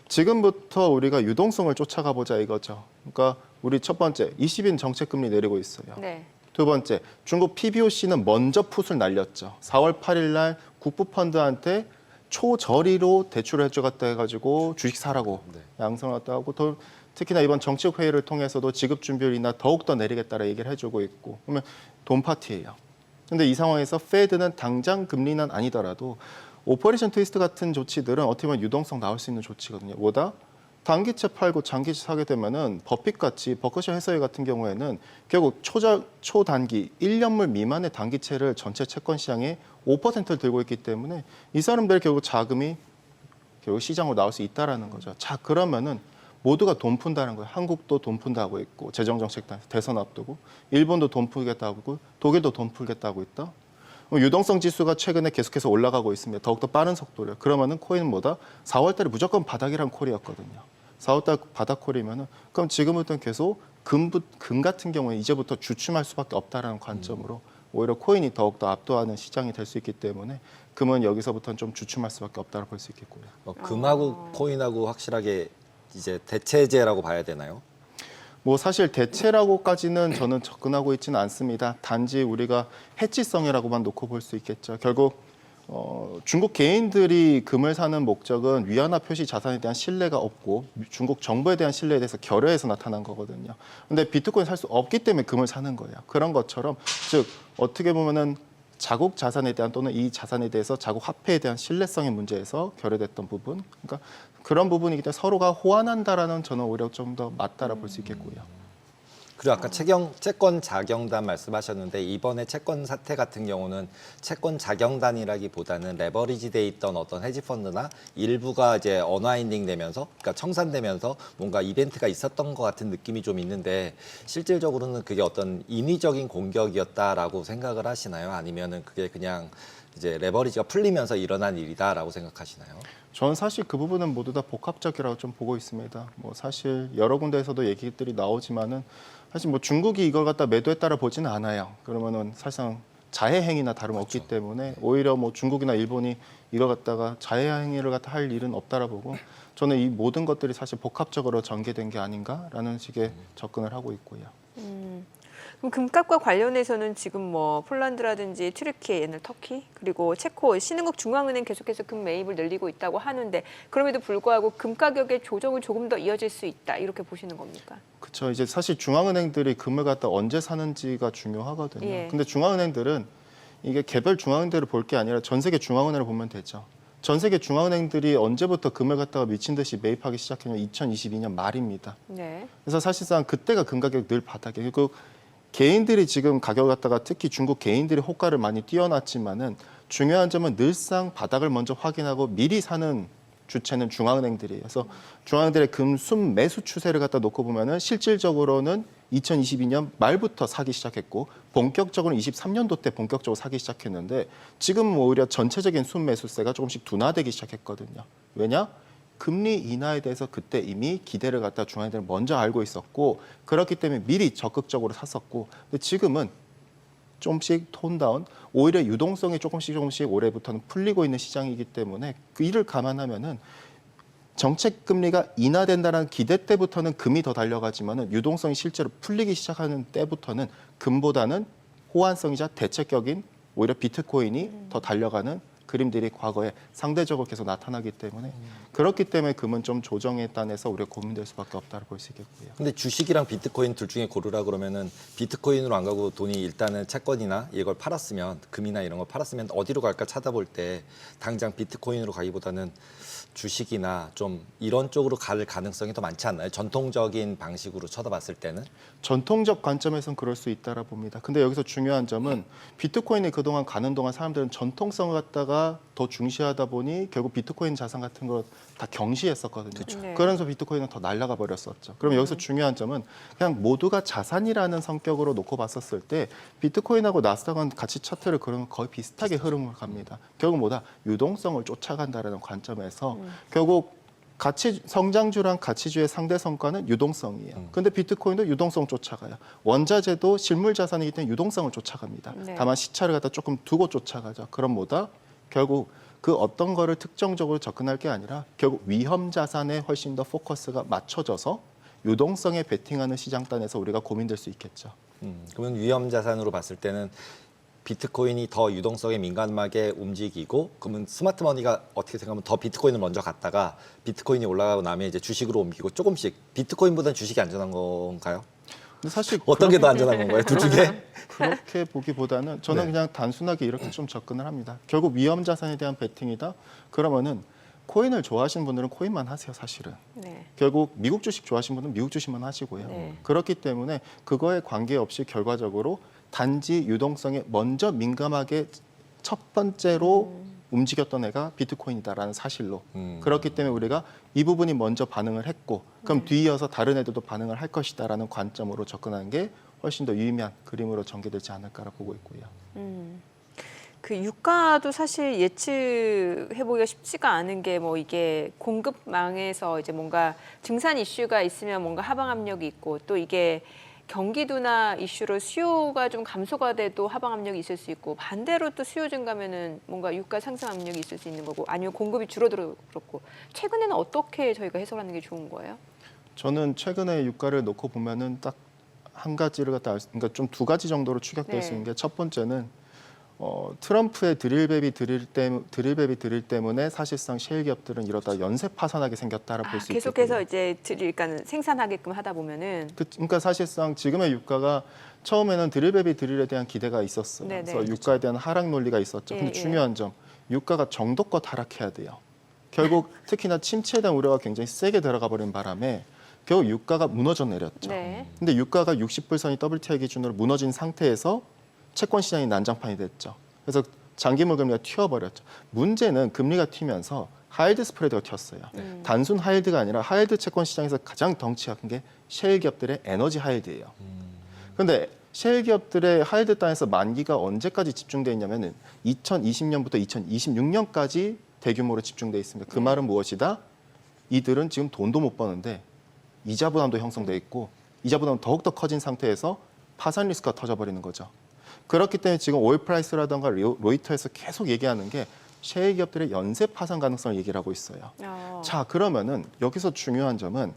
지금부터 우리가 유동성을 쫓아가 보자 이거죠. 그러니까 우리 첫 번째 20인 정책금리 내리고 있어요. 네. 두 번째 중국 PBOC는 먼저 풋을 날렸죠. 4월 8일 날 국부펀드한테 초저리로 대출을 해주겠다 해가지고 주식 사라고 양성을 갖다 하고 특히나 이번 정책 회의를 통해서도 지급 준비율 인하 더욱 더 내리겠다라 얘기를 해주고 있고 그러면 돈 파티예요. 근데 이 상황에서 페드는 당장 금리는 아니더라도 오퍼레이션 트위스트 같은 조치들은 어떻게 보면 유동성 나올 수 있는 조치거든요. 뭐다? 단기채 팔고 장기채 사게 되면은 버핏같이 버크셔 해서웨이 같은 경우에는 결국 초단기 1년물 미만의 단기채를 전체 채권 시장에 5%를 들고 있기 때문에 이 사람들 결국 자금이 결국 시장으로 나올 수 있다라는 거죠. 자 그러면은 모두가 돈 푼다는 거예요. 한국도 돈 푼다고 있고 재정정책 대선 앞두고 일본도 돈 풀겠다고 있고 독일도 돈 풀겠다고 있다. 유동성 지수가 최근에 계속해서 올라가고 있습니다. 더욱더 빠른 속도로. 그러면은 코인은 뭐다? 4월달에 무조건 바닥이란 콜이었거든요. 4월달 바닥 콜이면은 그럼 지금부터는 계속 금 같은 경우에 이제부터 주춤할 수밖에 없다라는 관점으로 오히려 코인이 더욱더 압도하는 시장이 될 수 있기 때문에 금은 여기서부터는 좀 주춤할 수밖에 없다고 볼 수 있겠고요. 금하고 코인하고 확실하게 이제 대체제라고 봐야 되나요? 뭐 사실 대체라고까지는 저는 접근하고 있지는 않습니다. 단지 우리가 해치성이라고만 놓고 볼 수 있겠죠. 결국 중국 개인들이 금을 사는 목적은 위안화 표시 자산에 대한 신뢰가 없고 중국 정부에 대한 신뢰에 대해서 결여해서 나타난 거거든요. 근데 비트코인 살 수 없기 때문에 금을 사는 거예요. 그런 것처럼 즉 어떻게 보면은 자국 자산에 대한 또는 이 자산에 대해서 자국 화폐에 대한 신뢰성의 문제에서 결여됐던 부분, 그러니까 그런 부분이기 때문에 서로가 호환한다라는 저는 오히려 좀 더 맞다라 볼 수 있겠고요. 그리고 아까 채권 자경단 말씀하셨는데 이번에 채권 사태 같은 경우는 채권 자경단이라기보다는 레버리지 돼 있던 어떤 헤지펀드나 일부가 이제 언와인딩 되면서 그러니까 청산되면서 뭔가 이벤트가 있었던 것 같은 느낌이 좀 있는데 실질적으로는 그게 어떤 인위적인 공격이었다라고 생각을 하시나요? 아니면은 그게 그냥 이제 레버리지가 풀리면서 일어난 일이다라고 생각하시나요? 저는 사실 그 부분은 모두 다 복합적이라고 좀 보고 있습니다. 뭐 사실 여러 군데에서도 얘기들이 나오지만은 사실 뭐 중국이 이걸 갖다 매도했다라 보지는 않아요. 그러면은 사실상 자해 행위나 다름없기 때문에 오히려 뭐 중국이나 일본이 이걸 갖다가 자해 행위를 갖다 할 일은 없다라 보고 저는 이 모든 것들이 사실 복합적으로 전개된 게 아닌가라는 식의 접근을 하고 있고요. 그럼 금값과 관련해서는 지금 뭐 폴란드라든지 튀르키예, 옛날 터키, 그리고 체코, 신흥국 중앙은행 계속해서 금 매입을 늘리고 있다고 하는데 그럼에도 불구하고 금 가격의 조정은 조금 더 이어질 수 있다 이렇게 보시는 겁니까? 그렇죠. 이제 사실 중앙은행들이 금을 갖다 언제 사는지가 중요하거든요. 예. 근데 중앙은행들은 이게 개별 중앙은행들을 볼 게 아니라 전 세계 중앙은행을 보면 되죠. 전 세계 중앙은행들이 언제부터 금을 갖다가 미친 듯이 매입하기 시작했냐면 2022년 말입니다. 네. 그래서 사실상 그때가 금 가격이 늘 바닥에 그리고 개인들이 지금 가격을 갖다가 특히 중국 개인들이 호가를 많이 띄워놨지만은 중요한 점은 늘상 바닥을 먼저 확인하고 미리 사는 주체는 중앙은행들이에요. 그래서 중앙은행들의 금 순매수 추세를 갖다 놓고 보면은 실질적으로는 2022년 말부터 사기 시작했고 본격적으로는 23년도 때 본격적으로 사기 시작했는데 지금 오히려 전체적인 순매수세가 조금씩 둔화되기 시작했거든요. 왜냐? 금리 인하에 대해서 그때 이미 기대를 갖다 중앙은행들은 먼저 알고 있었고 그렇기 때문에 미리 적극적으로 샀었고 근데 지금은 조금씩 톤다운 오히려 유동성이 조금씩 올해부터는 풀리고 있는 시장이기 때문에 그 이를 감안하면은 정책 금리가 인하된다는 기대 때부터는 금이 더 달려가지만은 유동성이 실제로 풀리기 시작하는 때부터는 금보다는 호환성이자 대체격인 오히려 비트코인이 더 달려가는 그림들이 과거에 상대적으로 계속 나타나기 때문에 그렇기 때문에 금은 좀 조정에 따라서 우리가 고민될 수밖에 없다고 볼 수 있겠고요. 근데 주식이랑 비트코인 둘 중에 고르라 그러면은 비트코인으로 안 가고 돈이 일단은 채권이나 이걸 팔았으면 금이나 이런 거 팔았으면 어디로 갈까 찾아볼 때 당장 비트코인으로 가기보다는 주식이나 좀 이런 쪽으로 갈 가능성이 더 많지 않나요? 전통적인 방식으로 쳐다봤을 때는? 전통적 관점에서는 그럴 수 있다라 봅니다. 근데 여기서 중요한 점은 비트코인이 그동안 가는 동안 사람들은 전통성을 갖다가 더 중시하다 보니 결국 비트코인 자산 같은 걸 다 경시했었거든요. 네. 그러면서 비트코인은 더 날아가 버렸었죠. 그럼 여기서 중요한 점은 그냥 모두가 자산이라는 성격으로 놓고 봤었을 때 비트코인하고 나스닥은 같이 차트를 그러면 거의 비슷하게 흐름을 갑니다. 결국 뭐다? 유동성을 쫓아간다라는 관점에서 결국 가치 성장주랑 가치주의 상대 성과는 유동성이에요. 근데 비트코인도 유동성 쫓아가요. 원자재도 실물 자산이기 때문에 유동성을 쫓아갑니다. 네. 다만 시차를 갖다 조금 두고 쫓아가죠. 그럼 뭐다? 결국 그 어떤 거를 특정적으로 접근할 게 아니라 결국 위험 자산에 훨씬 더 포커스가 맞춰져서 유동성에 베팅하는 시장단에서 우리가 고민될 수 있겠죠. 그러면 위험 자산으로 봤을 때는 비트코인이 더 유동성에 민감하게 움직이고 그러면 스마트머니가 어떻게 생각하면 더 비트코인을 먼저 갔다가 비트코인이 올라가고 나면 이제 주식으로 옮기고 조금씩 비트코인보다는 주식이 안전한 건가요? 근데 사실 어떤 게 더 안전한 건가요? 둘 중에? 그렇게 보기보다는 저는 네. 그냥 단순하게 이렇게 좀 접근을 합니다. 결국 위험 자산에 대한 베팅이다. 그러면은 코인을 좋아하시는 분들은 코인만 하세요, 사실은. 네. 결국 미국 주식 좋아하시는 분들은 미국 주식만 하시고요. 네. 그렇기 때문에 그거에 관계없이 결과적으로 단지 유동성에 먼저 민감하게 첫 번째로 움직였던 애가 비트코인이다라는 사실로 그렇기 때문에 우리가 이 부분이 먼저 반응을 했고 그럼 뒤이어서 다른 애들도 반응을 할 것이다라는 관점으로 접근하는 게 훨씬 더 유의미한 그림으로 전개되지 않을까라 보고 있고요. 그 유가도 사실 예측해보기가 쉽지가 않은 게 뭐 이게 공급망에서 이제 뭔가 증산 이슈가 있으면 뭔가 하방 압력이 있고 또 이게 경기도나 이슈로 수요가 좀 감소가 돼도 하방 압력이 있을 수 있고 반대로 또 수요 증가면은 뭔가 유가 상승 압력이 있을 수 있는 거고 아니면 공급이 줄어들어도 그렇고 최근에는 어떻게 저희가 해석하는 게 좋은 거예요? 저는 최근에 유가를 놓고 보면은 딱 한 가지를 갖다 그러니까 좀 두 가지 정도로 추격될 수 있는 게 첫 번째는 트럼프의 드릴베비 드릴 때문에 사실상 셰일 기업들은 이러다 연쇄 파산하게 생겼다라 볼 수 있겠고요. 계속해서 이제 그러니까 생산하게끔 하다 보면은 그러니까 사실상 지금의 유가가 처음에는 드릴에 대한 기대가 있었어요. 네네. 그래서 유가에 대한 하락 논리가 있었죠. 예, 근데 예. 중요한 점, 유가가 정도껏 하락해야 돼요. 결국 특히나 침체에 대한 우려가 굉장히 세게 들어가 버린 바람에 결국 유가가 무너져 내렸죠. 네. 근데 유가가 60불선이 WTI 기준으로 무너진 상태에서 채권 시장이 난장판이 됐죠. 그래서 장기물 금리가 튀어버렸죠. 문제는 금리가 튀면서 하이드 스프레드가 튀었어요. 단순 하이드가 아니라 하이드 채권 시장에서 가장 덩치가 큰 게 셰일 기업들의 에너지 하이드예요. 그런데 셰일 기업들의 하이드 땅에서 만기가 언제까지 집중돼 있냐면은 2020년부터 2026년까지 대규모로 집중돼 있습니다. 그 말은 무엇이다? 이들은 지금 돈도 못 버는데 이자 부담도 형성돼 있고 이자 부담은 더욱더 커진 상태에서 파산 리스크가 터져버리는 거죠. 그렇기 때문에 지금 오일 프라이스라든가 로이터에서 계속 얘기하는 게 셰일 기업들의 연쇄 파산 가능성을 얘기를 하고 있어요. 자, 그러면은 여기서 중요한 점은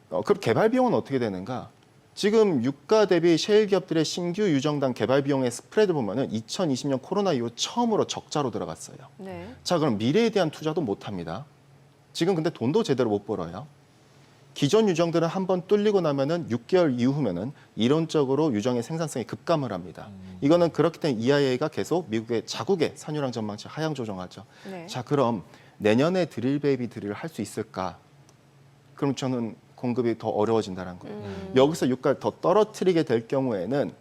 그럼 개발 비용은 어떻게 되는가? 지금 유가 대비 셰일 기업들의 신규 유정당 개발 비용의 스프레드 보면은 2020년 코로나 이후 처음으로 적자로 들어갔어요. 네. 자, 그럼 미래에 대한 투자도 못 합니다. 지금 근데 돈도 제대로 못 벌어요. 기존 유정들은 한번 뚫리고 나면은 6개월 이후면은 이론적으로 유정의 생산성이 급감을 합니다. 이거는 그렇기 때문에 EIA가 계속 미국의 자국의 산유량 전망치 하향 조정하죠. 네. 자, 그럼 내년에 드릴 베이비 드릴을 할 수 있을까? 그럼 저는 공급이 더 어려워진다는 거예요. 여기서 유가를 더 떨어뜨리게 될 경우에는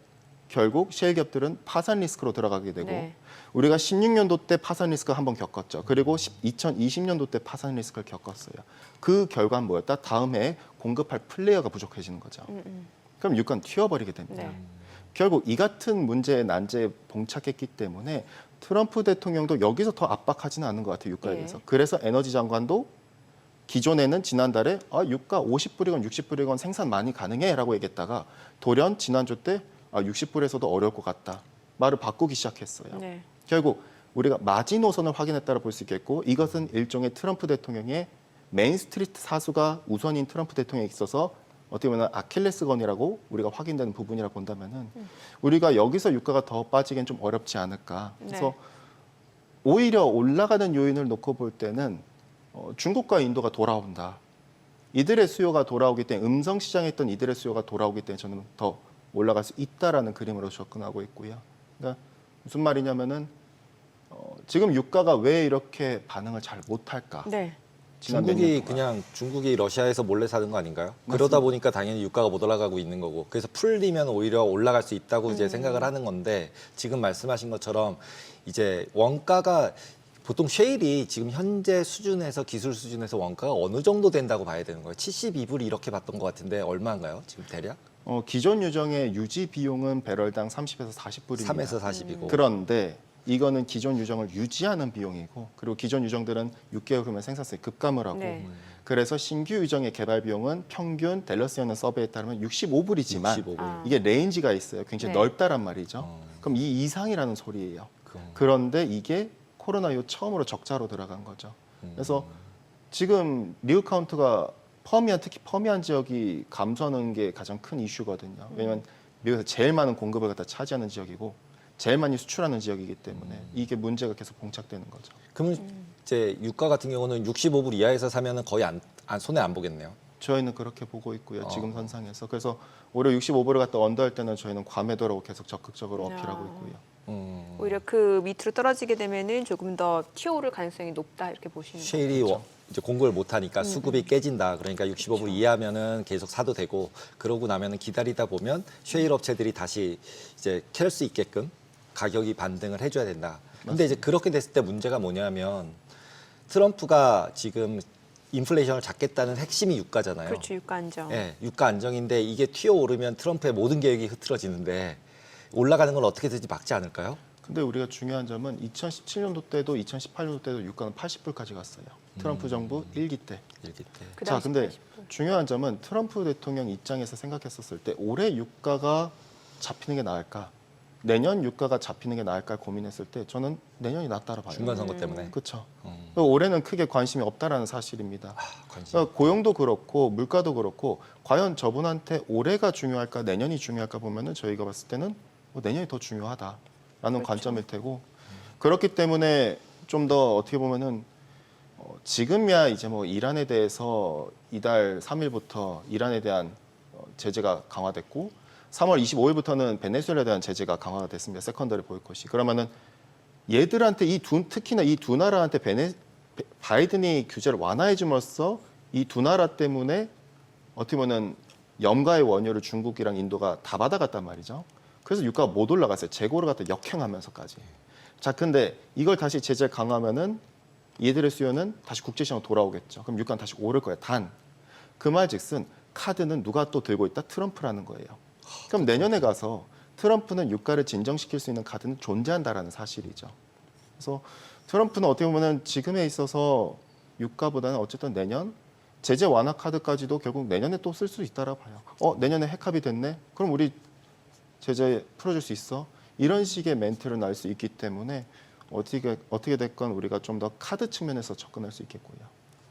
결국 셰일 기업들은 파산 리스크로 들어가게 되고 네. 우리가 16년도 때 파산 리스크 한번 겪었죠. 그리고 2020년도 때 파산 리스크를 겪었어요. 그 결과는 뭐였다? 다음 해에 공급할 플레이어가 부족해지는 거죠. 그럼 유가는 튀어버리게 됩니다. 네. 결국 이 같은 문제의 난제에 봉착했기 때문에 트럼프 대통령도 여기서 더 압박하지는 않은 것 같아요. 유가에 예. 대해서. 그래서 에너지 장관도 기존에는 지난달에 유가 50불이건 60불이건 생산 많이 가능해라고 얘기했다가 돌연 지난주 때 60불에서도 어려울 것 같다. 말을 바꾸기 시작했어요. 네. 결국 우리가 마지노선을 확인했다고 볼 수 있겠고 이것은 일종의 트럼프 대통령의 메인스트리트 사수가 우선인 트럼프 대통령에 있어서 어떻게 보면 아킬레스건이라고 우리가 확인되는 부분이라 본다면은 우리가 여기서 유가가 더 빠지기엔 좀 어렵지 않을까. 그래서 오히려 올라가는 요인을 놓고 볼 때는 중국과 인도가 돌아온다. 이들의 수요가 돌아오기 때문에 음성 시장에 있던 이들의 수요가 돌아오기 때문에 저는 더 올라갈 수 있다라는 그림으로 접근하고 있고요. 그러니까 무슨 말이냐면은 지금 유가가 왜 이렇게 반응을 잘 못할까? 네. 지난 몇 년 동안. 중국이 러시아에서 몰래 사는 거 아닌가요? 그러다 보니까 당연히 유가가 못 올라가고 있는 거고 그래서 풀리면 오히려 올라갈 수 있다고 이제 생각을 하는 건데 지금 말씀하신 것처럼 이제 원가가 보통 셰일이 지금 현재 수준에서 기술 수준에서 원가가 어느 정도 된다고 봐야 되는 거예요? 72불 이렇게 봤던 것 같은데 얼마인가요? 지금 대략? 기존 유정의 유지 비용은 배럴당 30에서 40불입니다. 3에서 40이고. 그런데 이거는 기존 유정을 유지하는 비용이고 그리고 기존 유정들은 6개월 후면 생산성이 급감을 하고 네. 그래서 신규 유정의 개발 비용은 평균 댈러스연은 서베이에 따르면 65불이지만 65불. 이게 레인지가 있어요. 굉장히 네. 넓다란 말이죠. 그럼 이 이상이라는 소리예요. 그- 그런데 이게 코로나 이후 처음으로 적자로 들어간 거죠. 그래서 지금 리우 카운트가 퍼미안 특히 퍼미안 지역이 감소하는 게 가장 큰 이슈거든요. 왜냐하면 미국에서 제일 많은 공급을 갖다 차지하는 지역이고 제일 많이 수출하는 지역이기 때문에 이게 문제가 계속 봉착되는 거죠. 그러면 이제 유가 같은 경우는 65불 이하에서 사면은 거의 손해 안 보겠네요. 저희는 그렇게 보고 있고요. 지금 선상에서. 그래서 오히려 65불을 갖다 언더할 때는 저희는 과매도라고 계속 적극적으로 어필하고 있고요. 오히려 그 밑으로 떨어지게 되면은 조금 더 튀어오를 가능성이 높다 이렇게 보시는 거죠. 셰일이 이제 공급을 못 하니까 수급이 깨진다. 그러니까 65불 이하면은 계속 사도 되고 그러고 나면은 기다리다 보면 셰일 업체들이 다시 이제 캘 수 있게끔 가격이 반등을 해줘야 된다. 근데 이제 그렇게 됐을 때 문제가 뭐냐면 트럼프가 지금 인플레이션을 잡겠다는 핵심이 유가잖아요. 그렇죠. 유가 안정. 예, 유가 안정인데 이게 튀어오르면 트럼프의 모든 계획이 흐트러지는데 올라가는 걸 어떻게든지 막지 않을까요? 근데 우리가 중요한 점은 2017년도 때도 2018년도 때도 유가는 80불까지 갔어요. 트럼프 정부 1기 때. 이렇게 때. 그 자, 당시 근데 80불. 중요한 점은 트럼프 대통령 입장에서 생각했었을 때 올해 유가가 잡히는 게 나을까? 내년 유가가 잡히는 게 나을까 고민했을 때 저는 내년이 낫다고 봐요. 중간 선거 때문에. 그렇죠. 올해는 크게 관심이 없다라는 사실입니다. 관심. 그러니까 고용도 그렇고 물가도 그렇고 과연 저분한테 올해가 중요할까 내년이 중요할까 보면은 저희가 봤을 때는 내년이 더 중요하다라는 관점일 테고 그렇기 때문에 좀 더 어떻게 보면은 지금이야 이제 뭐 이란에 대해서 이달 3일부터 이란에 대한 제재가 강화됐고 3월 25일부터는 베네수엘라에 대한 제재가 강화가 됐습니다. 세컨더리 보이콧이. 그러면은 얘들한테 특히나 이 두 나라한테 바이든이 규제를 완화해 줌으로써 이 두 나라 때문에 어떻게 보면 염가의 원유를 중국이랑 인도가 다 받아갔단 말이죠. 그래서 유가가 못 올라갔어요. 재고를 갖다 역행하면서까지. 자, 근데 이걸 다시 제재를 강화하면은 얘들의 수요는 다시 국제시장으로 돌아오겠죠. 그럼 유가는 다시 오를 거예요. 단, 그 말즉슨 카드는 누가 또 들고 있다? 트럼프라는 거예요. 그럼 내년에 가서 트럼프는 유가를 진정시킬 수 있는 카드는 존재한다라는 사실이죠. 그래서 트럼프는 어떻게 보면은 지금에 있어서 유가보다는 어쨌든 내년 제재 완화 카드까지도 결국 내년에 또 쓸 수 있다라고 봐요. 내년에 핵합이 됐네? 그럼 우리 제재 풀어줄 수 있어? 이런 식의 멘트를 날 수 있기 때문에 어떻게 됐건 우리가 좀 더 카드 측면에서 접근할 수 있겠고요.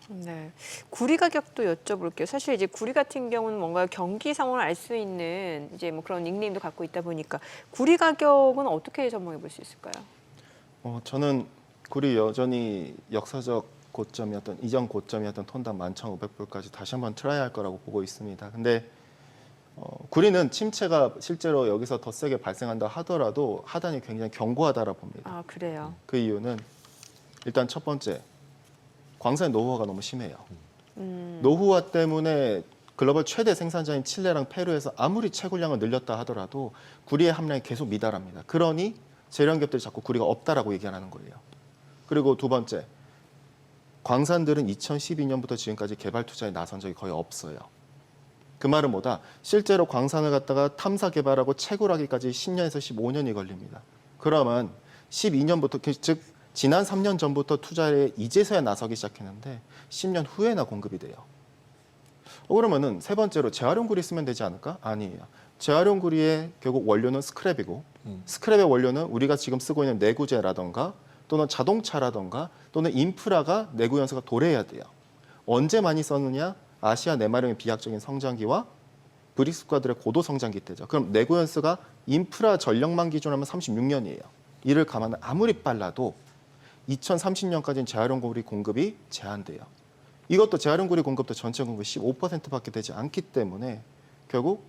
네. 구리 가격도 여쭤볼게요. 사실 이제 구리 같은 경우는 뭔가 경기 상황을 알 수 있는 이제 뭐 그런 닉네임도 갖고 있다 보니까 구리 가격은 어떻게 전망해 볼 수 있을까요? 저는 구리 여전히 역사적 고점이었던 이전 고점이었던 톤당 11,500불까지 다시 한번 트라이할 거라고 보고 있습니다. 근데 구리는 침체가 실제로 여기서 더 세게 발생한다 하더라도 하단이 굉장히 견고하다라 봅니다. 아, 그래요. 그 이유는 일단 첫 번째 광산의 노후화가 너무 심해요. 노후화 때문에 글로벌 최대 생산자인 칠레랑 페루에서 아무리 채굴량을 늘렸다 하더라도 구리의 함량이 계속 미달합니다. 그러니 제련기업들이 자꾸 구리가 없다라고 얘기하는 거예요. 그리고 두 번째, 광산들은 2012년부터 지금까지 개발 투자에 나선 적이 거의 없어요. 그 말은 뭐다? 실제로 광산을 갖다가 탐사 개발하고 채굴하기까지 10년에서 15년이 걸립니다. 그러면 12년부터 즉 지난 3년 전부터 투자에 이제서야 나서기 시작했는데 10년 후에나 공급이 돼요. 그러면은 세 번째로 재활용 구리 쓰면 되지 않을까? 아니에요. 재활용 구리의 결국 원료는 스크랩이고 스크랩의 원료는 우리가 지금 쓰고 있는 내구재라던가 또는 자동차라던가 또는 인프라가 내구 연소가 도래해야 돼요. 언제 많이 썼느냐? 아시아 내마령의 비약적인 성장기와 브릭스 국가들의 고도 성장기 때죠. 그럼 내구 연수가 인프라 전력만 기준하면 36년이에요. 이를 감안하면 아무리 빨라도 2030년까지는 재활용 구리 공급이 제한돼요. 이것도 재활용 구리 공급도 전체 공급 15%밖에 되지 않기 때문에 결국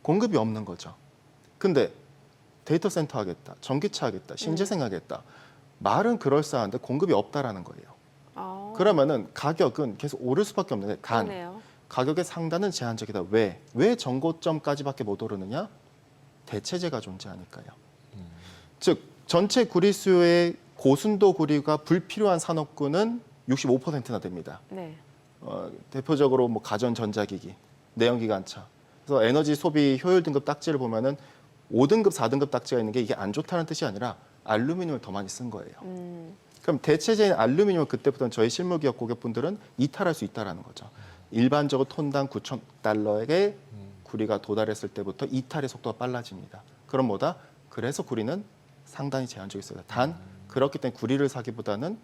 공급이 없는 거죠. 근데 데이터 센터 하겠다, 전기차 하겠다, 신재생 하겠다. 말은 그럴싸한데 공급이 없다라는 거예요. 아, 그러면은 가격은 계속 오를 수밖에 없는데 그러네요. 가격의 상단은 제한적이다. 왜 전고점까지밖에 못 오르느냐? 대체재가 존재하니까요. 즉 전체 구리 수요의 고순도 구리가 불필요한 산업군은 65%나 됩니다. 네. 대표적으로 뭐 가전 전자기기, 내연기관차. 그래서 에너지 소비 효율 등급 딱지를 보면은 5등급, 4등급 딱지가 있는 게 이게 안 좋다는 뜻이 아니라 알루미늄을 더 많이 쓴 거예요. 그럼 대체재인 알루미늄을 그때부터는 저희 실물기업 고객분들은 이탈할 수 있다라는 거죠. 일반적으로 톤당 9,000달러에게 구리가 도달했을 때부터 이탈의 속도가 빨라집니다. 그럼 뭐다? 그래서 구리는 상당히 제한적이 있어요. 단 그렇기 때문에 구리를 사기보다는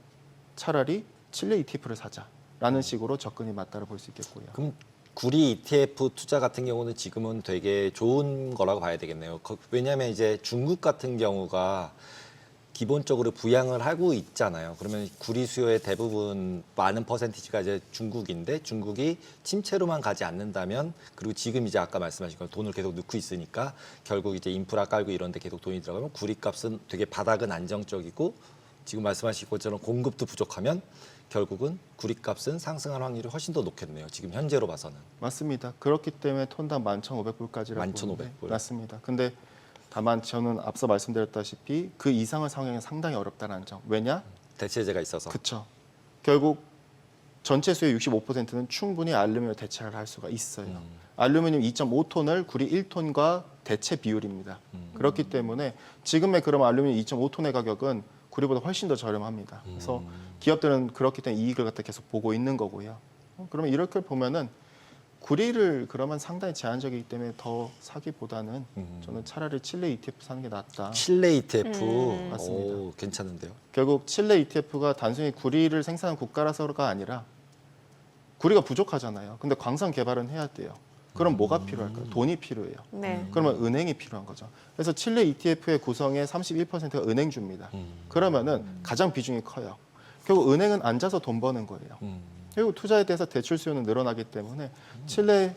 차라리 칠레 ETF를 사자라는 식으로 접근이 맞다고 볼 수 있겠고요. 그럼 구리 ETF 투자 같은 경우는 지금은 되게 좋은 거라고 봐야 되겠네요. 왜냐하면 이제 중국 같은 경우가 기본적으로 부양을 하고 있잖아요. 그러면 구리 수요의 대부분 많은 퍼센티지가 이제 중국인데 중국이 침체로만 가지 않는다면 그리고 지금 이제 아까 말씀하신 건 돈을 계속 넣고 있으니까 결국 이제 인프라 깔고 이런 데 계속 돈이 들어가면 구리 값은 되게 바닥은 안정적이고 지금 말씀하신 것처럼 공급도 부족하면 결국은 구리 값은 상승할 확률이 훨씬 더 높겠네요. 지금 현재로 봐서는. 맞습니다. 그렇기 때문에 톤당 11,500불까지라고 11,500불. 맞습니다. 근데 다만 저는 앞서 말씀드렸다시피 그 이상을 상황이 상당히 어렵다는 점. 왜냐? 대체재가 있어서. 그렇죠. 결국 전체 수의 65%는 충분히 알루미늄을 대체를 할 수가 있어요. 알루미늄 2.5톤을 구리 1톤과 대체 비율입니다. 그렇기 때문에 지금의 그럼 알루미늄 2.5톤의 가격은 구리보다 훨씬 더 저렴합니다. 그래서 기업들은 그렇기 때문에 이익을 갖다 계속 보고 있는 거고요. 그러면 이렇게 보면은 구리를 그러면 상당히 제한적이기 때문에 더 사기보다는 저는 차라리 칠레 ETF 사는 게 낫다. 칠레 ETF. 맞습니다. 오, 괜찮은데요. 결국 칠레 ETF가 단순히 구리를 생산하는 국가라서가 아니라 구리가 부족하잖아요. 근데 광산 개발은 해야 돼요. 그럼 뭐가 필요할까요? 돈이 필요해요. 네. 그러면 은행이 필요한 거죠. 그래서 칠레 ETF의 구성의 31%가 은행주입니다. 그러면은 가장 비중이 커요. 결국 은행은 앉아서 돈 버는 거예요. 결국 투자에 대해서 대출 수요는 늘어나기 때문에 칠레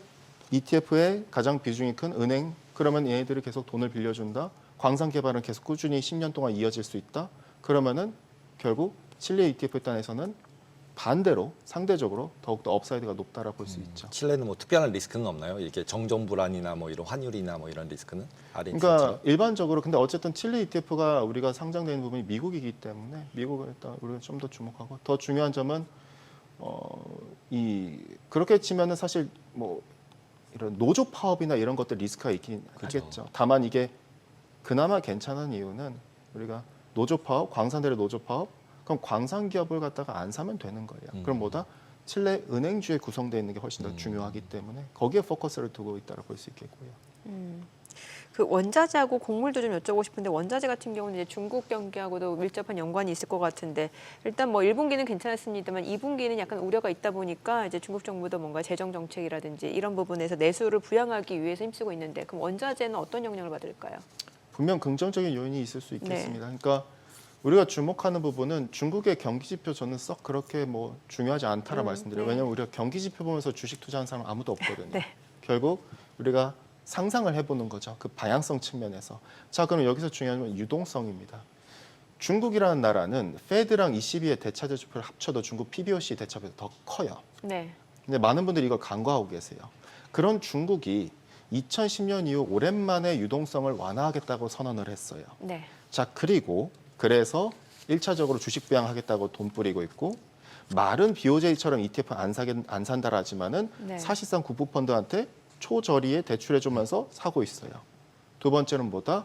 ETF의 가장 비중이 큰 은행, 그러면 얘네들이 계속 돈을 빌려준다. 광산 개발은 계속 꾸준히 10년 동안 이어질 수 있다. 그러면은 결국 칠레 ETF 단에서는 반대로 상대적으로 더욱더 업사이드가 높다라고 볼 수 있죠. 칠레는 뭐 특별한 리스크는 없나요? 이렇게 정정 불안이나 뭐 이런 환율이나 뭐 이런 리스크는? 그러니까 일반적으로 근데 어쨌든 칠레 ETF가 우리가 상장되어 있는 부분이 미국이기 때문에 미국을 일단 우리가 좀 더 주목하고 더 중요한 점은 그렇게 치면은 사실 뭐 이런 노조 파업이나 이런 것들 리스크가 있긴 하겠죠. 다만 이게 그나마 괜찮은 이유는 우리가 노조 파업, 광산들의 노조 파업, 그럼 광산 기업을 갖다가 안 사면 되는 거예요. 그럼 뭐다? 칠레 은행주에 구성되어 있는 게 훨씬 더 중요하기 때문에 거기에 포커스를 두고 있다고 볼 수 있겠고요. 그 원자재하고 곡물도 좀 여쭤보고 싶은데 원자재 같은 경우는 이제 중국 경기하고도 밀접한 연관이 있을 것 같은데 일단 뭐 1분기는 괜찮았습니다만 2분기는 약간 우려가 있다 보니까 이제 중국 정부도 뭔가 재정 정책이라든지 이런 부분에서 내수를 부양하기 위해서 힘쓰고 있는데 그럼 원자재는 어떤 영향을 받을까요? 분명 긍정적인 요인이 있을 수 있겠습니다. 그러니까 우리가 주목하는 부분은 중국의 경기 지표 저는 썩 그렇게 뭐 중요하지 않다라 말씀드려요. 네. 왜냐하면 우리가 경기 지표 보면서 주식 투자하는 사람 아무도 없거든요. 네. 결국 우리가 상상을 해보는 거죠. 그 방향성 측면에서. 자, 그럼 여기서 중요한 건 유동성입니다. 중국이라는 나라는 페드랑 ECB의 대차제 지표를 합쳐도 중국 PBOC 대차보다 더 커요. 네. 근데 많은 분들이 이걸 간과하고 계세요. 그런 중국이 2010년 이후 오랜만에 유동성을 완화하겠다고 선언을 했어요. 네. 자, 그래서 1차적으로 주식 부양하겠다고 돈 뿌리고 있고 말은 BOJ처럼 ETF는 안 산다라 하지만은 네. 사실상 국부펀드한테 초저리에 대출해주면서 사고 있어요. 두 번째는 뭐다?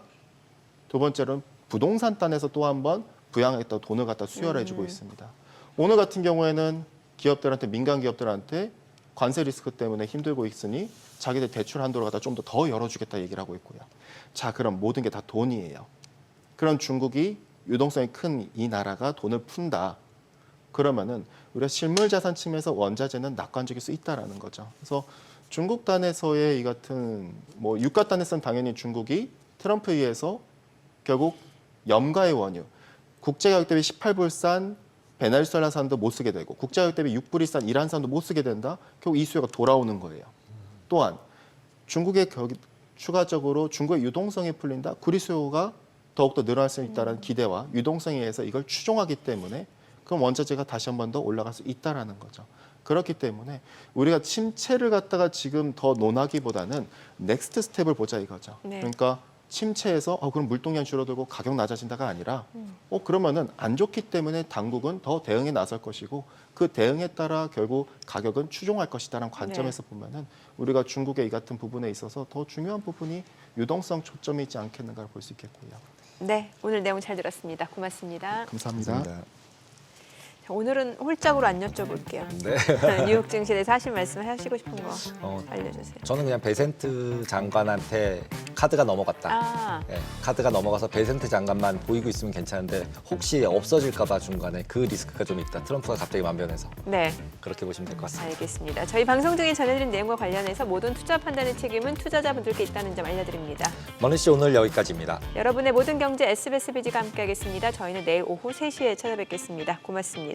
두 번째는 부동산 단에서 또 한 번 부양하겠다고 돈을 갖다 수혈해주고 있습니다. 오늘 같은 경우에는 기업들한테 민간 기업들한테 관세 리스크 때문에 힘들고 있으니 자기들 대출 한도를 갖다 좀 더 열어주겠다 얘기를 하고 있고요. 자, 그럼 모든 게 다 돈이에요. 그런 중국이 유동성이 큰 이 나라가 돈을 푼다. 그러면은 우리가 실물 자산 측면에서 원자재는 낙관적일 수 있다라는 거죠. 그래서 중국 단에서의 이 같은 뭐 유가 단에서는 당연히 중국이 트럼프에 의해서 결국 염가의 원유, 국제가격 대비 18불 베네수엘라산도 못 쓰게 되고 국제가격 대비 6불이 싼 이란산도 못 쓰게 된다. 결국 이 수요가 돌아오는 거예요. 또한 중국의 추가적으로 중국의 유동성이 풀린다. 구리 수요가 더욱더 늘어날 수 있다는 기대와 유동성에 의해서 이걸 추종하기 때문에 그럼 원자재가 다시 한 번 더 올라갈 수 있다라는 거죠. 그렇기 때문에 우리가 침체를 갖다가 지금 더 논하기보다는 넥스트 스텝을 보자 이거죠. 네. 그러니까 침체에서 그럼 물동량 줄어들고 가격 낮아진다가 아니라 그러면은 안 좋기 때문에 당국은 더 대응에 나설 것이고 그 대응에 따라 결국 가격은 추종할 것이다라는 관점에서 보면은 우리가 중국의 이 같은 부분에 있어서 더 중요한 부분이 유동성 초점이 있지 않겠는가를 볼 수 있겠고요. 네, 오늘 내용 잘 들었습니다. 고맙습니다. 감사합니다. 자, 오늘은 홀짝으로 안 여쭤볼게요. 네. 뉴욕 증시에 사실 말씀하시고 싶은 거 어, 알려주세요. 저는 그냥 베센트 장관한테 카드가 넘어갔다. 아, 예, 카드가 넘어가서 베센트 장관만 보이고 있으면 괜찮은데 혹시 없어질까 봐 중간에 그 리스크가 좀 있다. 트럼프가 갑자기 만변해서 네, 그렇게 보시면 될 것 같습니다. 알겠습니다. 저희 방송 중에 전해드린 내용과 관련해서 모든 투자 판단의 책임은 투자자분들께 있다는 점 알려드립니다. 머니씨 오늘 여기까지입니다. 여러분의 모든 경제 SBS 비지가 함께하겠습니다. 저희는 내일 오후 3시에 찾아뵙겠습니다. 고맙습니다.